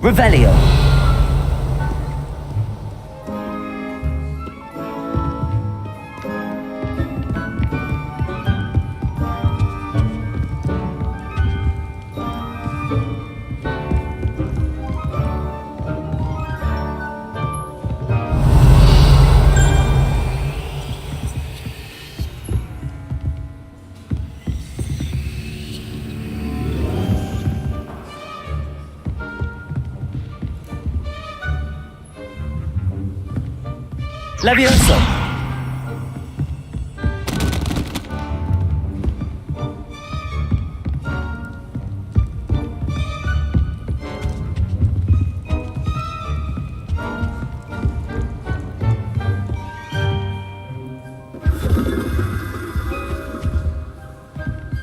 Revelio. Levioso!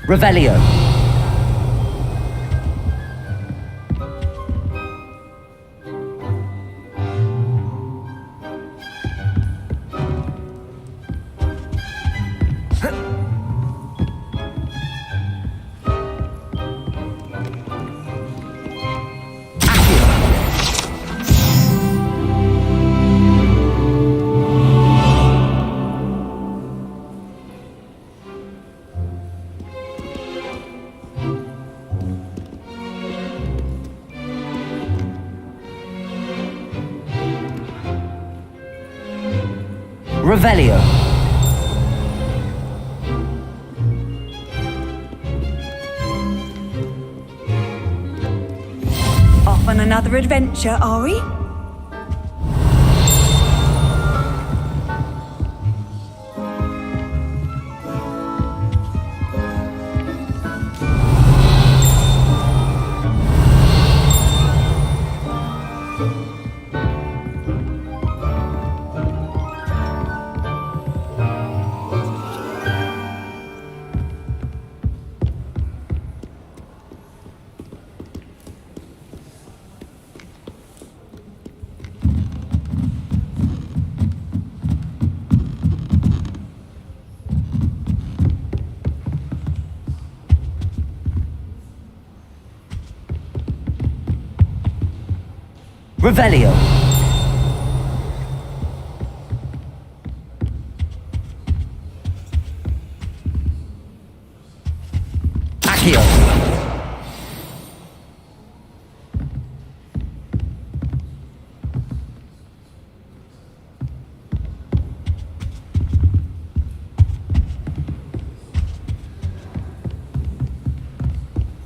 Revelio! Revelio. Off on another adventure, are we? Revelio. Accio.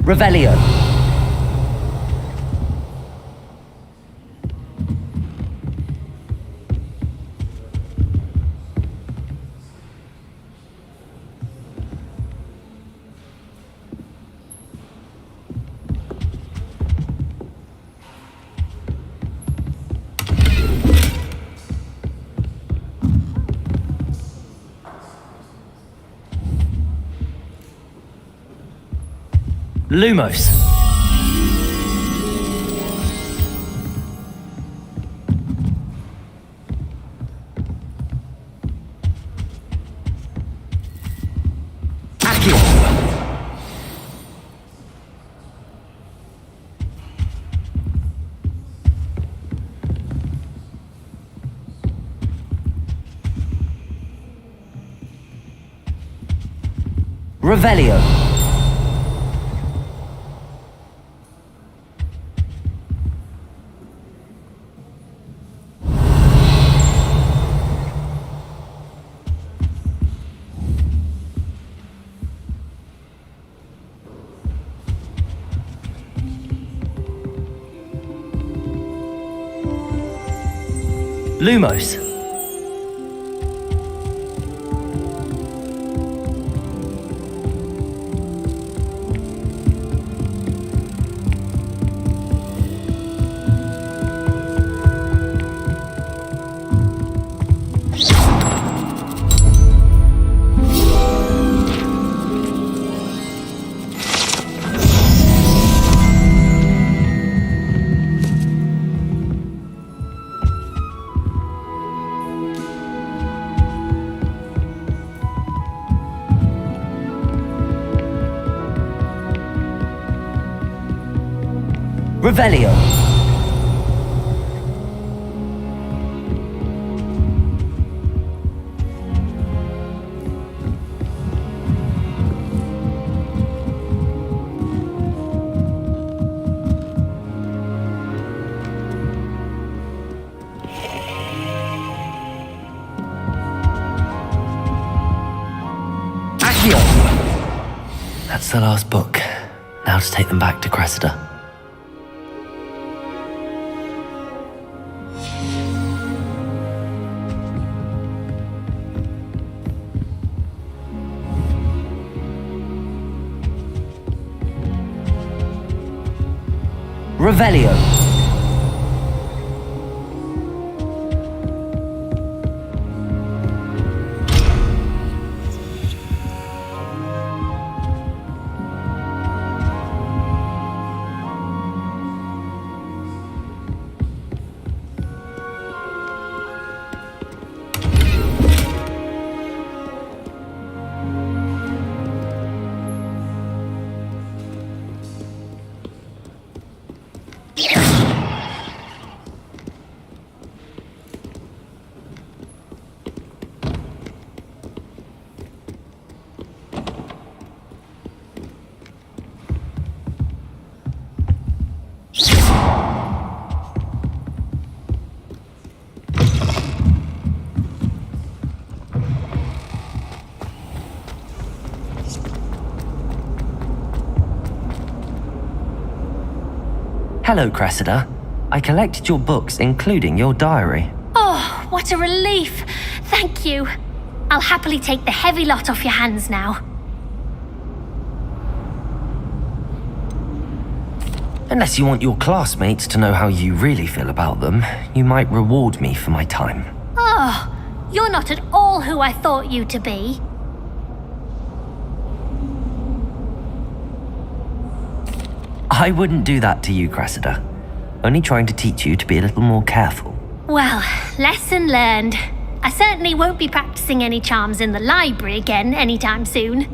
Revelio. Lumos. Revelio. Lumos. Revelio. Accio. That's the last book. Now to take them back to Cressida. Revelio. Hello, Cressida. I collected your books, including your diary. Oh, what a relief. Thank you. I'll happily take the heavy lot off your hands now. Unless you want your classmates to know how you really feel about them, you might reward me for my time. Oh, you're not at all who I thought you to be. I wouldn't do that to you, Cressida. Only trying to teach you to be a little more careful. Well, lesson learned. I certainly won't be practicing any charms in the library again anytime soon.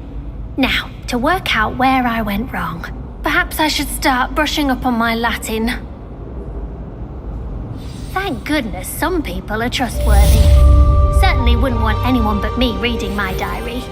Now, to work out where I went wrong. Perhaps I should start brushing up on my Latin. Thank goodness some people are trustworthy. Certainly wouldn't want anyone but me reading my diary.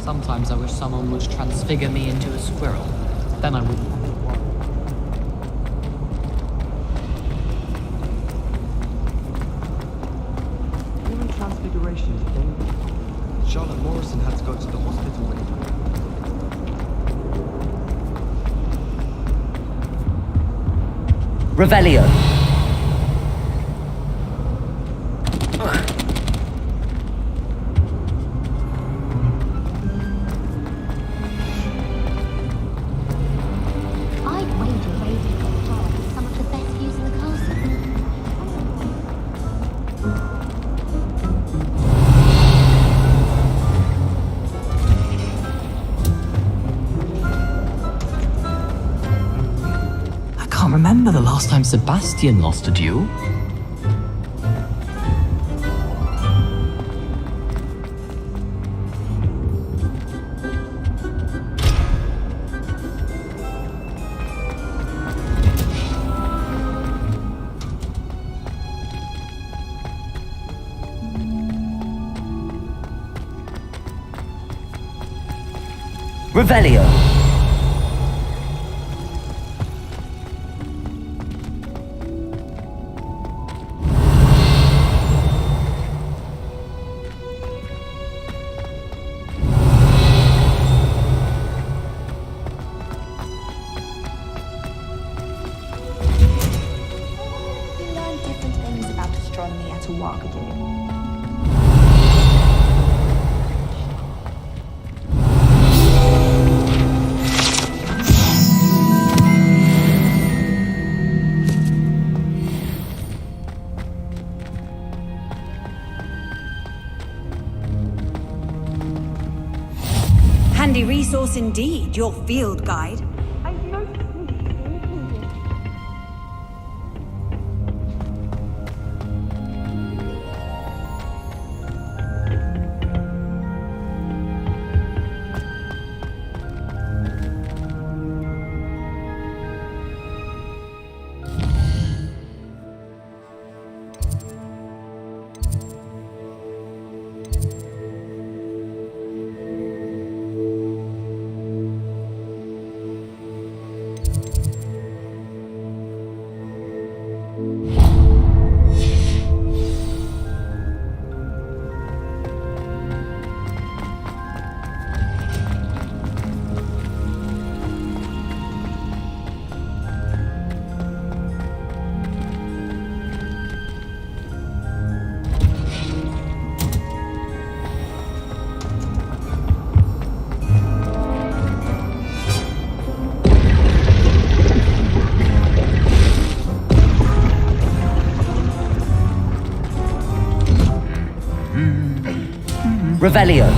Sometimes I wish someone would transfigure me into a squirrel. Then I wouldn't have to worry. Human transfiguration is dangerous. Charlotte Morrison had to go to the hospital when it happened. Revelio. I'd wager Ravenclaw Tower has some of the best views in the castle. I can't remember the last time Sebastian lost a duel. Revelio. You learn different things about astronomy at a Wakadu. Handy resource indeed, your field guide. Revelio.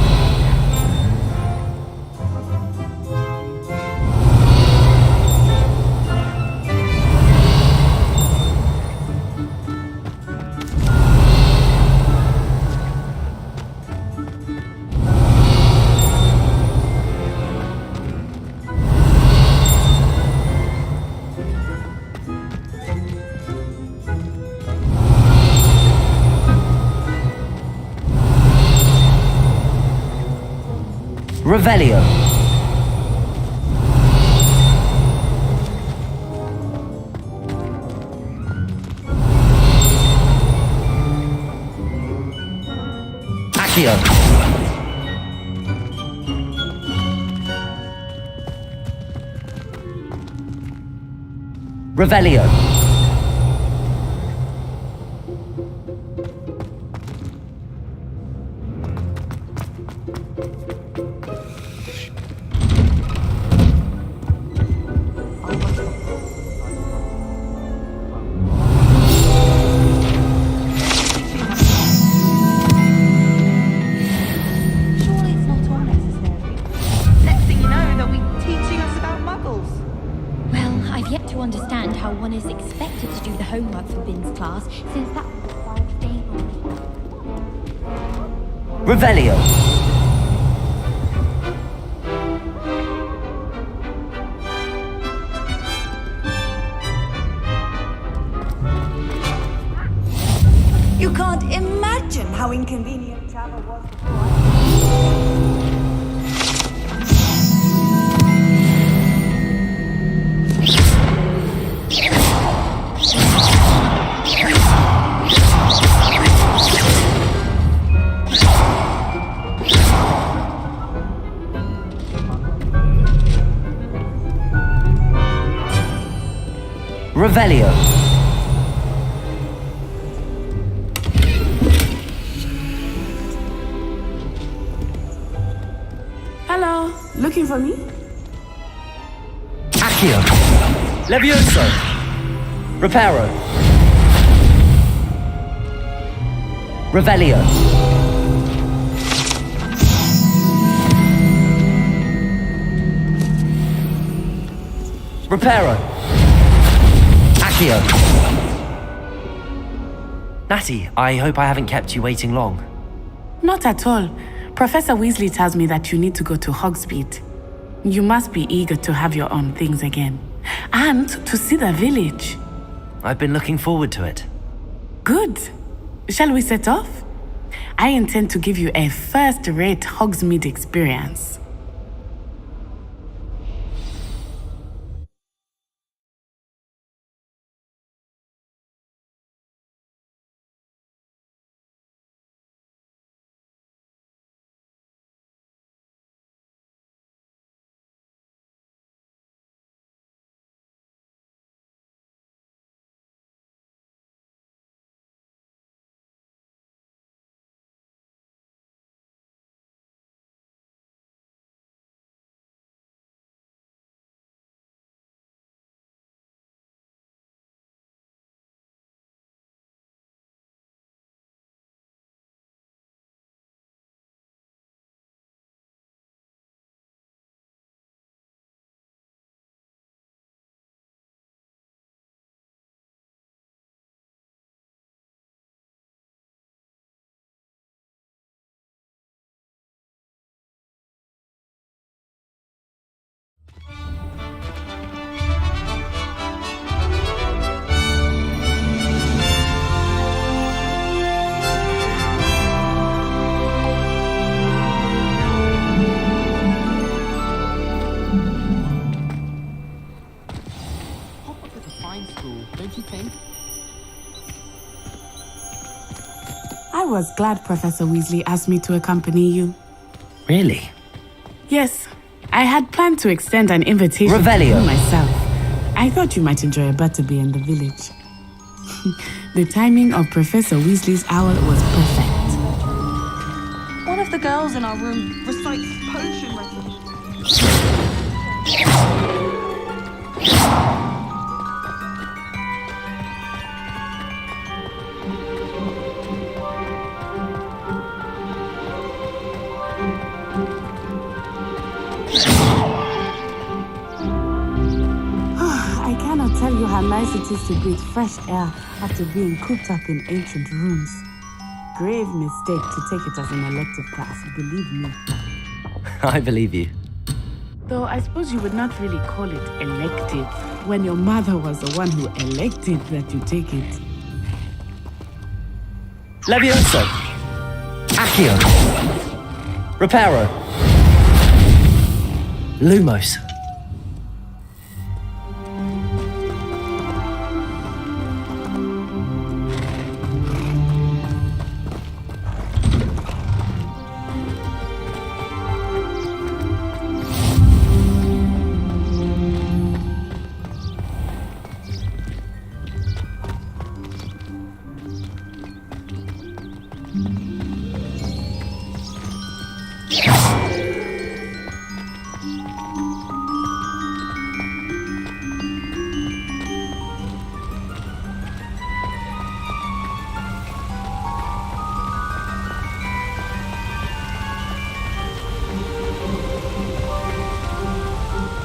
Revelio. Accio. Revelio. Revelio. You can't imagine how inconvenient Tava was before. Revelio. Hello, looking for me? Accio. Levioso. Reparo. Revelio. Reparo. Accio. Natty, I hope I haven't kept you waiting long. Not at all. Professor Weasley tells me that you need to go to Hogsmeade. You must be eager to have your own things again. And to see the village. I've been looking forward to it. Good. Shall we set off? I intend to give you a first-rate Hogsmeade experience. Don't you think? I was glad Professor Weasley asked me to accompany you. Really? Yes, I had planned to extend an invitation Revelio. to you myself. I thought you might enjoy a butterbeer in the village. The timing of Professor Weasley's hour was perfect. One of the girls in our room recites potion recipes. I cannot tell you how nice it is to breathe fresh air after being cooped up in ancient rooms. Grave mistake to take it as an elective class, believe me. I believe you. Though I suppose you would not really call it elective when your mother was the one who elected that you take it. Levioso. Accio. Reparo. Lumos.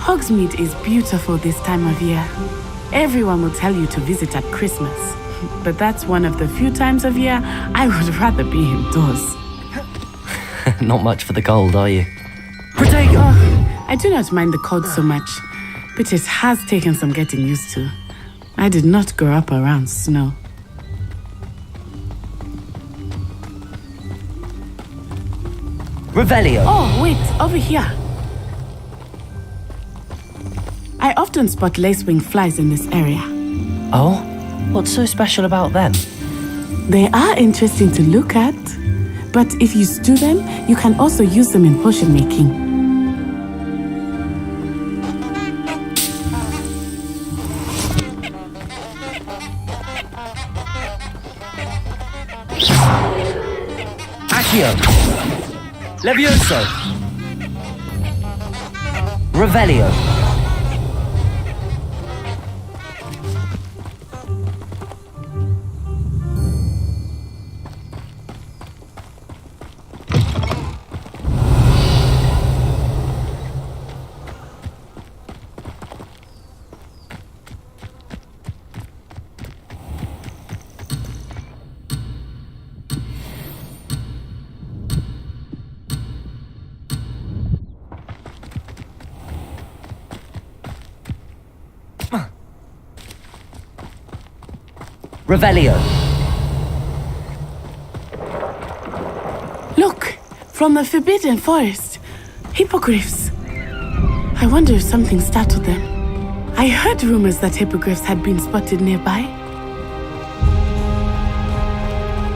Hogsmeade is beautiful this time of year. Everyone will tell you to visit at Christmas. But that's one of the few times of year I would rather be indoors. Not much for the cold, are you? Oh, I do not mind the cold so much, but it has taken some getting used to. I did not grow up around snow. Revelio. Oh, wait, over here. I often spot lacewing flies in this area. Oh? What's so special about them? They are interesting to look at, but if you stew them, you can also use them in potion making. Accio. Levioso. Revelio. Revelio. Look, from the Forbidden Forest. Hippogriffs. I wonder if something startled them. I heard rumors that hippogriffs had been spotted nearby.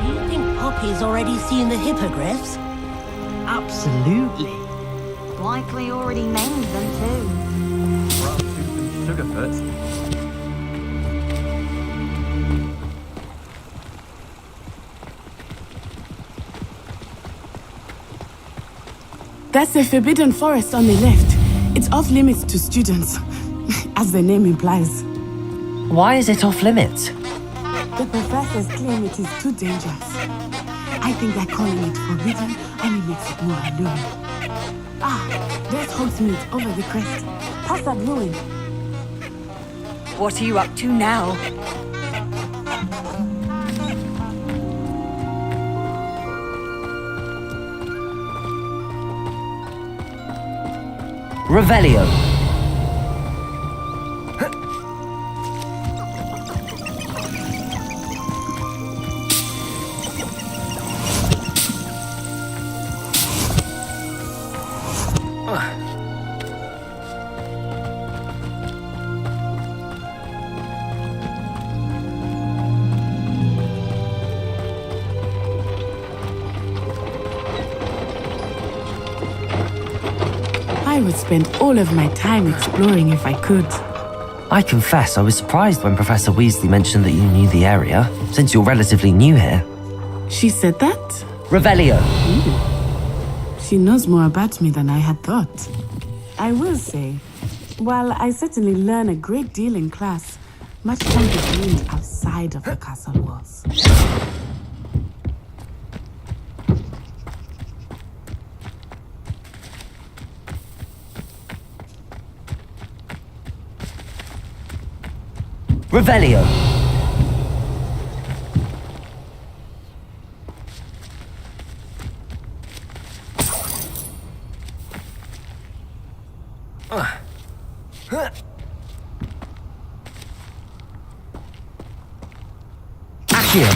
You think Poppy's already seen the hippogriffs? Absolutely. Likely already named them too. Sugarfoot. That's the Forbidden Forest on the left. It's off limits to students, as the name implies. Why is it off limits? The professors claim it is too dangerous. I think they're calling it forbidden, and it makes it more alluring. Ah, there's Hogsmeade over the crest. Past that ruin. What are you up to now? Revelio. I would spend all of my time exploring if I could. I confess I was surprised when Professor Weasley mentioned that you knew the area, since you're relatively new here. She said that? Revelio. She knows more about me than I had thought. I will say, while I certainly learn a great deal in class, much can be gained outside of the castle walls. Revelio. Accio.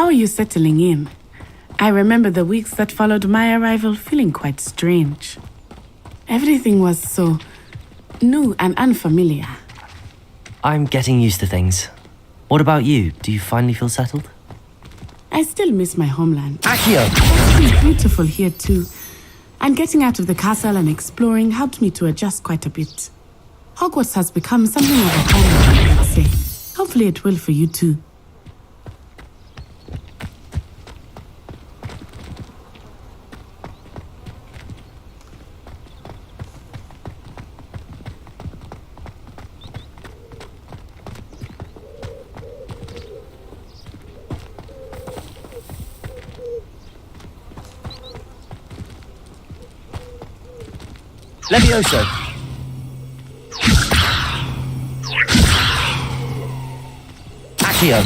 How are you settling in? I remember the weeks that followed my arrival feeling quite strange. Everything was so new and unfamiliar. I'm getting used to things. What about you? Do you finally feel settled? I still miss my homeland. Accio! It's beautiful here too. And getting out of the castle and exploring helped me to adjust quite a bit. Hogwarts has become something of a home, I would say. Hopefully it will for you too. Levioso. Accio.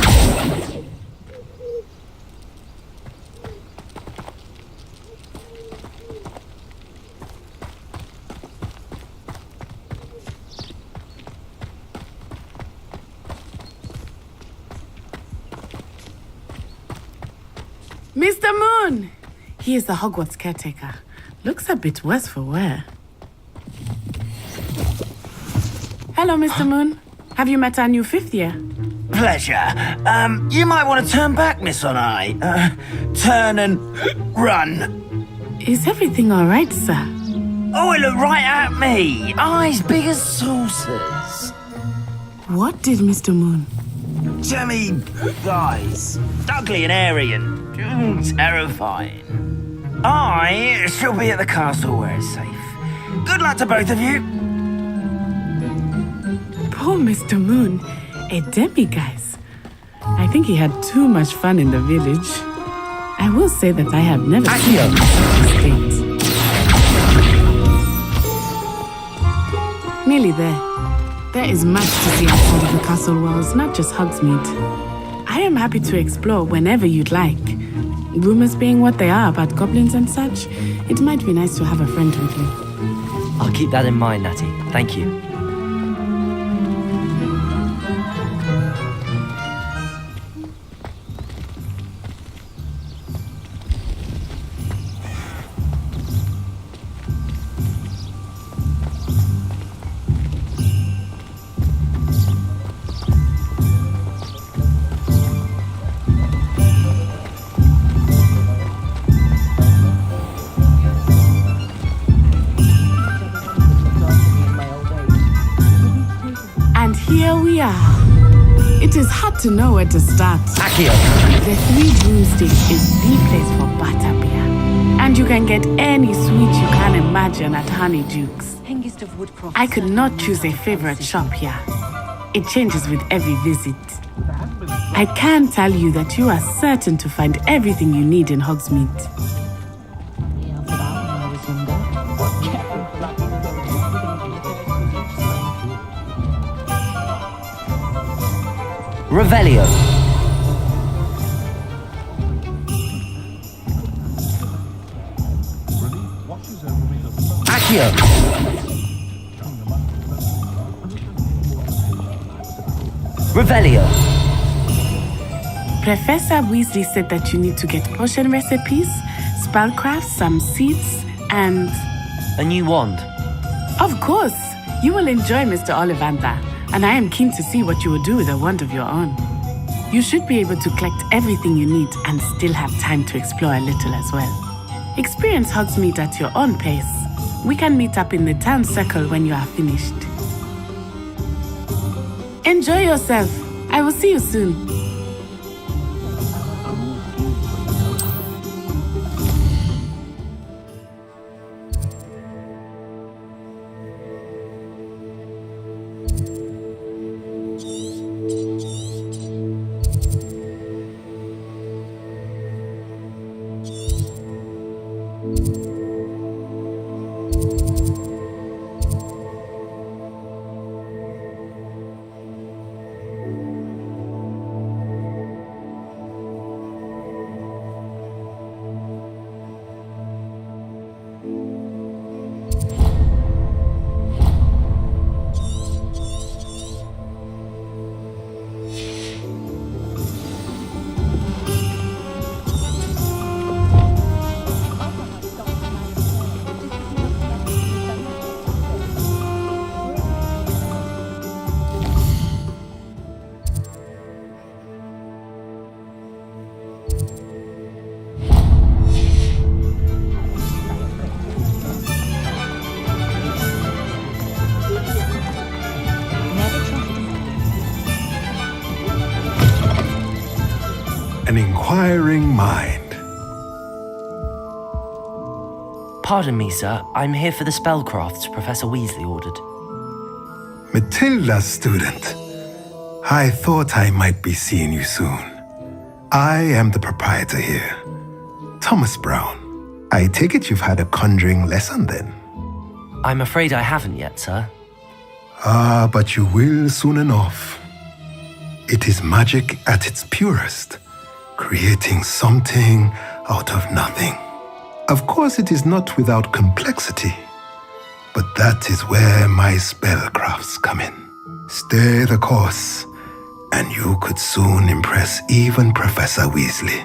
Mr. Moon! He is the Hogwarts caretaker. Looks a bit worse for wear. Hello, Mr. Moon. Have you met our new 5th year? Pleasure. You might want to turn back, Miss Onai. Turn and run. Is everything all right, sir? Oh, it looked right at me. Eyes big as saucers. What did Mr. Moon? Jemmy eyes. Ugly and airy and terrifying. I shall be at the castle where it's safe. Good luck to both of you. Poor Mr. Moon. A demi-guise. I think he had too much fun in the village. I will say that I have never seen him in such a state. Nearly there. There is much to see outside of the castle walls, not just Hogsmeade. I am happy to explore whenever you'd like. Rumors being what they are about goblins and such, it might be nice to have a friend with you. I'll keep that in mind, Natty. Thank you. Here we are. It is hard to know where to start. Accio. The 3 Broomsticks is the place for butterbeer. And you can get any sweet you can imagine at Honeydukes. I could not choose a favorite shop here. It changes with every visit. I can tell you that you are certain to find everything you need in Hogsmeade. Revelio. Accio. Revelio. Professor Weasley said that you need to get potion recipes, spellcraft, some seeds, and... A new wand. Of course! You will enjoy Mr. Ollivander, and I am keen to see what you will do with a wand of your own. You should be able to collect everything you need and still have time to explore a little as well. Experience Hogsmeade at your own pace. We can meet up in the town circle when you are finished. Enjoy yourself. I will see you soon. An inquiring mind. Pardon me, sir. I'm here for the spellcrafts Professor Weasley ordered. Matilda, student. I thought I might be seeing you soon. I am the proprietor here, Thomas Brown. I take it you've had a conjuring lesson then? I'm afraid I haven't yet, sir. Ah, but you will soon enough. It is magic at its purest, creating something out of nothing. Of course, it is not without complexity, but that is where my spellcrafts come in. Stay the course, and you could soon impress even Professor Weasley.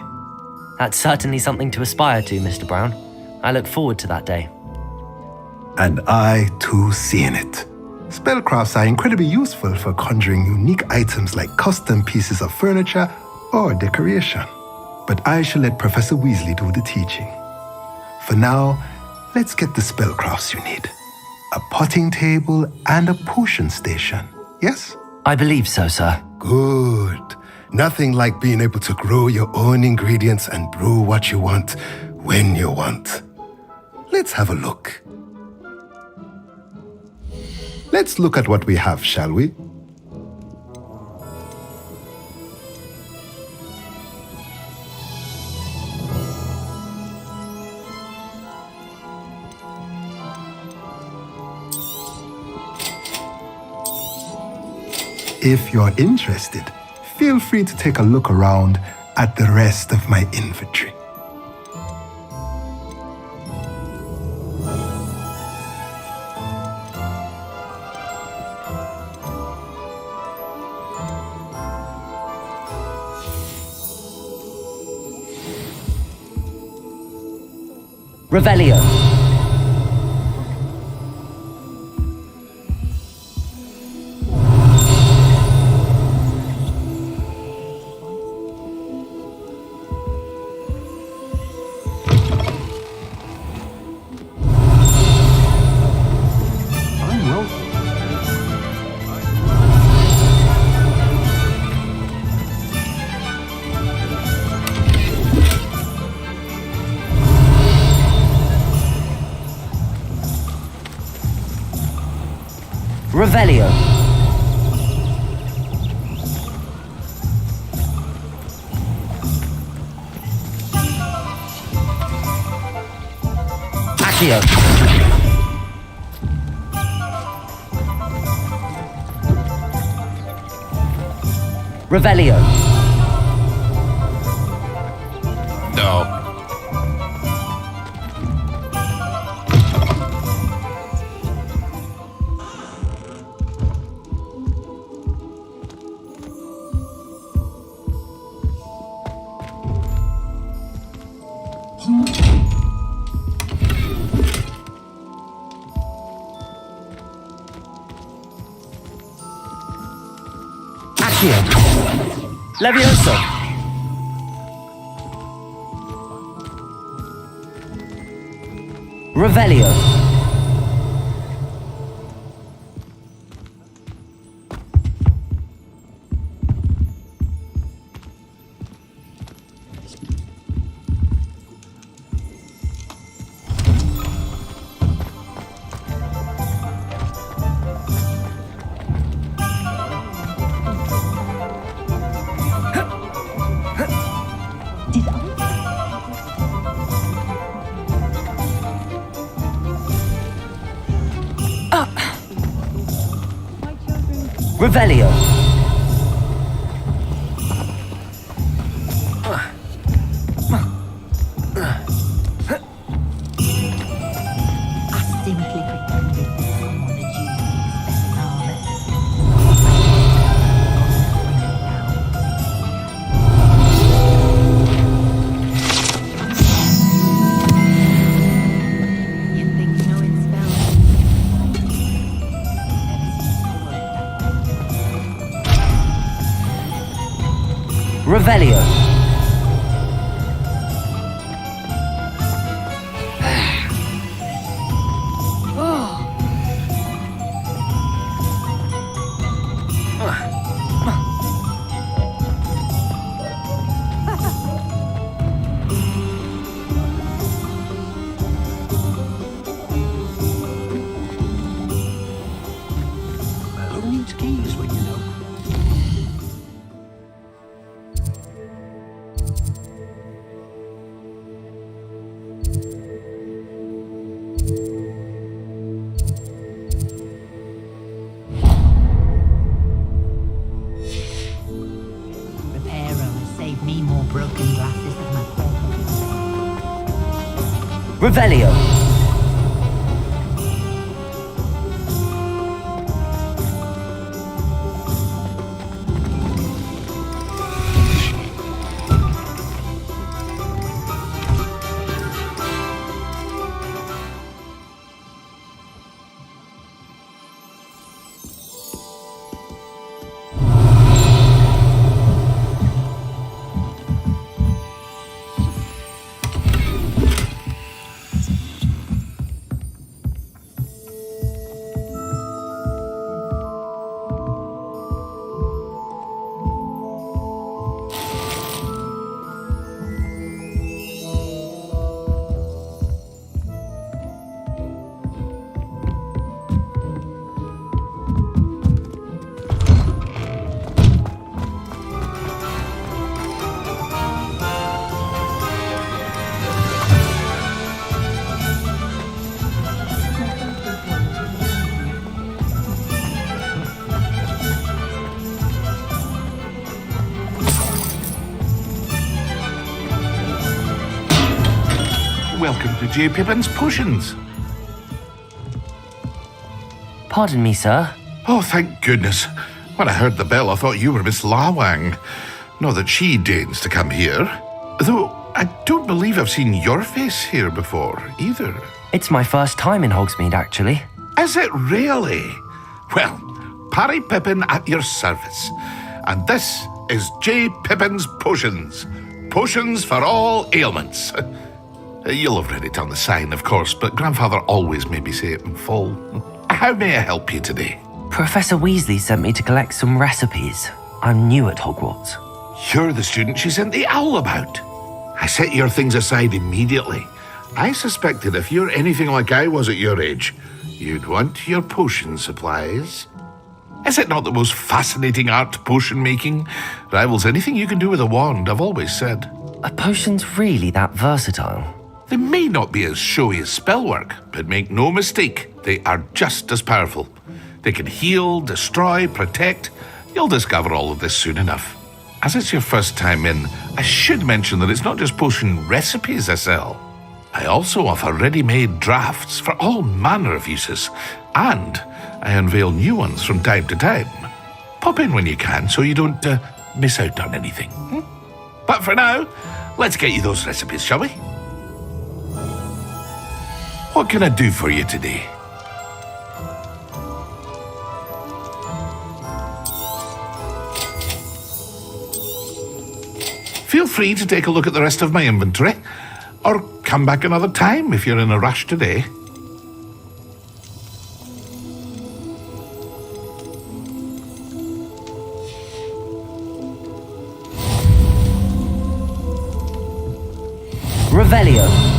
That's certainly something to aspire to, Mr. Brown. I look forward to that day. And I, too, see in it. Spellcrafts are incredibly useful for conjuring unique items like custom pieces of furniture or decoration. But I shall let Professor Weasley do the teaching. For now, let's get the spellcrafts you need. A potting table and a potion station, yes? I believe so, sir. Good. Nothing like being able to grow your own ingredients and brew what you want when you want. Let's have a look. Let's look at what we have, shall we? If you're interested, feel free to take a look around at the rest of my inventory. Revelio. Revelio. Accio. Revelio. No. Levioso. Revelio. Revelio. Revelio. Who needs keys when you know? Revelio. Welcome to J. Pippin's Potions. Pardon me, sir. Oh, thank goodness. When I heard the bell, I thought you were Miss Lawang. Not that she deigns to come here. Though, I don't believe I've seen your face here before, either. It's my first time in Hogsmeade, actually. Is it really? Well, Parry Pippin at your service. And this is J. Pippin's Potions. Potions for all ailments. You'll have read it on the sign, of course, but Grandfather always made me say it in full. How may I help you today? Professor Weasley sent me to collect some recipes. I'm new at Hogwarts. You're the student she sent the owl about. I set your things aside immediately. I suspected if you're anything like I was at your age, you'd want your potion supplies. Is it not the most fascinating art, potion making? Rivals anything you can do with a wand, I've always said. Are potions really that versatile? They may not be as showy as spellwork, but make no mistake, they are just as powerful. They can heal, destroy, protect. You'll discover all of this soon enough. As it's your first time in, I should mention that it's not just potion recipes I sell. I also offer ready-made drafts for all manner of uses, and I unveil new ones from time to time. Pop in when you can so you don't miss out on anything. But for now, let's get you those recipes, shall we? What can I do for you today? Feel free to take a look at the rest of my inventory, or come back another time if you're in a rush today. Revelio.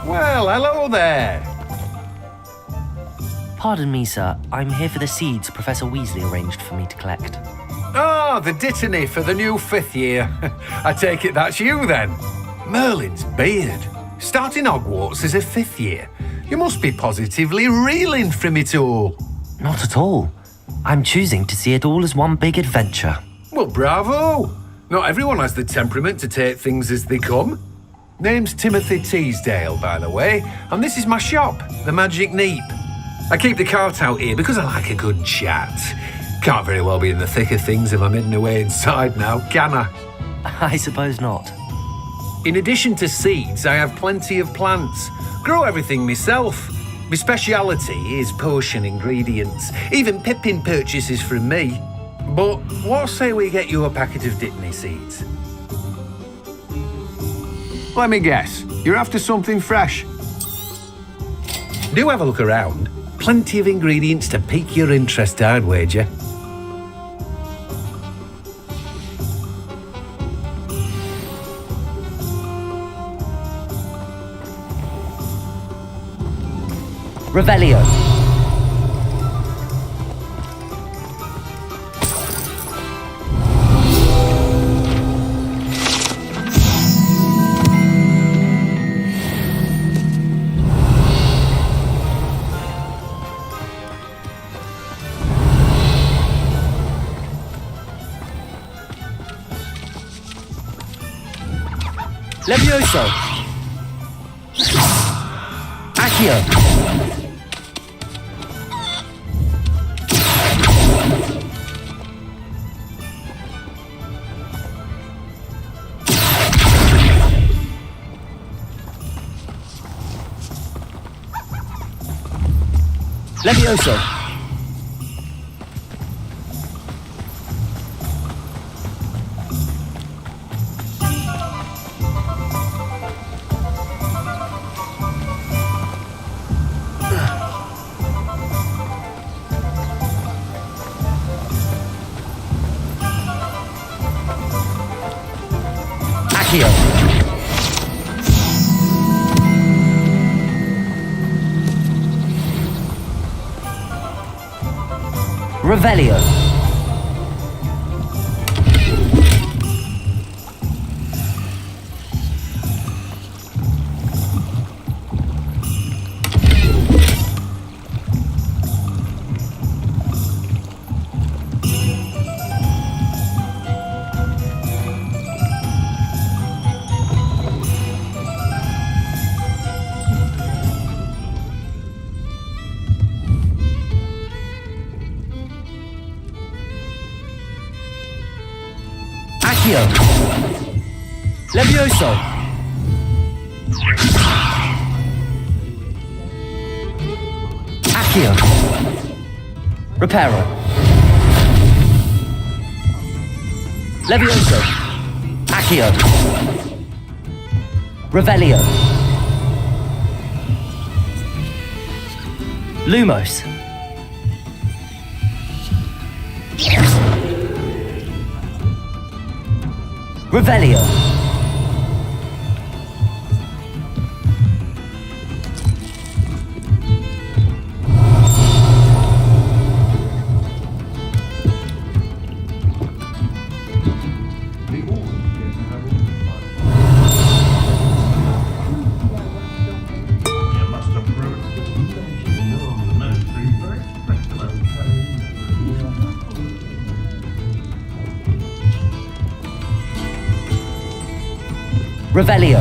Well, hello there. Pardon me, sir. I'm here for the seeds Professor Weasley arranged for me to collect. Oh, the dittany for the new 5th year. I take it that's you then. Merlin's beard. Starting Hogwarts as a 5th year. You must be positively reeling from it all. Not at all. I'm choosing to see it all as one big adventure. Well, bravo. Not everyone has the temperament to take things as they come. Name's Timothy Teasdale, by the way, and this is my shop, the Magic Neep. I keep the cart out here because I like a good chat. Can't very well be in the thick of things if I'm hidden away inside now, can I? I suppose not. In addition to seeds, I have plenty of plants. Grow everything myself. My speciality is potion ingredients. Even Pippin purchases from me. But what say we get you a packet of Dittany seeds? Let me guess. You're after something fresh. Do have a look around. Plenty of ingredients to pique your interest, I'd wager. Revelio. Levioso. Accio. Levioso. Accio. Revelio. Accio. Levioso. Accio. Reparo. Levioso. Accio. Revelio. Lumos. Revelio. Revelio.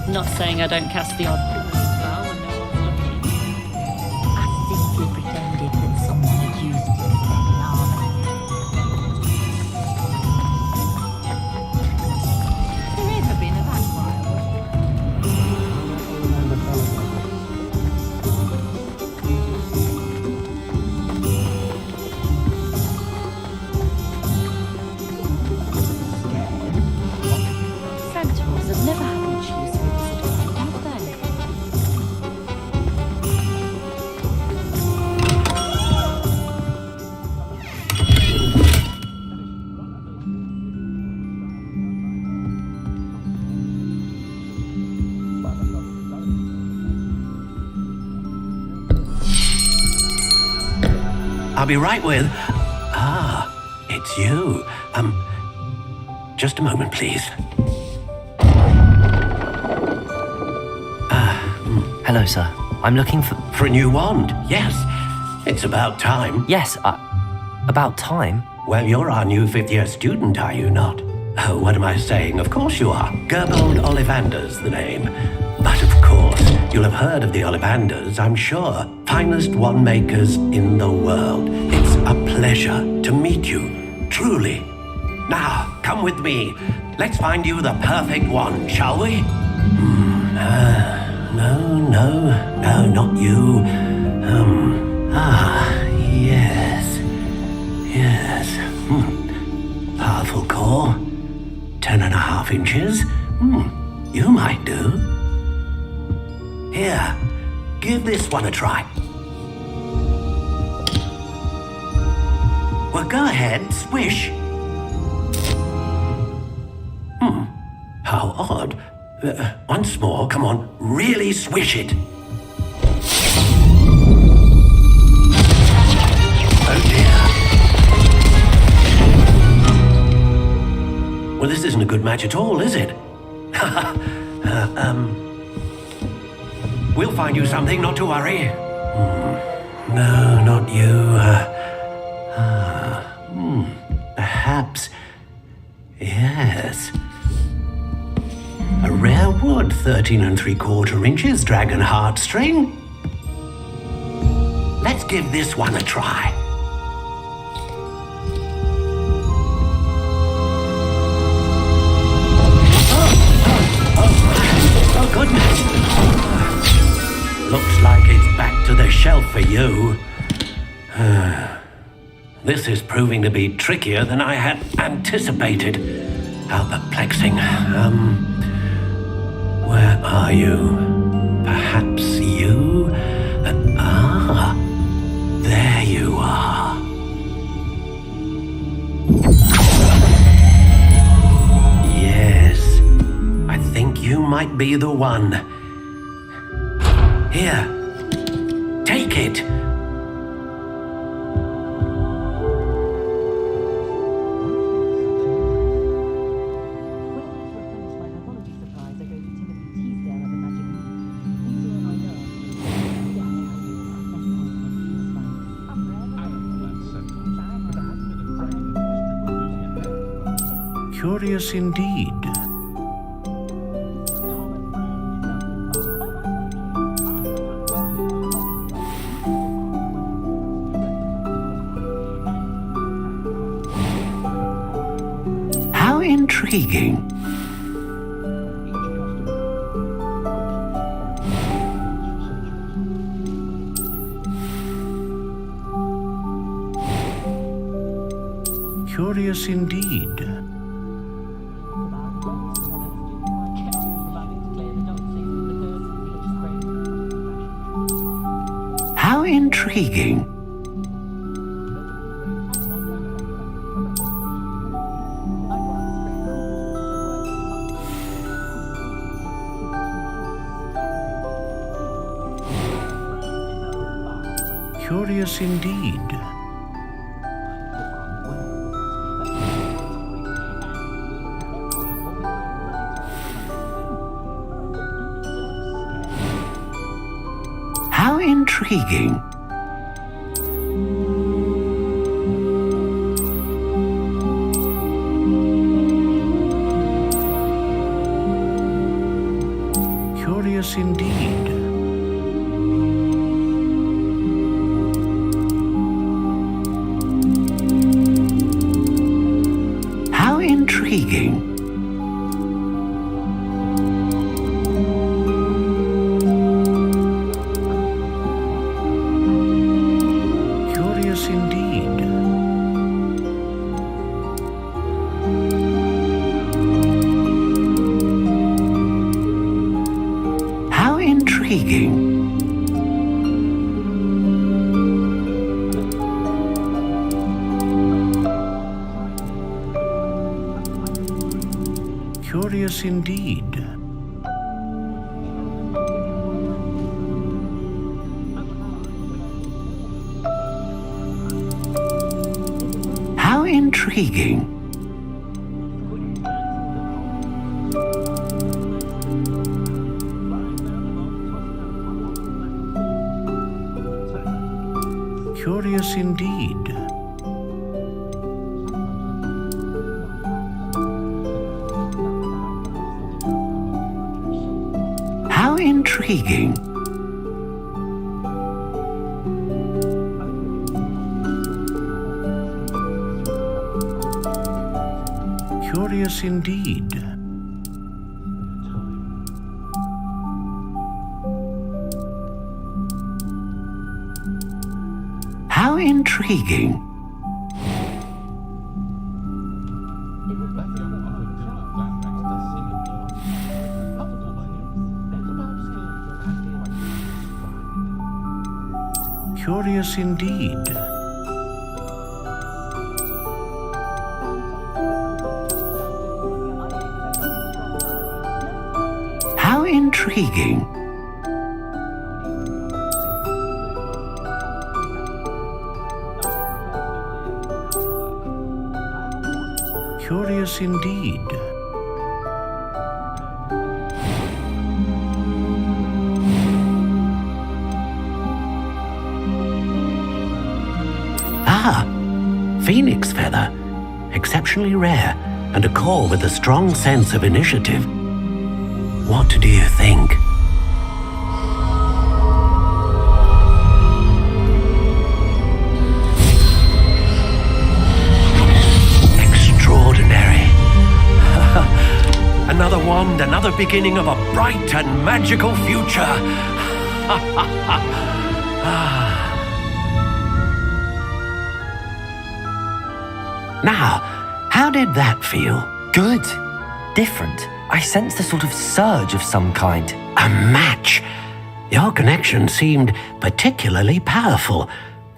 Not saying I don't cast the odd spell when no one's looking. I simply pretended that someone had used it as their armor. Has there ever been a Centaurs have never had much use for Wizardry, have they? I'll be right with... Ah, it's you. Just a moment, please. Hello, sir. I'm looking for... For a new wand, yes. It's about time. Yes, about time? Well, you're our new fifth-year student, are you not? Oh, what am I saying? Of course you are. Gerbold Ollivander's the name. But of course, you'll have heard of the Ollivanders, I'm sure. Finest wand-makers in the world. It's a pleasure to meet you, truly. Now, come with me. Let's find you the perfect wand, shall we? No, not you. Yes. Powerful core. 10.5 inches. You might do. Here, give this one a try. Well, go ahead, swish. How odd. Once more, come on, really swish it. Oh dear. Well, this isn't a good match at all, is it? We'll find you something, not to worry. No, not you. Perhaps. Yes. A rare wood, 13 3/4 inches, dragon heartstring. Let's give this one a try. Oh, goodness. Looks like it's back to the shelf for you. This is proving to be trickier than I had anticipated. How perplexing. Where are you? Perhaps you? There you are. Yes, I think you might be the one. Here, take it. Curious indeed. How intriguing. Curious indeed. How intriguing. Curious indeed. How intriguing. Curious indeed. How intriguing. Curious indeed. How intriguing. Curious indeed. How intriguing. Curious indeed. intriguing. Curious indeed. How intriguing. Curious indeed. How intriguing. Curious indeed. Ah, phoenix feather. Exceptionally rare, and a core with a strong sense of initiative. What do you think? Extraordinary. Another wand, another beginning of a bright and magical future. Now, how did that feel? Good. Different. I sensed a sort of surge of some kind. A match. Your connection seemed particularly powerful.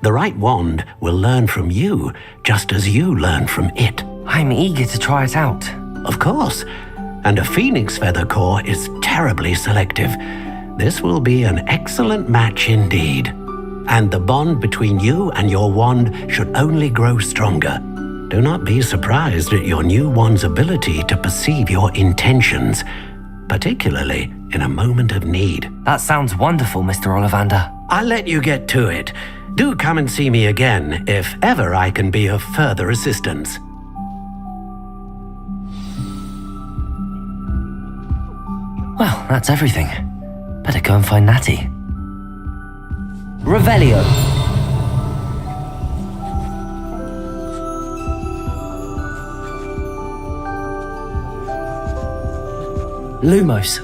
The right wand will learn from you, just as you learn from it. I'm eager to try it out. Of course. And a phoenix feather core is terribly selective. This will be an excellent match indeed. And the bond between you and your wand should only grow stronger. Do not be surprised at your new wand's ability to perceive your intentions, particularly in a moment of need. That sounds wonderful, Mr. Ollivander. I'll let you get to it. Do come and see me again if ever I can be of further assistance. Well, that's everything. Better go and find Natty. Revelio. Lumos.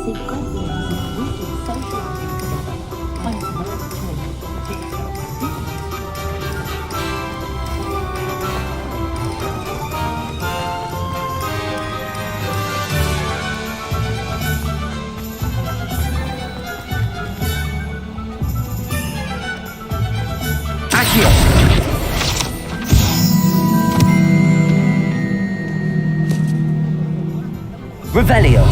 See, goblins and wizards socializing together. Kind of more Revelio.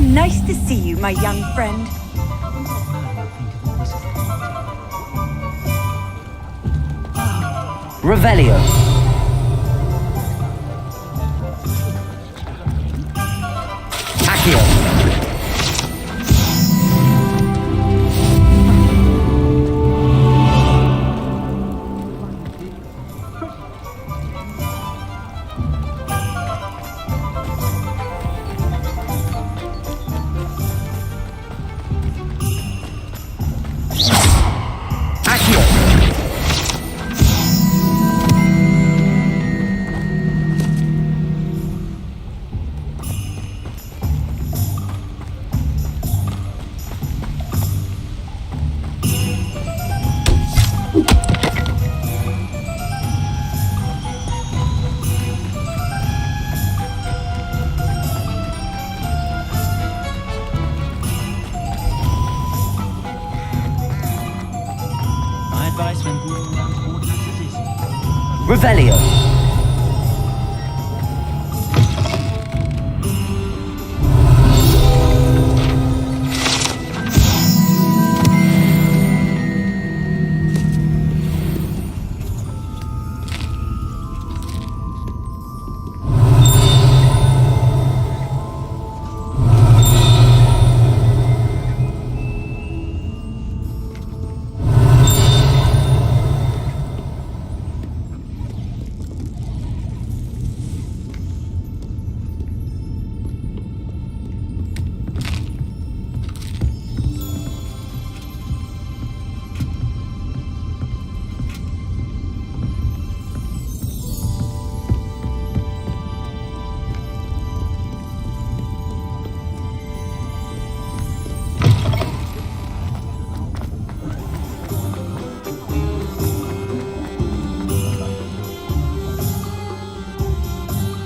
Nice to see you, my young friend. Revelio. Accio. Revelio.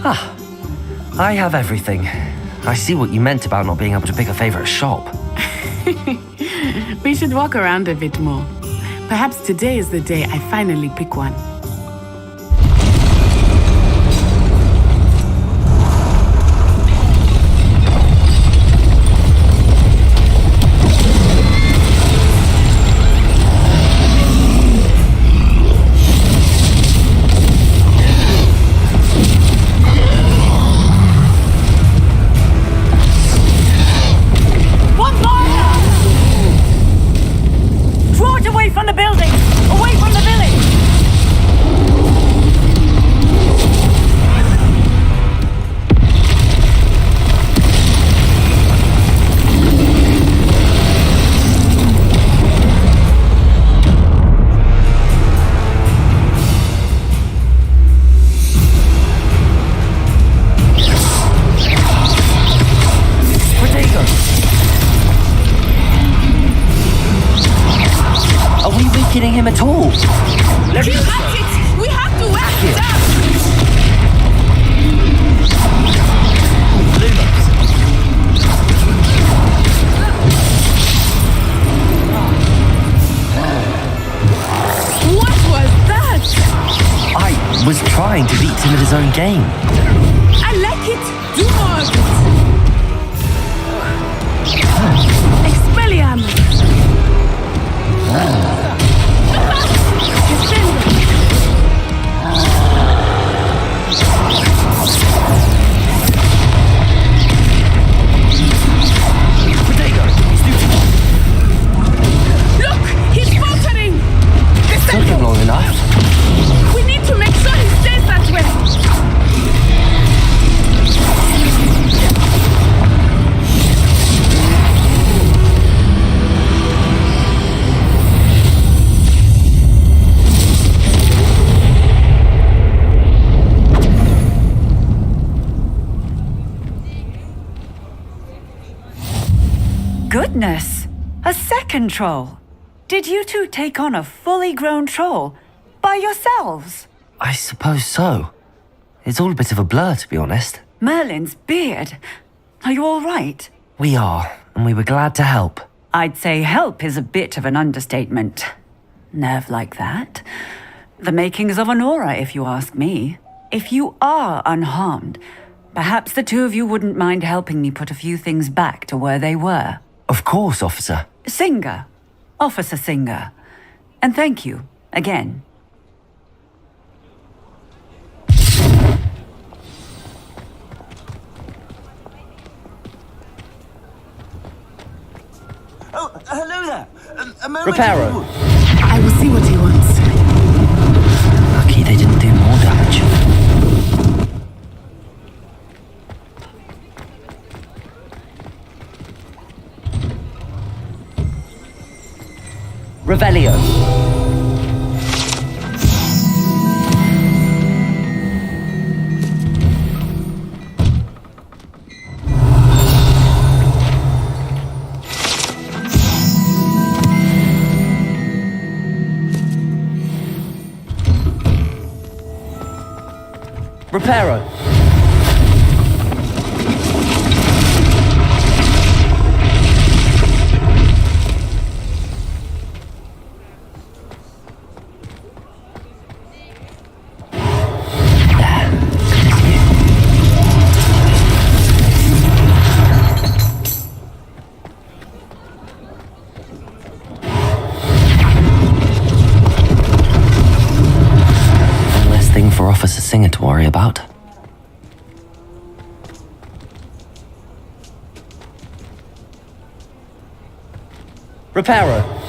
Ah, I have everything. I see what you meant about not being able to pick a favorite shop. We should walk around a bit more. Perhaps today is the day I finally pick one. Getting him at all. Let's do it! We have to whack it up! What was that? I was trying to beat him at his own game. I like it. Do more of it. Expelliarmus. Potato. goodness! A second troll! Did you two take on a fully grown troll by yourselves? I suppose so. It's all a bit of a blur, to be honest. Merlin's beard. Are you all right? We are, and we were glad to help. I'd say help is a bit of an understatement. Nerve like that. The makings of an aura, if you ask me. If you are unharmed, perhaps the two of you wouldn't mind helping me put a few things back to where they were. Of course, officer. Singer. Officer Singer. And thank you, again. Oh, hello there. A moment Reparo. ago. I will see what he wants. Lucky they didn't do more damage. Revelio. Reparo. For Officer Singer to worry about. Reparo.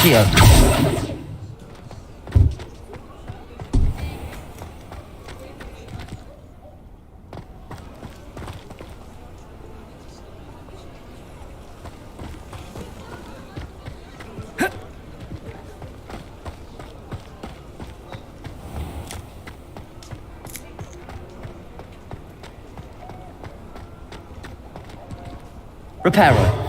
Accio. Reparo.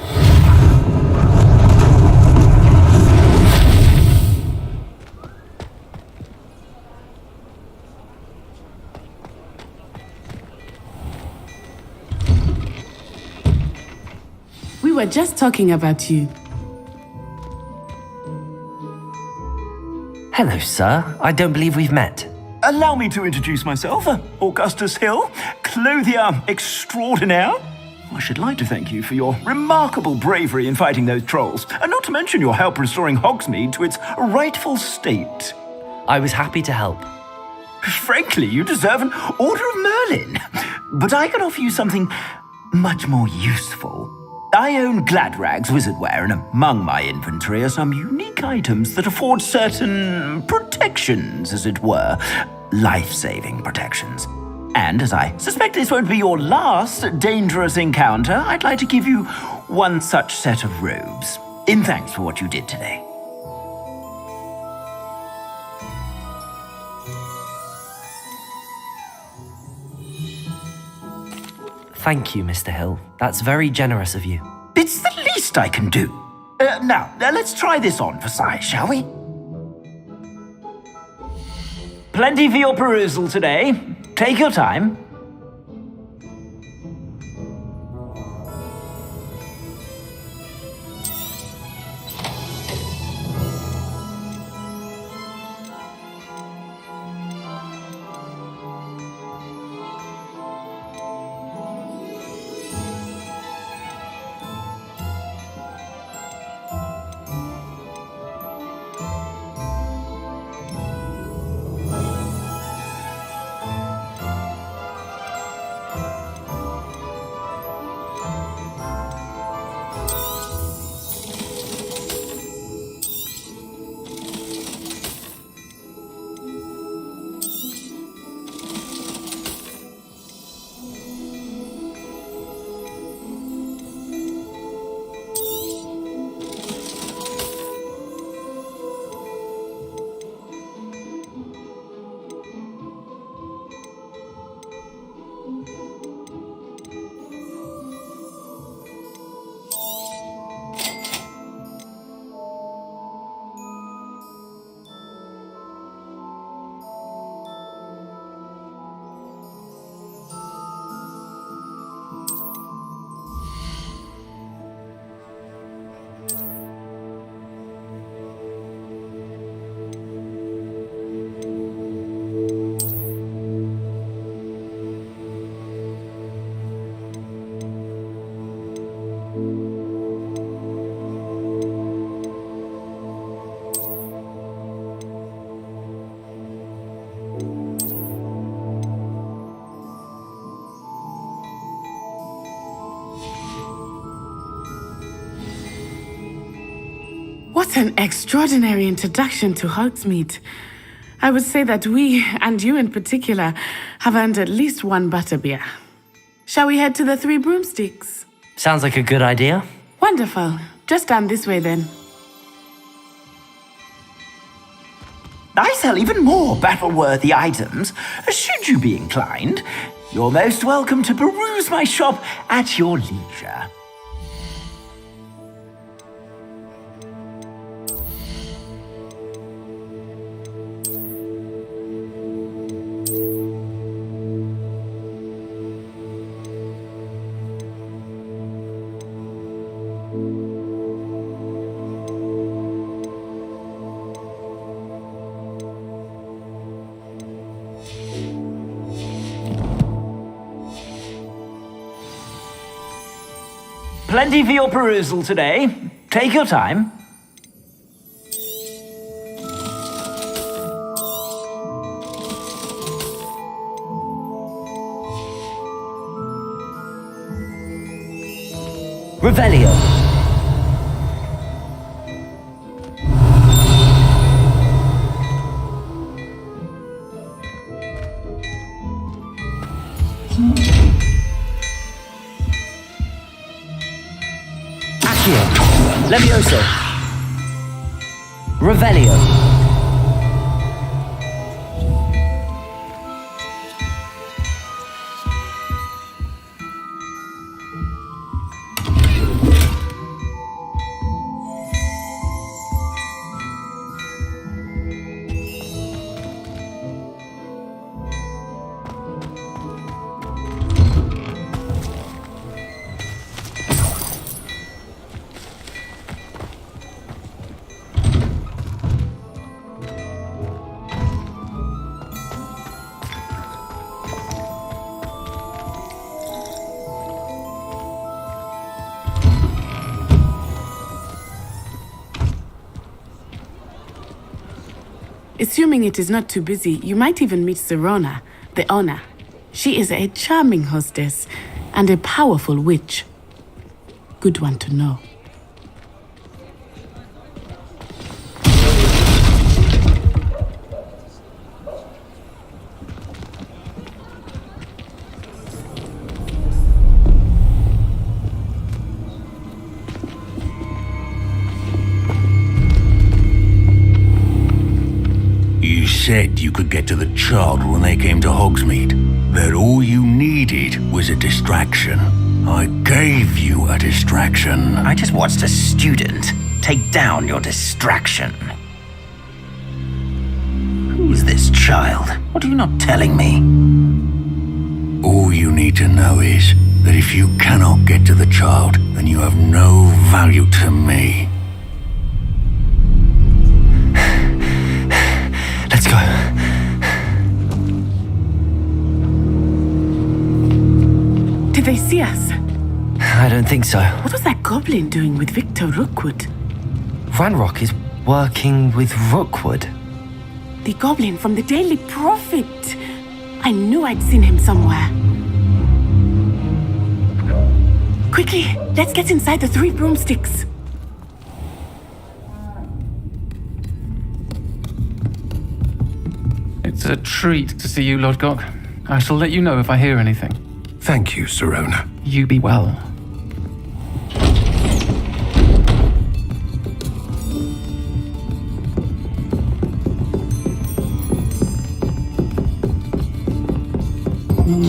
We were just talking about you. Hello, sir. I don't believe we've met. Allow me to introduce myself, Augustus Hill, clothier extraordinaire. I should like to thank you for your remarkable bravery in fighting those trolls, and not to mention your help restoring Hogsmeade to its rightful state. I was happy to help. Frankly, you deserve an Order of Merlin. But I can offer you something much more useful. I own Gladrag's wizardware, and among my inventory are some unique items that afford certain protections, as it were. Life-saving protections. And as I suspect this won't be your last dangerous encounter, I'd like to give you one such set of robes, in thanks for what you did today. Thank you, Mr. Hill. That's very generous of you. It's the least I can do. Now, let's try this on for size, shall we? Plenty for your perusal today. Take your time. What an extraordinary introduction to Hogsmeade. I would say that we, and you in particular, have earned at least one butterbeer. Shall we head to the Three Broomsticks? Sounds like a good idea. Wonderful. Just down this way then. I sell even more battle-worthy items. Should you be inclined, you're most welcome to peruse my shop at your leisure. Plenty for your perusal today. Take your time. Revelio. Levioso. Revelio. Assuming it is not too busy, you might even meet Serona, the owner. She is a charming hostess and a powerful witch. Good one to know. said you could get to the child when they came to Hogsmeade. That all you needed was a distraction. I gave you a distraction. I just watched a student take down your distraction. Who's this child? What are you not telling me? All you need to know is that if you cannot get to the child, then you have no value to me. Let's go. Did they see us? I don't think so. What was that goblin doing with Victor Rookwood? Ranrock is working with Rookwood. The goblin from the Daily Prophet. I knew I'd seen him somewhere. Quickly, let's get inside the 3 broomsticks. It's a treat to see you, Lodgok. I shall let you know if I hear anything. Thank you, Sirona. You be well.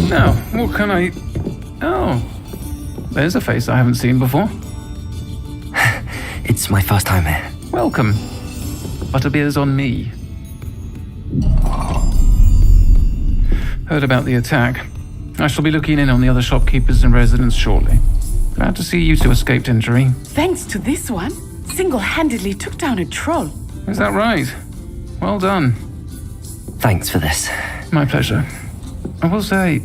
Now, what can I... Oh, there's a face I haven't seen before. It's my first time here. Welcome. Butterbeer's on me. Heard about the attack. I shall be looking in on the other shopkeepers and residents shortly. Glad to see you two escaped injury. Thanks to this one, single-handedly took down a troll. Is that right? Well done. Thanks for this. My pleasure. I will say,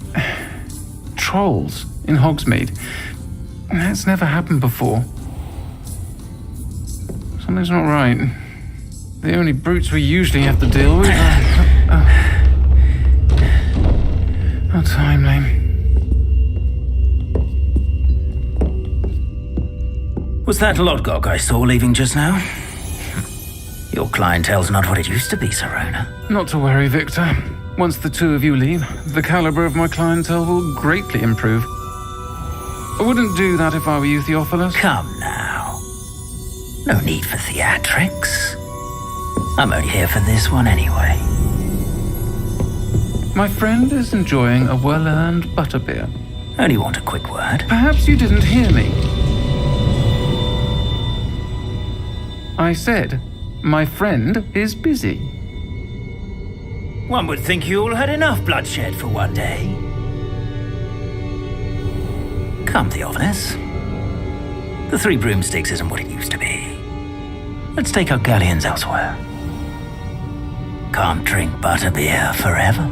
trolls in Hogsmeade. That's never happened before. Something's not right. The only brutes we usually have to deal with are... How timely. Was that Lodgok I saw leaving just now? Your clientele's not what it used to be, Sirona. Not to worry, Victor. Once the two of you leave, the caliber of my clientele will greatly improve. I wouldn't do that if I were you, Theophilus. Come now. No need for theatrics. I'm only here for this one anyway. My friend is enjoying a well-earned butterbeer. Only want a quick word. Perhaps you didn't hear me. I said, my friend is busy. One would think you all had enough bloodshed for one day. Come, Theophilus. The 3 broomsticks isn't what it used to be. Let's take our galleons elsewhere. Can't drink butterbeer forever.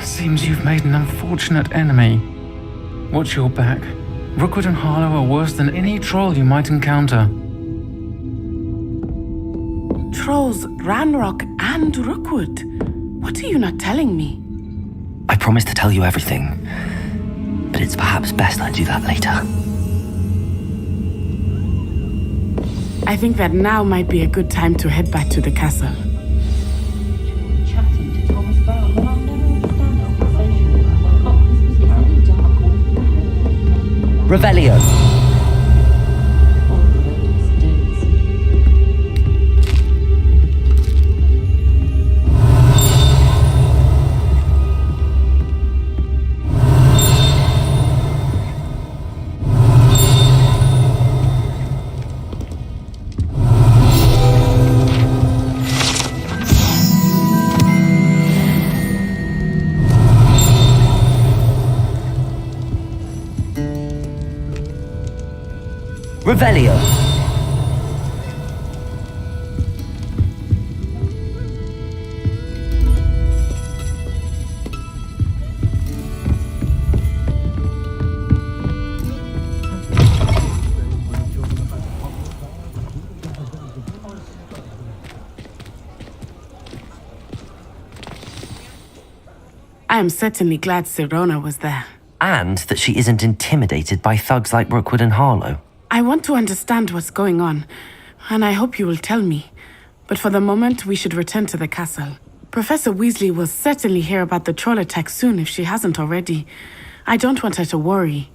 Seems you've made an unfortunate enemy. Watch your back. Rookwood and Harlow are worse than any troll you might encounter. Trolls, Ranrock, and Rookwood. What are you not telling me? I promised to tell you everything, but it's perhaps best I do that later. I think that now might be a good time to head back to the castle. Revelio. Revelio. I am certainly glad Sirona was there. And that she isn't intimidated by thugs like Rookwood and Harlow. I want to understand what's going on, and I hope you will tell me. But for the moment, we should return to the castle. Professor Weasley will certainly hear about the troll attack soon if she hasn't already. I don't want her to worry.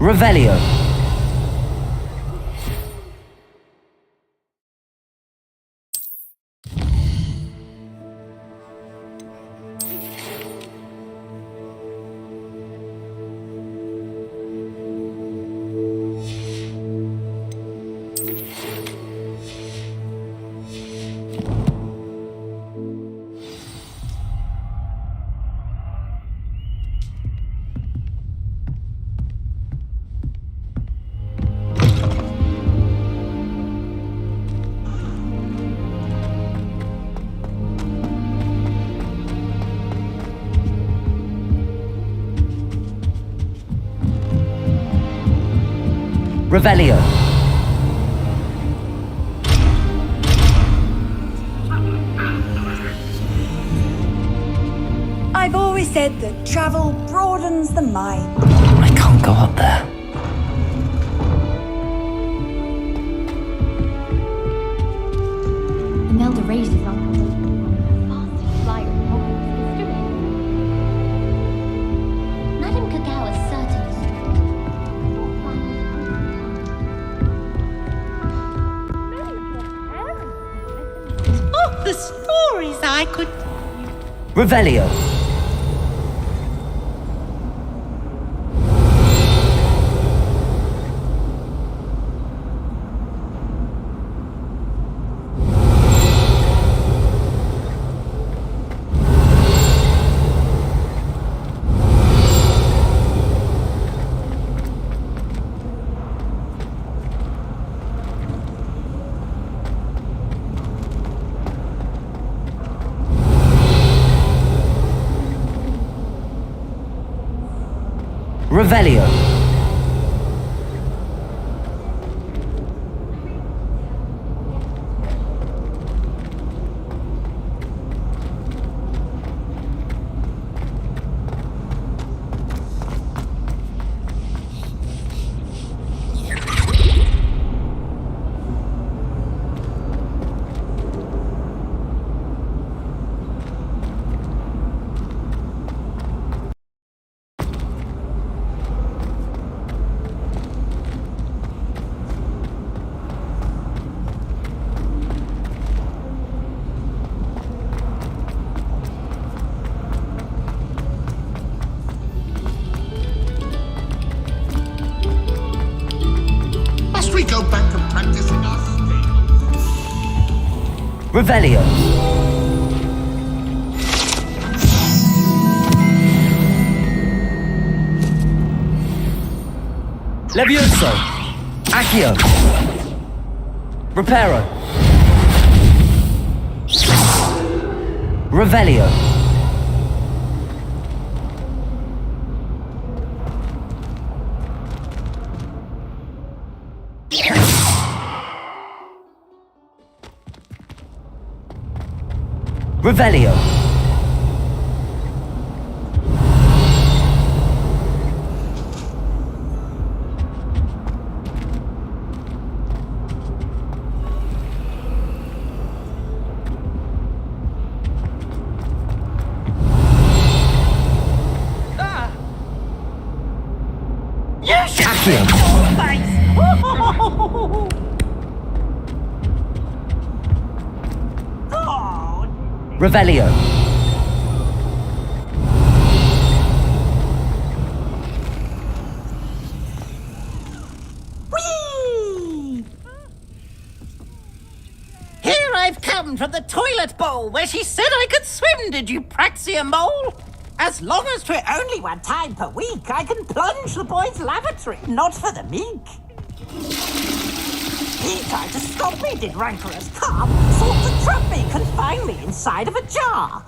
Revelio. Revelio. I've always said that travel broadens the mind. I can't go up there. Imelda raised his uncle fastest flyer in Hogwarts history. Madame Kagawa certainly Oh, the stories I could... Revelio. Revelio. Must we go back and practice in our Revelio. Levioso. Accio. Reparo. Revelio. Revelio. Accio. Revelio. Whee! Here I've come from the toilet bowl where she said I could swim, did you praxia mole? As long as 'twere only one time per week, I can plunge the boys' lavatory, not for the meek. He tried to stop me, did rancorous carp, sought to trap me, confine me inside of a jar.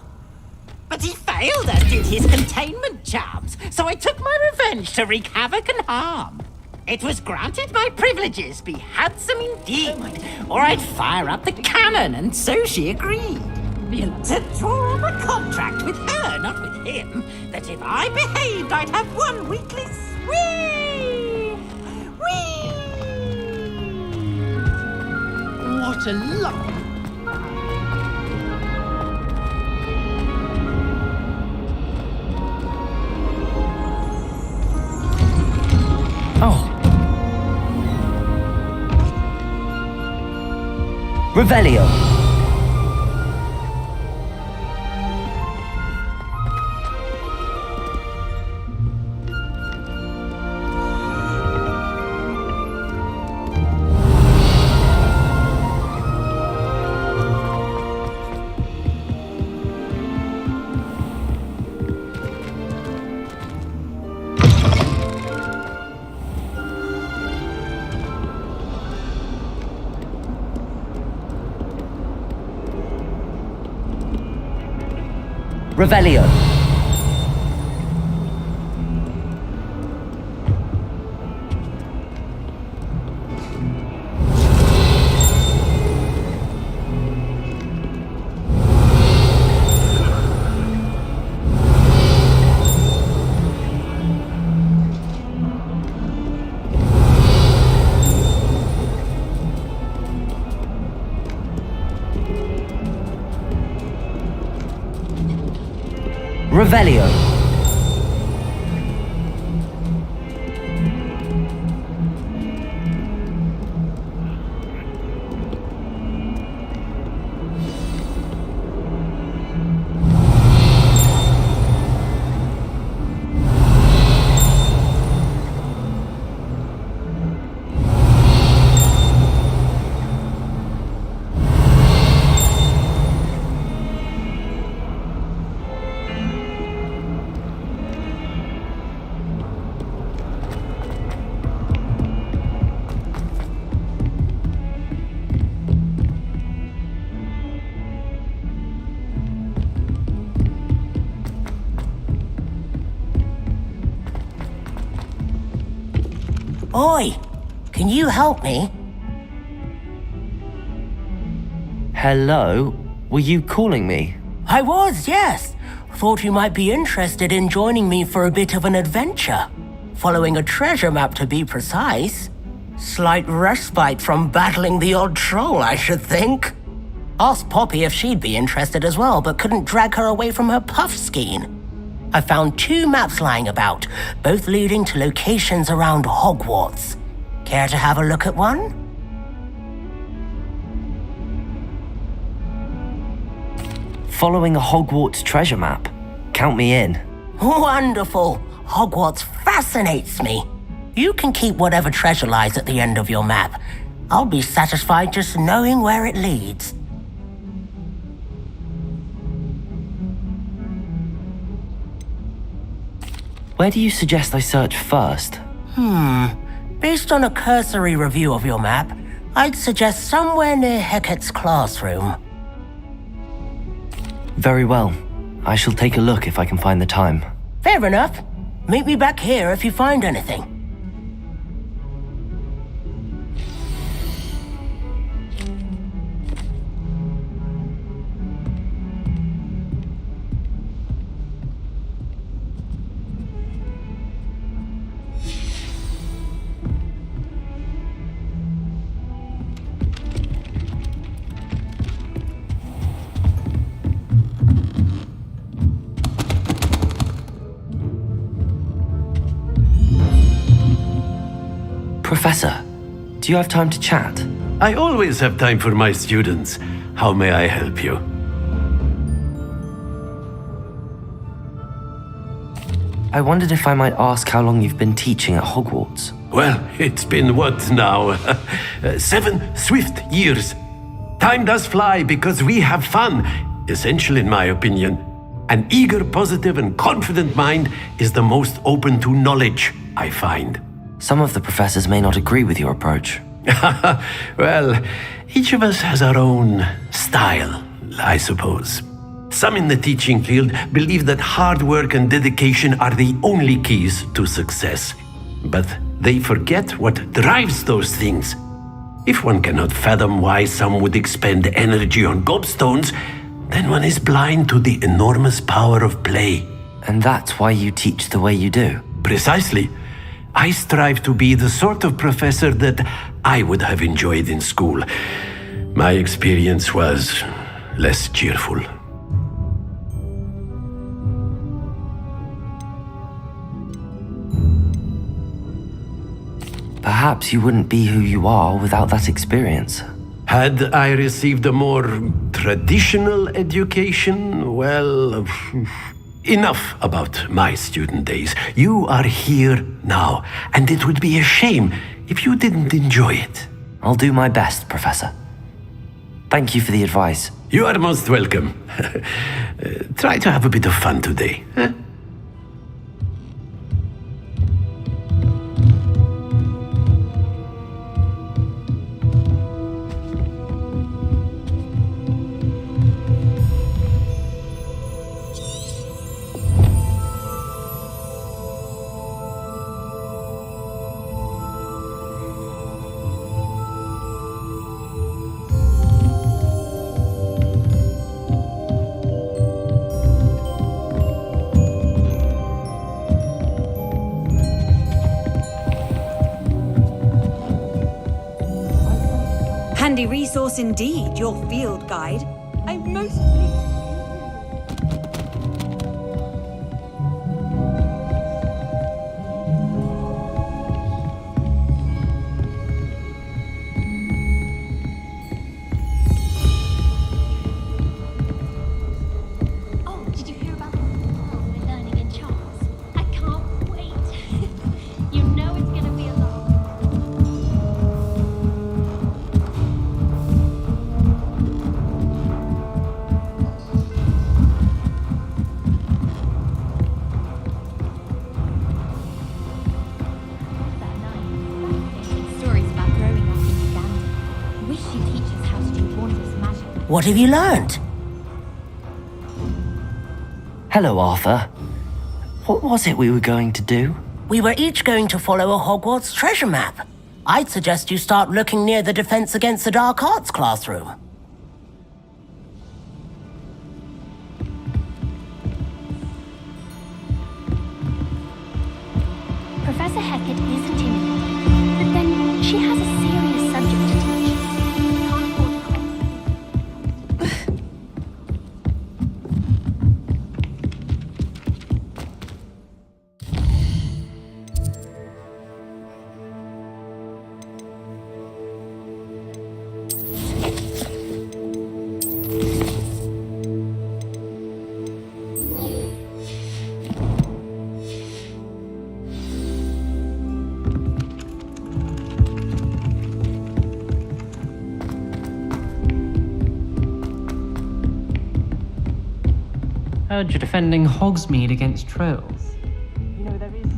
But he failed, as did his containment charms, so I took my revenge to wreak havoc and harm. It was granted my privileges be handsome indeed, or I'd fire up the cannon, and so she agreed. To draw up a contract with her, not with him, that if I behaved, I'd have one weekly swee! Whee! What a luck! Oh. Revelio. Revelio. Revelio. Oi, can you help me? Hello? Were you calling me? I was, yes. Thought you might be interested in joining me for a bit of an adventure. Following a treasure map, to be precise. Slight respite from battling the odd troll, I should think. Asked Poppy if she'd be interested as well, but couldn't drag her away from her puff skein. I found 2 maps lying about, both leading to locations around Hogwarts. Care to have a look at one? Following a Hogwarts treasure map. Count me in. Wonderful. Hogwarts fascinates me. You can keep whatever treasure lies at the end of your map. I'll be satisfied just knowing where it leads. Where do you suggest I search first? Based on a cursory review of your map, I'd suggest somewhere near Hecat's classroom. Very well. I shall take a look if I can find the time. Fair enough. Meet me back here if you find anything. Professor, do you have time to chat? I always have time for my students. How may I help you? I wondered if I might ask how long you've been teaching at Hogwarts. Well, it's been what now? 7 swift years. Time does fly because we have fun, essential in my opinion. An eager, positive, and confident mind is the most open to knowledge, I find. Some of the professors may not agree with your approach. Well, each of us has our own style, I suppose. Some in the teaching field believe that hard work and dedication are the only keys to success. But they forget what drives those things. If one cannot fathom why some would expend energy on gobstones, then one is blind to the enormous power of play. And that's why you teach the way you do? Precisely. I strive to be the sort of professor that I would have enjoyed in school. My experience was less cheerful. Perhaps you wouldn't be who you are without that experience. Had I received a more traditional education, well, enough about my student days. You are here now, and it would be a shame if you didn't enjoy it. I'll do my best, Professor. Thank you for the advice. You are most welcome. Try to have a bit of fun today. Huh? Handy resource indeed, your field guide. I'm most pleased. Oh, did you hear about the class we're learning in Charles? I can't wait. You know it's gonna be a lot. What have you learned? Hello, Arthur. What was it we were going to do? We were each going to follow a Hogwarts treasure map. I'd suggest you start looking near the Defense Against the Dark Arts classroom. Professor Hecat is intimidating, but then she has a serious subject to teach. Can't afford to call. Heard you're defending Hogsmeade against trolls. You know, there is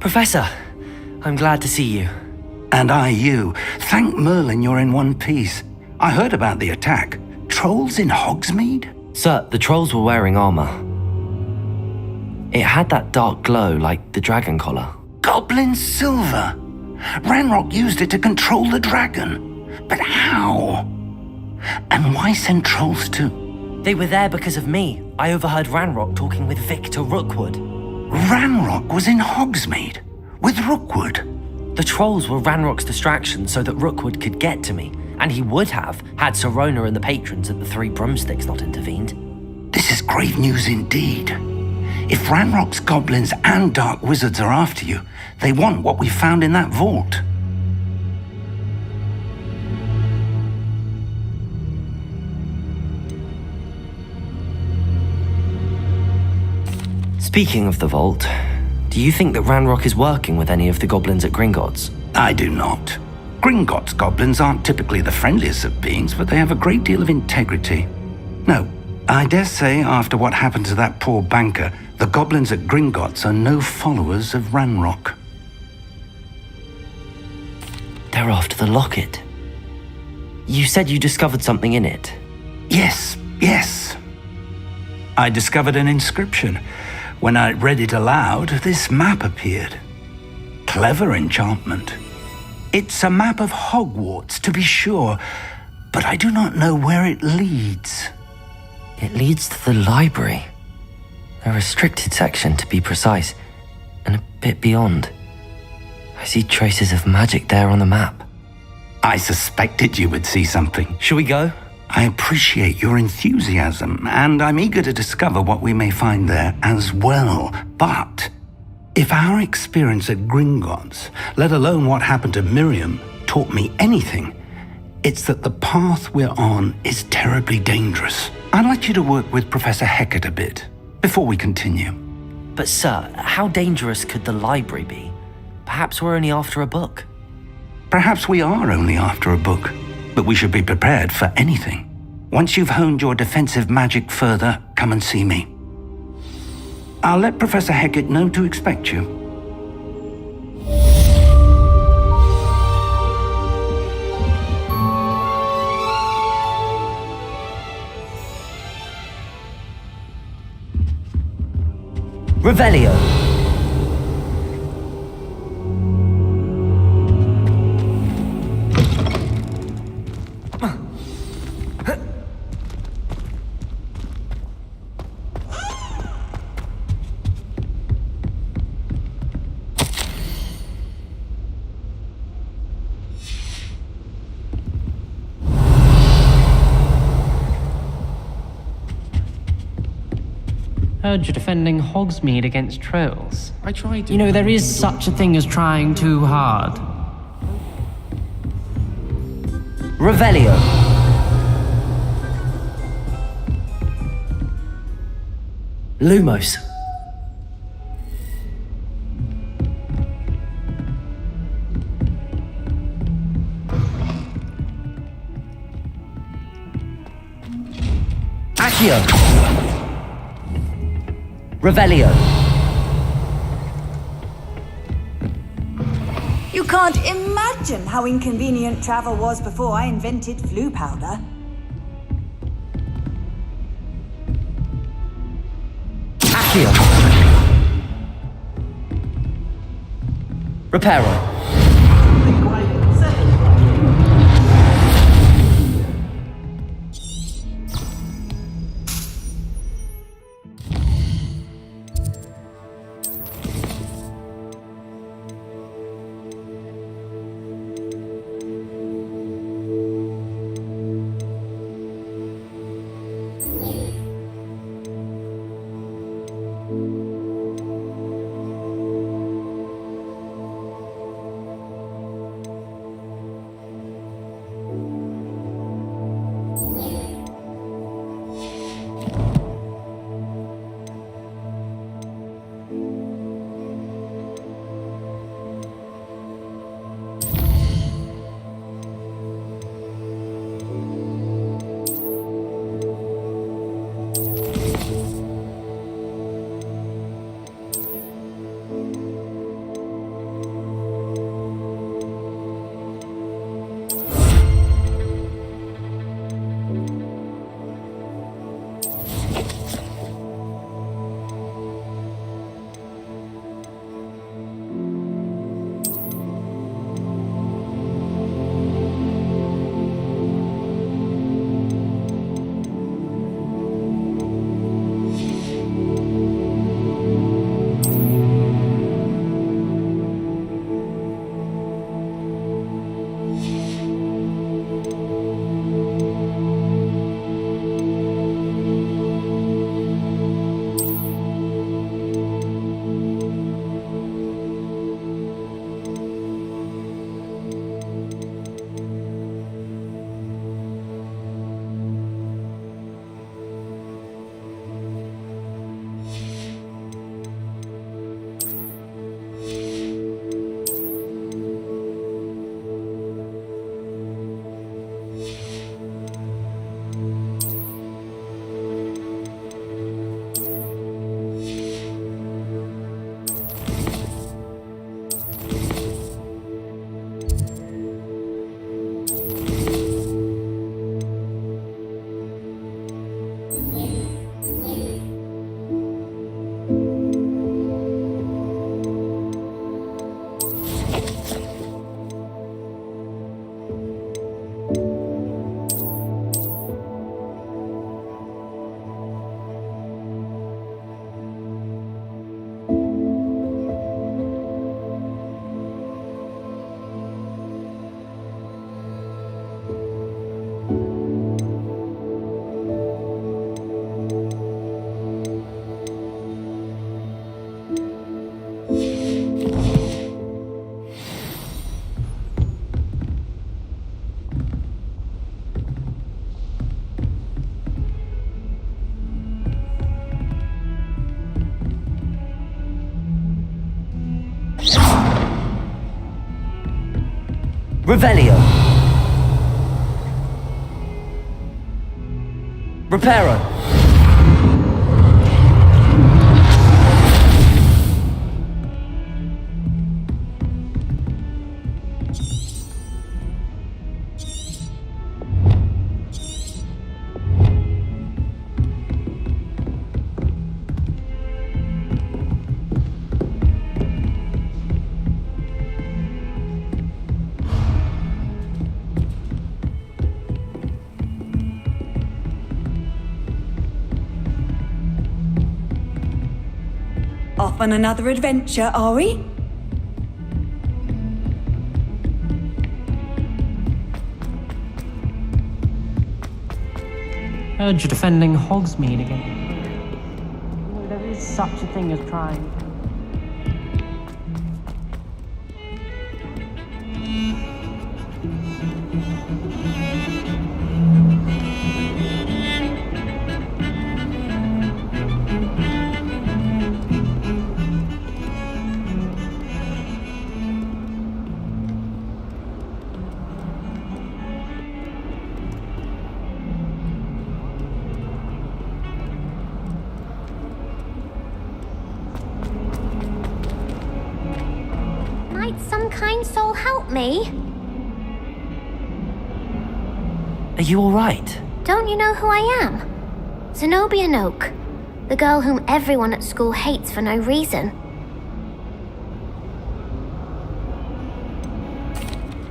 Professor, I'm glad to see you. And I you. Thank Merlin you're in one piece. I heard about the attack. Trolls in Hogsmeade? Sir, the trolls were wearing armor. It had that dark glow like the dragon collar. Goblin silver! Ranrock used it to control the dragon. But how? And why send trolls too? They were there because of me. I overheard Ranrock talking with Victor Rookwood. Ranrock was in Hogsmeade? With Rookwood? The trolls were Ranrock's distraction so that Rookwood could get to me, and he would have had Sirona and the patrons at the Three Broomsticks not intervened. This is grave news indeed. If Ranrock's goblins and dark wizards are after you, they want what we found in that vault. Speaking of the vault, do you think that Ranrock is working with any of the goblins at Gringotts? I do not. Gringotts goblins aren't typically the friendliest of beings, but they have a great deal of integrity. No, I dare say after what happened to that poor banker, the goblins at Gringotts are no followers of Ranrock. They're after the locket. You said you discovered something in it. Yes. I discovered an inscription. When I read it aloud, this map appeared. Clever enchantment. It's a map of Hogwarts, to be sure, but I do not know where it leads. It leads to the library. A restricted section, to be precise, and a bit beyond. I see traces of magic there on the map. I suspected you would see something. Shall we go? I appreciate your enthusiasm, and I'm eager to discover what we may find there as well. But if our experience at Gringotts, let alone what happened to Miriam, taught me anything, it's that the path we're on is terribly dangerous. I'd like you to work with Professor Hecat a bit before we continue. But sir, how dangerous could the library be? Perhaps we're only after a book. Perhaps we are only after a book, but we should be prepared for anything. Once you've honed your defensive magic further, come and see me. I'll let Professor Hecat know to expect you. Revelio. Heard you're defending Hogsmeade against trolls. I tried to. You know, there is such a thing as trying too hard. Revelio. Lumos. Accio. Revelio. You can't imagine how inconvenient travel was before I invented flu powder. Accio. Reparo. Revelio. Reparo. Off on another adventure, are we? Heard you're defending Hogsmeade again. There is such a thing as trying. Might some kind soul help me? Are you alright? Don't you know who I am? Zenobia Noak, the girl whom everyone at school hates for no reason.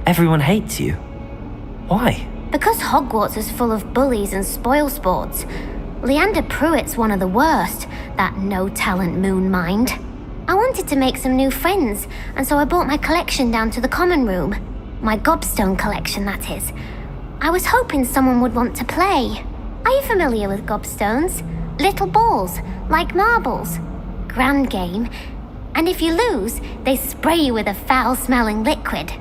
Everyone hates you. Why? Because Hogwarts is full of bullies and spoilsports. Leander Pruitt's one of the worst, that no-talent moon mind. I wanted to make some new friends, and so I brought my collection down to the common room. My gobstone collection, that is. I was hoping someone would want to play. Are you familiar with gobstones? Little balls, like marbles. Grand game. And if you lose, they spray you with a foul-smelling liquid.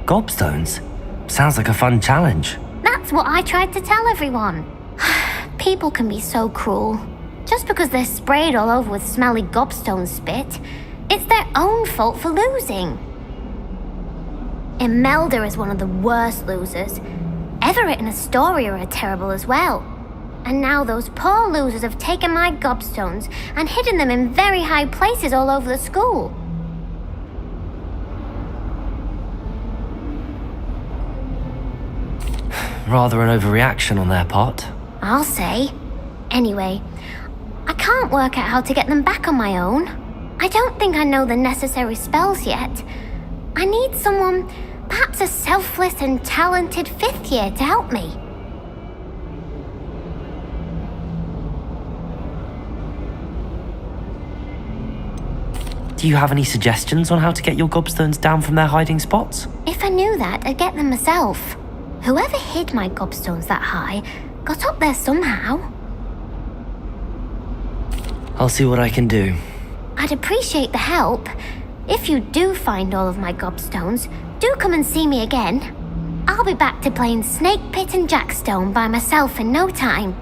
Gobstones? Sounds like a fun challenge. That's what I tried to tell everyone. People can be so cruel. Just because they're sprayed all over with smelly gobstone spit, it's their own fault for losing. Imelda is one of the worst losers. Everett and Astoria are terrible as well. And now those poor losers have taken my gobstones and hidden them in very high places all over the school. Rather an overreaction on their part. I'll say. Anyway, I can't work out how to get them back on my own. I don't think I know the necessary spells yet. I need someone, perhaps a selfless and talented fifth year to help me. Do you have any suggestions on how to get your gobstones down from their hiding spots? If I knew that, I'd get them myself. Whoever hid my gobstones that high got up there somehow. I'll see what I can do. I'd appreciate the help. If you do find all of my gobstones, do come and see me again. I'll be back to playing Snake Pit and Jackstone by myself in no time.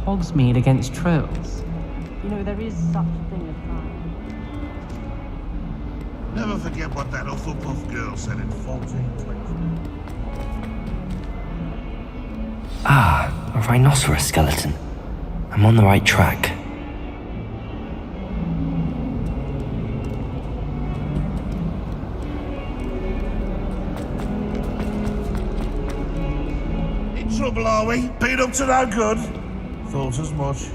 Hogsmeade against trolls. You know, there is such a thing as time. Never forget what that Hufflepuff girl said in 1420. Ah, a rhinoceros skeleton. I'm on the right track. trouble, are we? Been up to no good? Thought as much.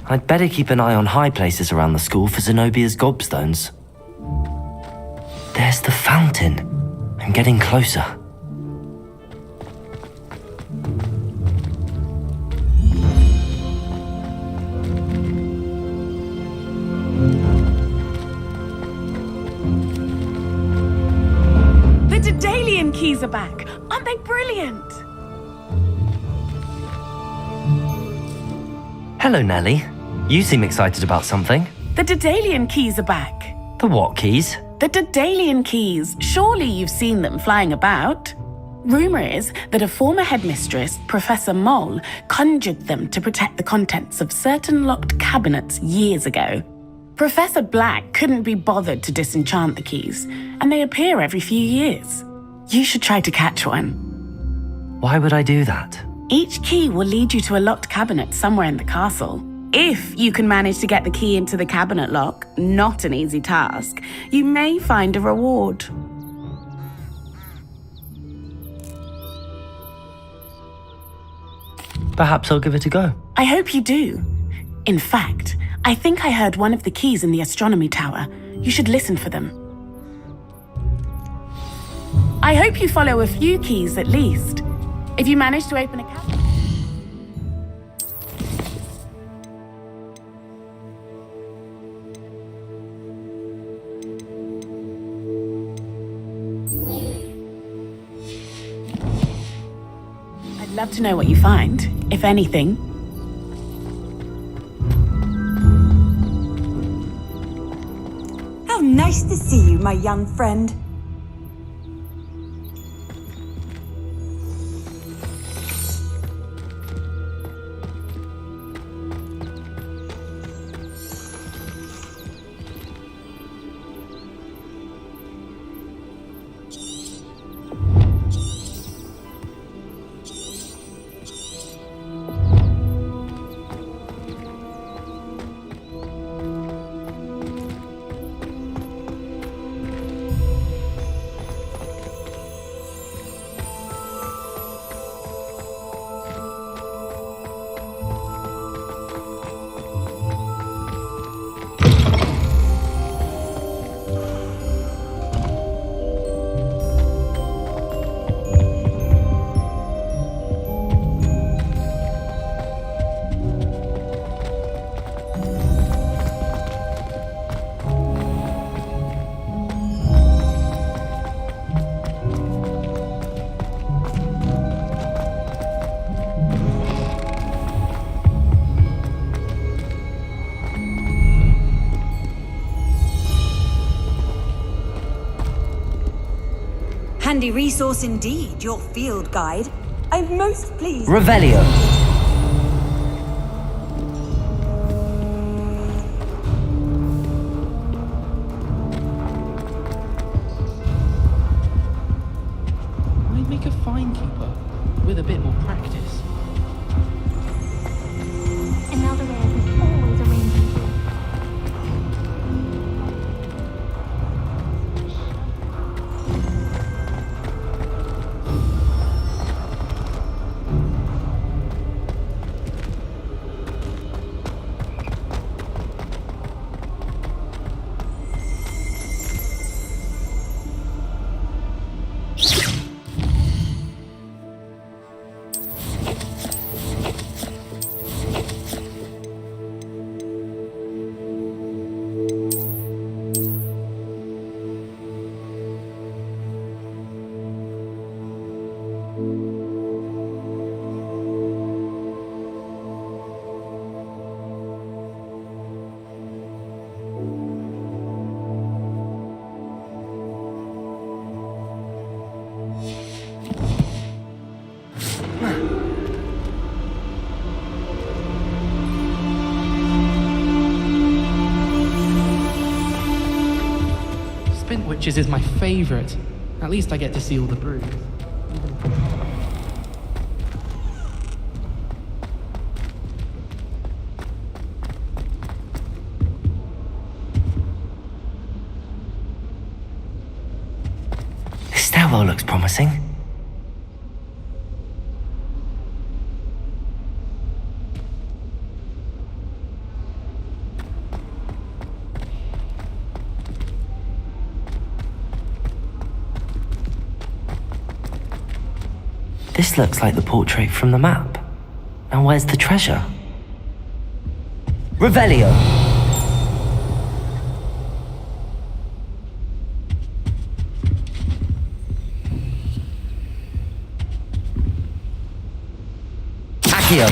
I'd better keep an eye on high places around the school for Zenobia's gobstones. There's the fountain. I'm getting closer. The Daedalian keys are back. Aren't they brilliant? Hello, Nellie. You seem excited about something. The Daedalian keys are back. The what keys? The Daedalian keys. Surely you've seen them flying about. Rumour is that a former headmistress, Professor Moll, conjured them to protect the contents of certain locked cabinets years ago. Professor Black couldn't be bothered to disenchant the keys, and they appear every few years. You should try to catch one. Why would I do that? Each key will lead you to a locked cabinet somewhere in the castle. If you can manage to get the key into the cabinet lock, not an easy task, you may find a reward. Perhaps I'll give it a go. I hope you do. In fact, I think I heard one of the keys in the astronomy tower. You should listen for them. I hope you follow a few keys at least. If you manage to open a cabinet... I'd love to know what you find, if anything. How nice to see you, my young friend. Handy resource indeed, your field guide. I'm most pleased. Revelio. I'd make a fine keeper with a bit more practice. Imelda Reyes is always arranging things. Witches is my favourite. At least I get to see all the brooms. This stairwell looks promising. This looks like the portrait from the map. Now where's the treasure? Revelio! Accio!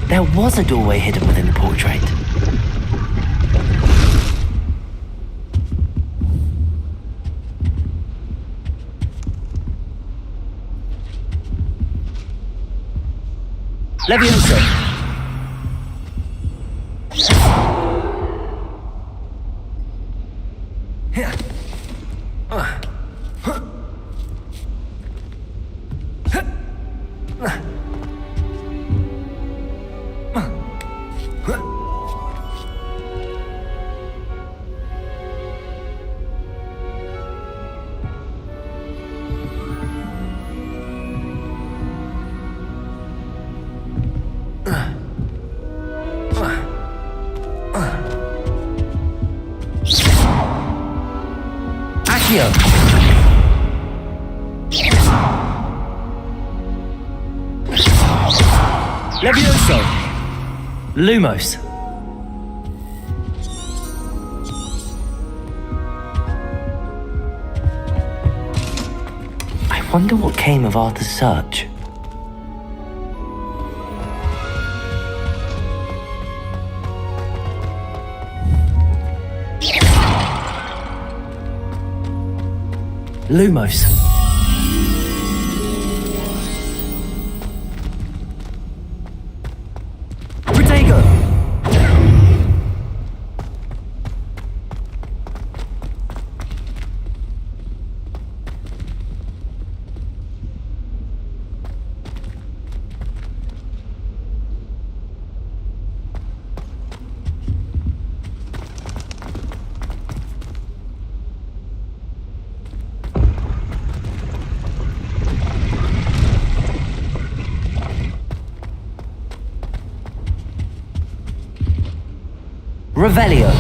There was a doorway hidden within the portrait. Levioso! Levioso! Lumos! I wonder what came of Arthur's search. Lumos. Protego. Revelio.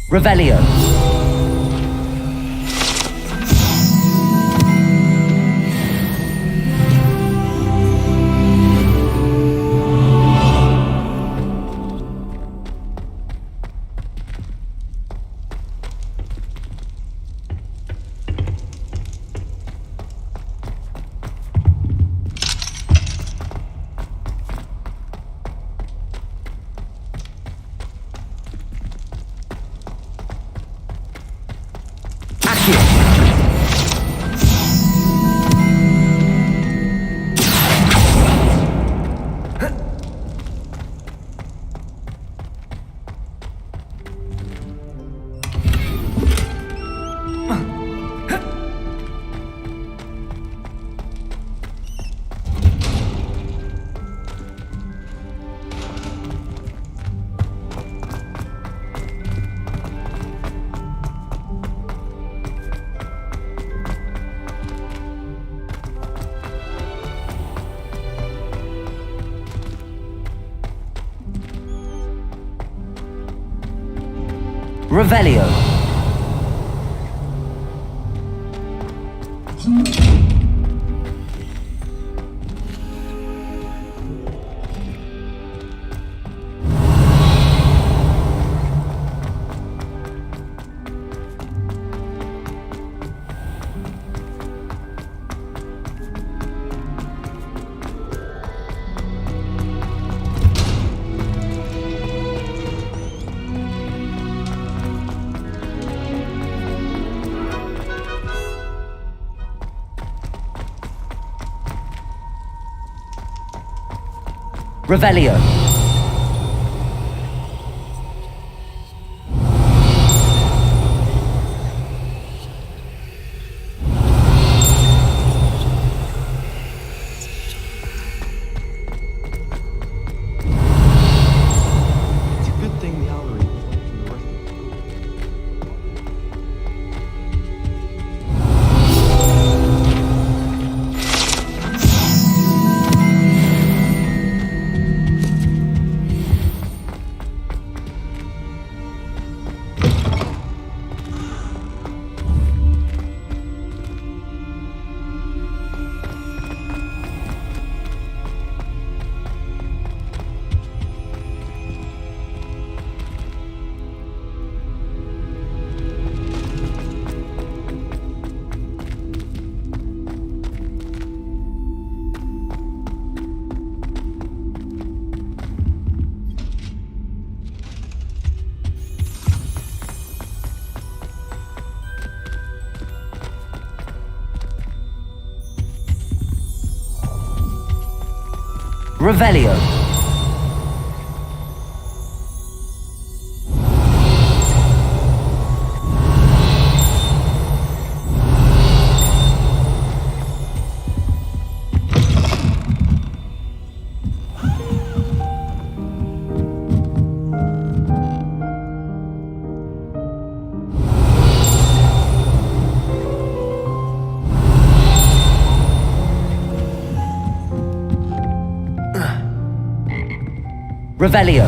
Revelio. Revelio. Revelio. It's a good thing the Owlery was from the rest of the Revelio. Revelio.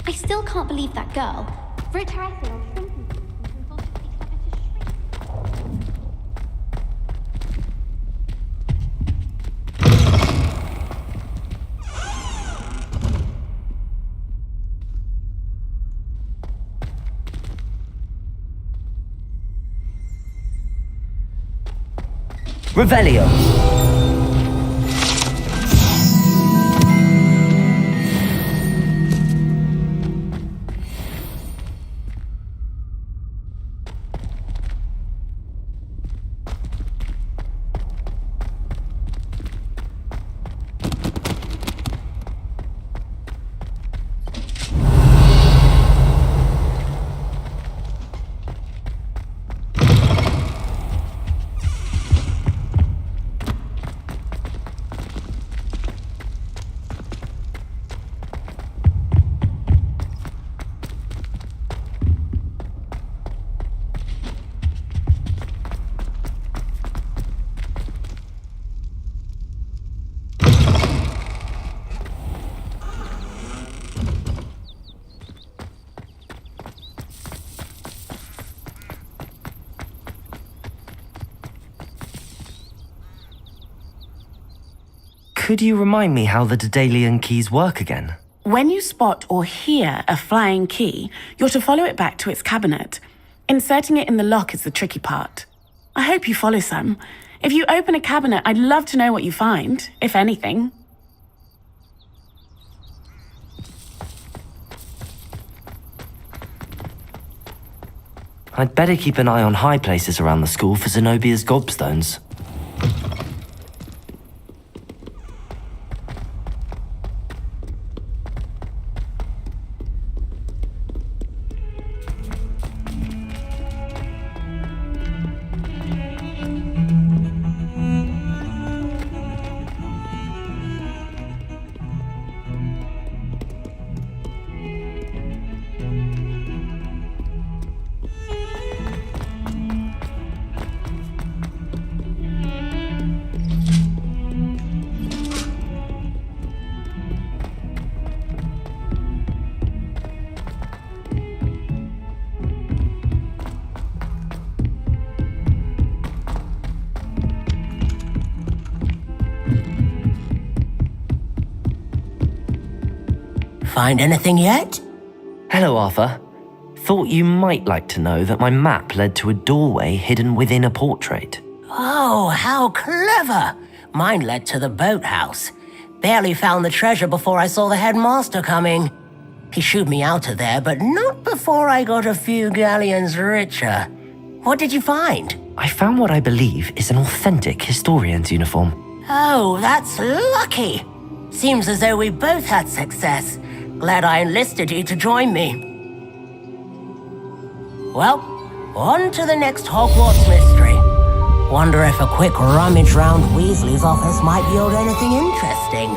I still can't believe that girl. For a terrestrial, Revelio. Could you remind me how the Daedalian keys work again? When you spot or hear a flying key, you're to follow it back to its cabinet. Inserting it in the lock is the tricky part. I hope you follow some. If you open a cabinet, I'd love to know what you find, if anything. I'd better keep an eye on high places around the school for Zenobia's gobstones. Find anything yet? Hello, Arthur. Thought you might like to know that my map led to a doorway hidden within a portrait. Oh, how clever! Mine led to the boathouse. Barely found the treasure before I saw the headmaster coming. He shooed me out of there, but not before I got a few galleons richer. What did you find? I found what I believe is an authentic historian's uniform. Oh, that's lucky. Seems as though we both had success. Glad I enlisted you to join me. Well, on to the next Hogwarts mystery. Wonder if a quick rummage round Weasley's office might yield anything interesting.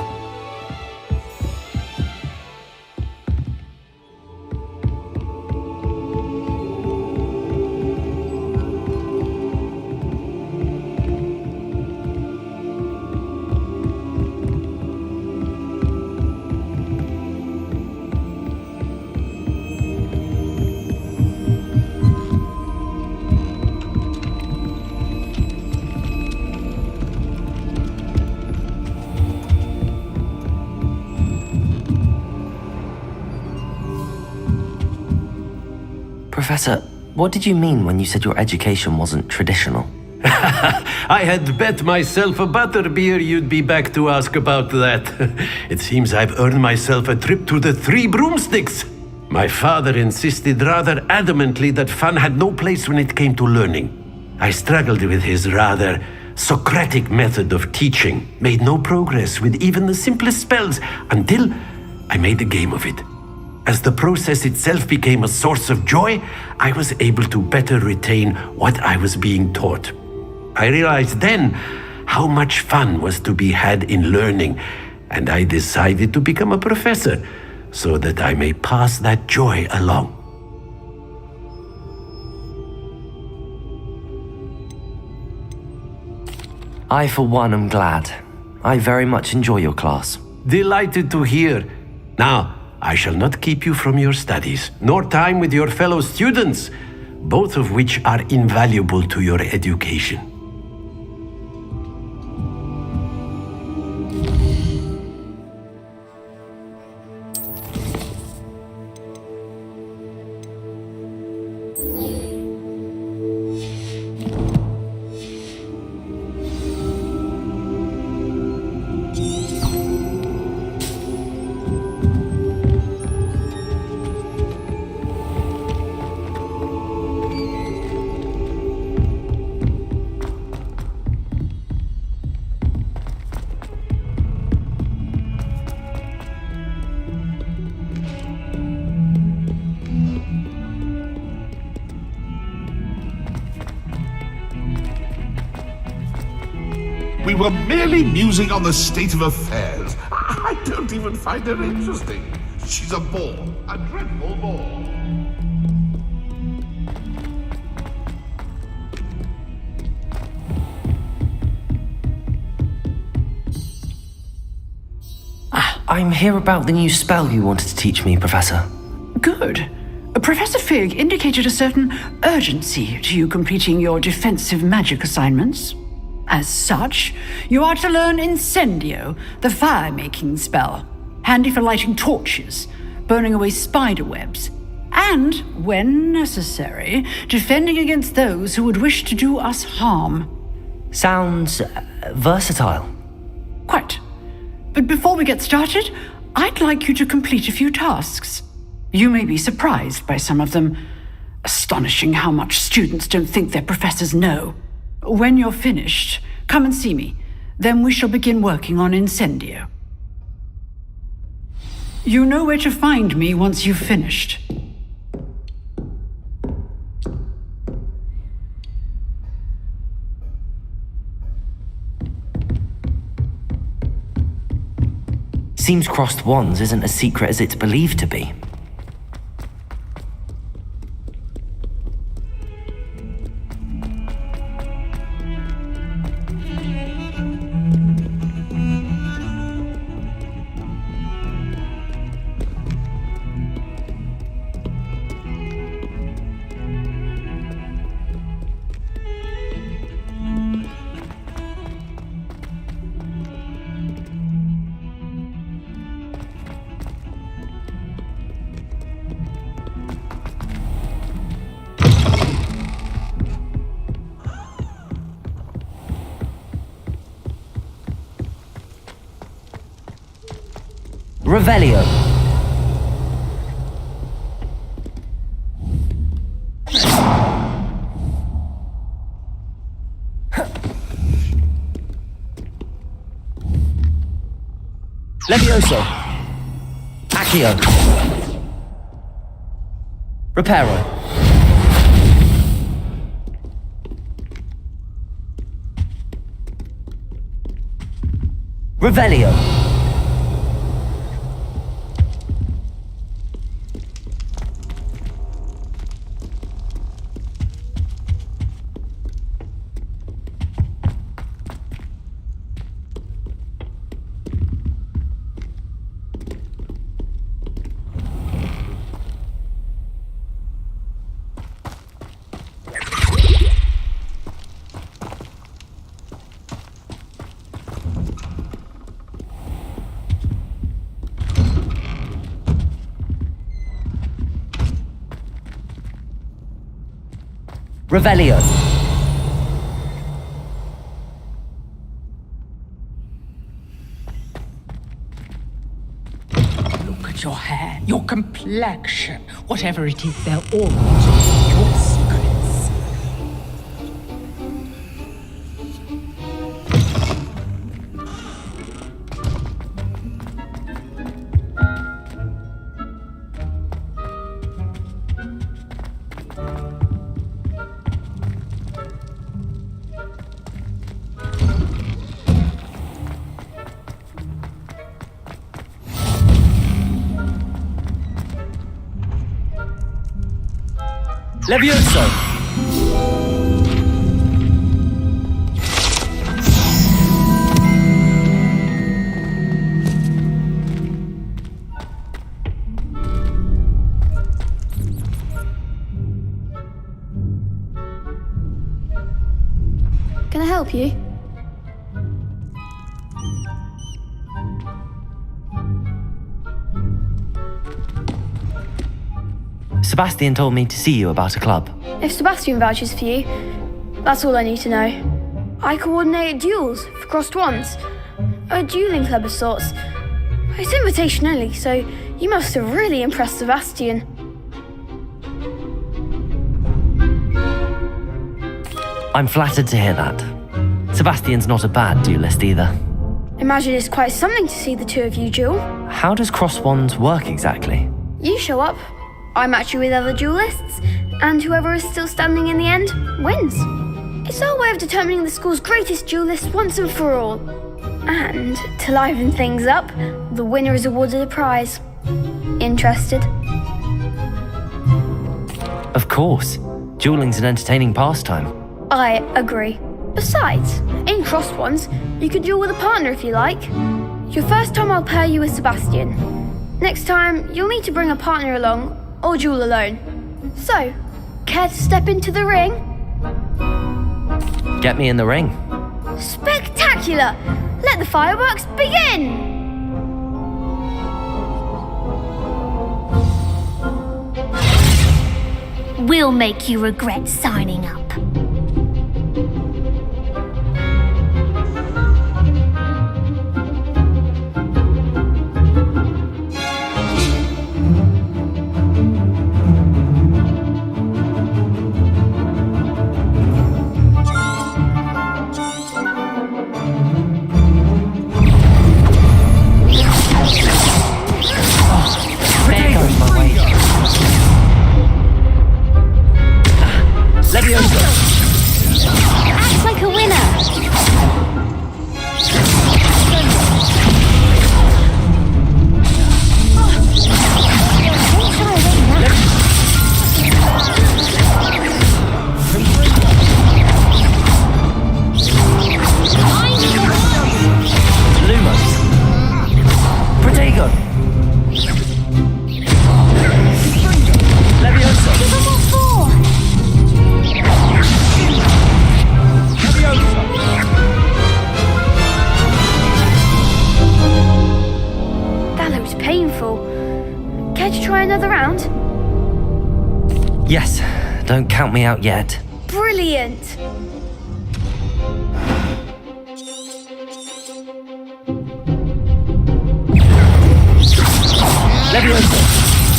Professor, what did you mean when you said your education wasn't traditional? I had bet myself a butterbeer you'd be back to ask about that. It seems I've earned myself a trip to the Three Broomsticks. My father insisted rather adamantly that fun had no place when it came to learning. I struggled with his rather Socratic method of teaching, made no progress with even the simplest spells until I made a game of it. As the process itself became a source of joy, I was able to better retain what I was being taught. I realized then how much fun was to be had in learning, and I decided to become a professor so that I may pass that joy along. I, for one, am glad. I very much enjoy your class. Delighted to hear. Now, I shall not keep you from your studies, nor time with your fellow students, both of which are invaluable to your education. We were merely musing on the state of affairs. I don't even find her interesting. She's a bore, a dreadful bore. I'm here about the new spell you wanted to teach me, Professor. Good. Professor Fig indicated a certain urgency to you completing your defensive magic assignments. As such, you are to learn Incendio, the fire-making spell, handy for lighting torches, burning away spider webs, and, when necessary, defending against those who would wish to do us harm. Sounds versatile. Quite. But before we get started, I'd like you to complete a few tasks. You may be surprised by some of them. Astonishing how much students don't think their professors know. When you're finished, come and see me. Then we shall begin working on Incendio. You know where to find me once you've finished. Seems crossed wands isn't as secret as it's believed to be. Revelio. Levioso. Accio. Reparo. Revelio. Revelio. Look at your hair, your complexion, whatever it is, they're all your secrets. Levioso. Can I help you? Sebastian told me to see you about a club. If Sebastian vouches for you, that's all I need to know. I coordinate duels for crossed wands. A dueling club of sorts. It's invitation only, so you must have really impressed Sebastian. I'm flattered to hear that. Sebastian's not a bad duelist either. Imagine it's quite something to see the two of you duel. How does cross wands work exactly? You show up, I match you with other duelists, and whoever is still standing in the end wins. It's our way of determining the school's greatest duelist once and for all. And to liven things up, the winner is awarded a prize. Interested? Of course. Dueling's an entertaining pastime. I agree. Besides, in crossed ones, you can duel with a partner if you like. Your first time I'll pair you with Sebastian. Next time, you'll need to bring a partner along, or duel alone. So, care to step into the ring? Get me in the ring. Spectacular! Let the fireworks begin! We'll make you regret signing up. Acts like a winner! Lumos. Protego. Levioso. That looks painful. Care to try another round? Yes, don't count me out yet. Brilliant! Leviosa!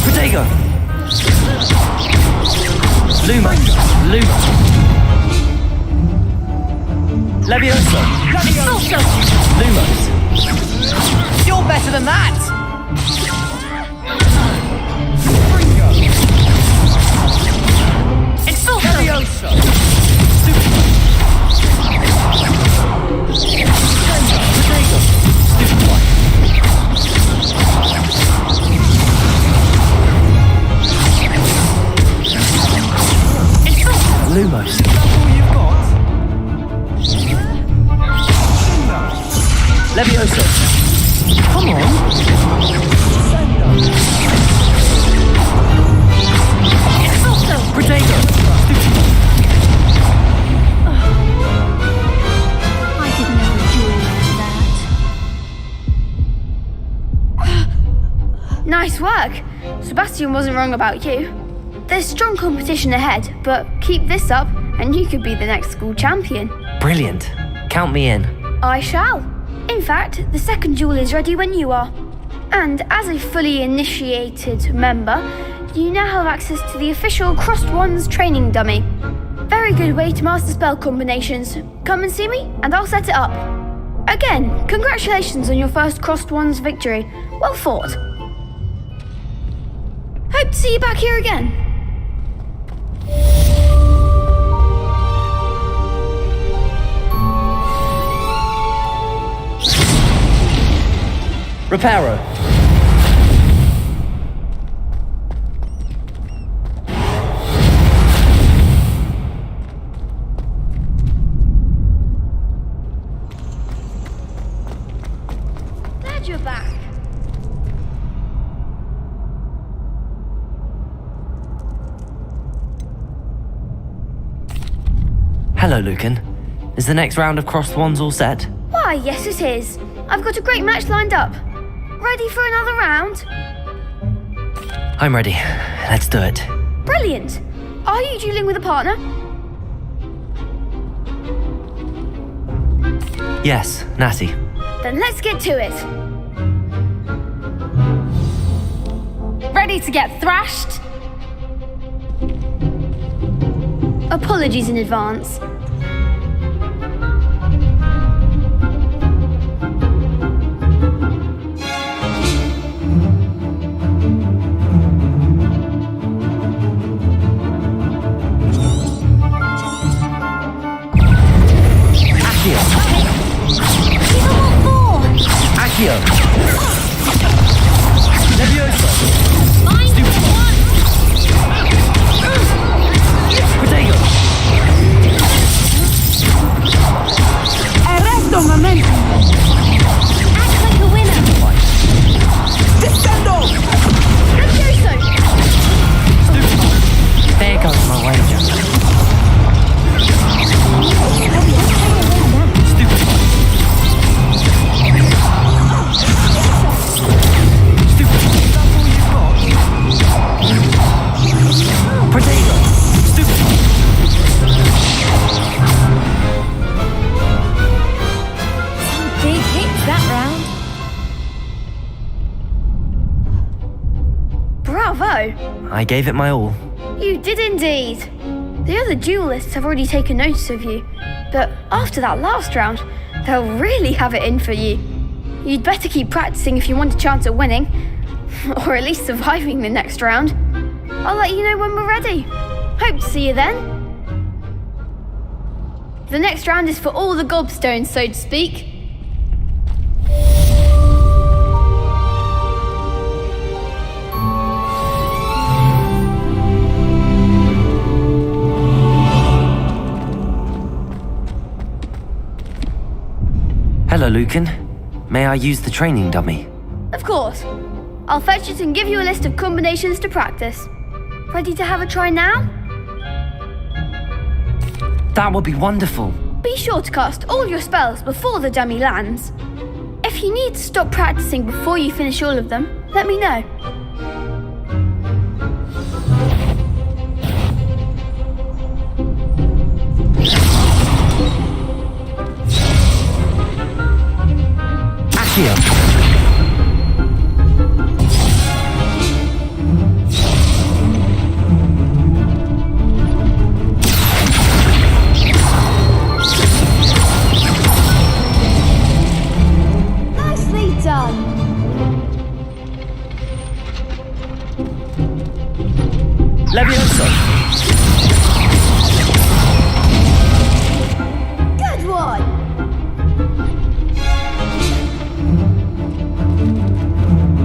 Protego! Lumos! Lumos! Leviosa! Leviosa! Lumos! You're better than that! Expulso! Leviosa! Lumos. Leviosa. Come on. Protego. I could never do that. Nice work. Sebastian wasn't wrong about you. There's strong competition ahead, but keep this up and you could be the next school champion. Brilliant. Count me in. I shall. In fact, the second duel is ready when you are. And as a fully initiated member, you now have access to the official Crossed Wands training dummy. Very good way to master spell combinations. Come and see me and I'll set it up. Again, congratulations on your first Crossed Wands victory. Well fought. Hope to see you back here again. Reparo. Glad you're back. Hello, Lucan. Is the next round of Crossed Wands all set? Why, yes it is. I've got a great match lined up. Ready for another round? I'm ready. Let's do it. Brilliant. Are you dueling with a partner? Yes, Natty. Then let's get to it. Ready to get thrashed? Apologies in advance. Accio! Leviosa! Protego! Arresto momentum! Act like a winner! Descendo! Levioso! There goes my wager. I gave it my all. You did indeed. The other duelists have already taken notice of you, but after that last round, they'll really have it in for you. You'd better keep practicing if you want a chance at winning, or at least surviving the next round. I'll let you know when we're ready. Hope to see you then. The next round is for all the gobstones, so to speak. Hello, Lucan. May I use the training dummy? Of course. I'll fetch it and give you a list of combinations to practice. Ready to have a try now? That would be wonderful. Be sure to cast all your spells before the dummy lands. If you need to stop practicing before you finish all of them, let me know. Levioso! Good one!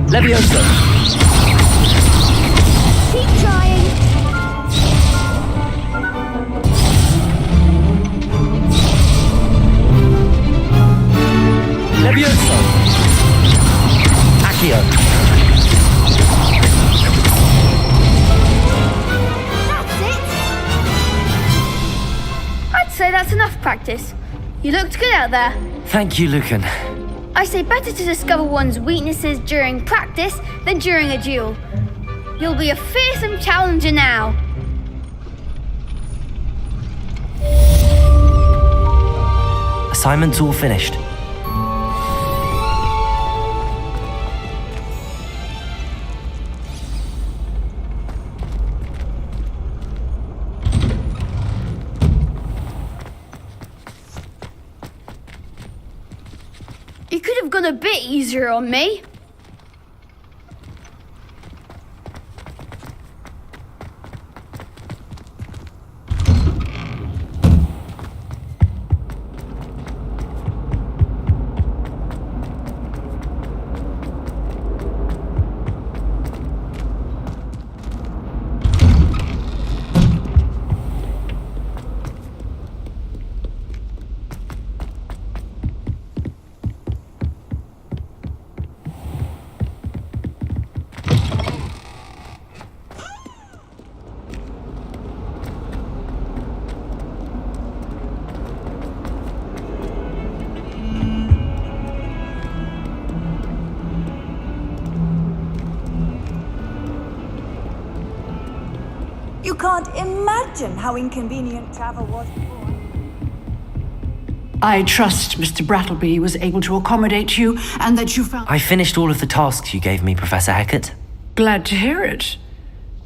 Levioso! Keep trying! Levioso! Accio! I'd say that's enough practice. You looked good out there. Thank you, Lucan. I say better to discover one's weaknesses during practice than during a duel. You'll be a fearsome challenger now. Assignment's all finished. You could have gone a bit easier on me. You can't imagine how inconvenient travel was before. I trust Mr. Brattleby was able to accommodate you and that you found... I finished all of the tasks you gave me, Professor Hecat. Glad to hear it.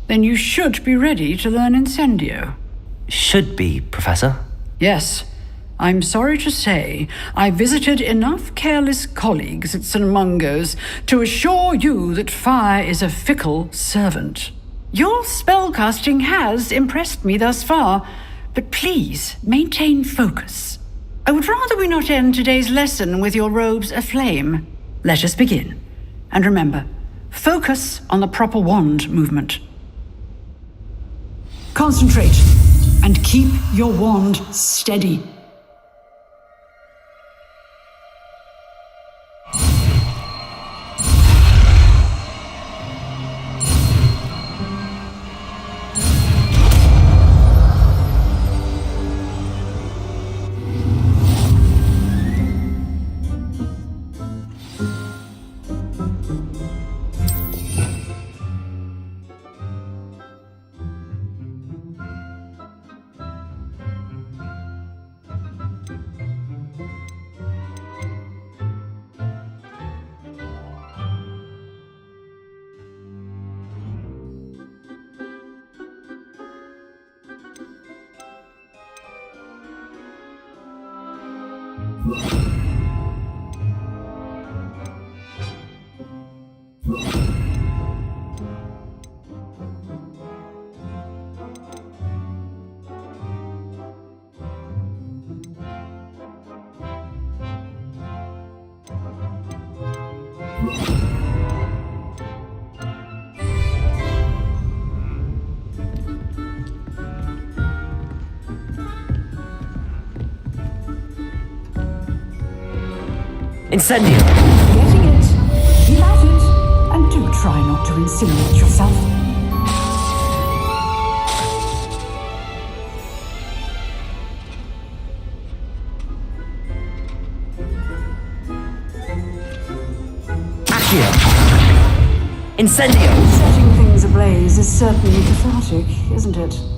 Then you should be ready to learn Incendio. Should be, Professor. Yes. I'm sorry to say, I visited enough careless colleagues at St. Mungo's to assure you that fire is a fickle servant. Your spellcasting has impressed me thus far, but please maintain focus. I would rather we not end today's lesson with your robes aflame. Let us begin. And remember, focus on the proper wand movement. Concentrate and keep your wand steady. Incendio! Getting it. Keep at it. And do try not to incinerate yourself. Accio! Incendio! Setting things ablaze is certainly cathartic, isn't it?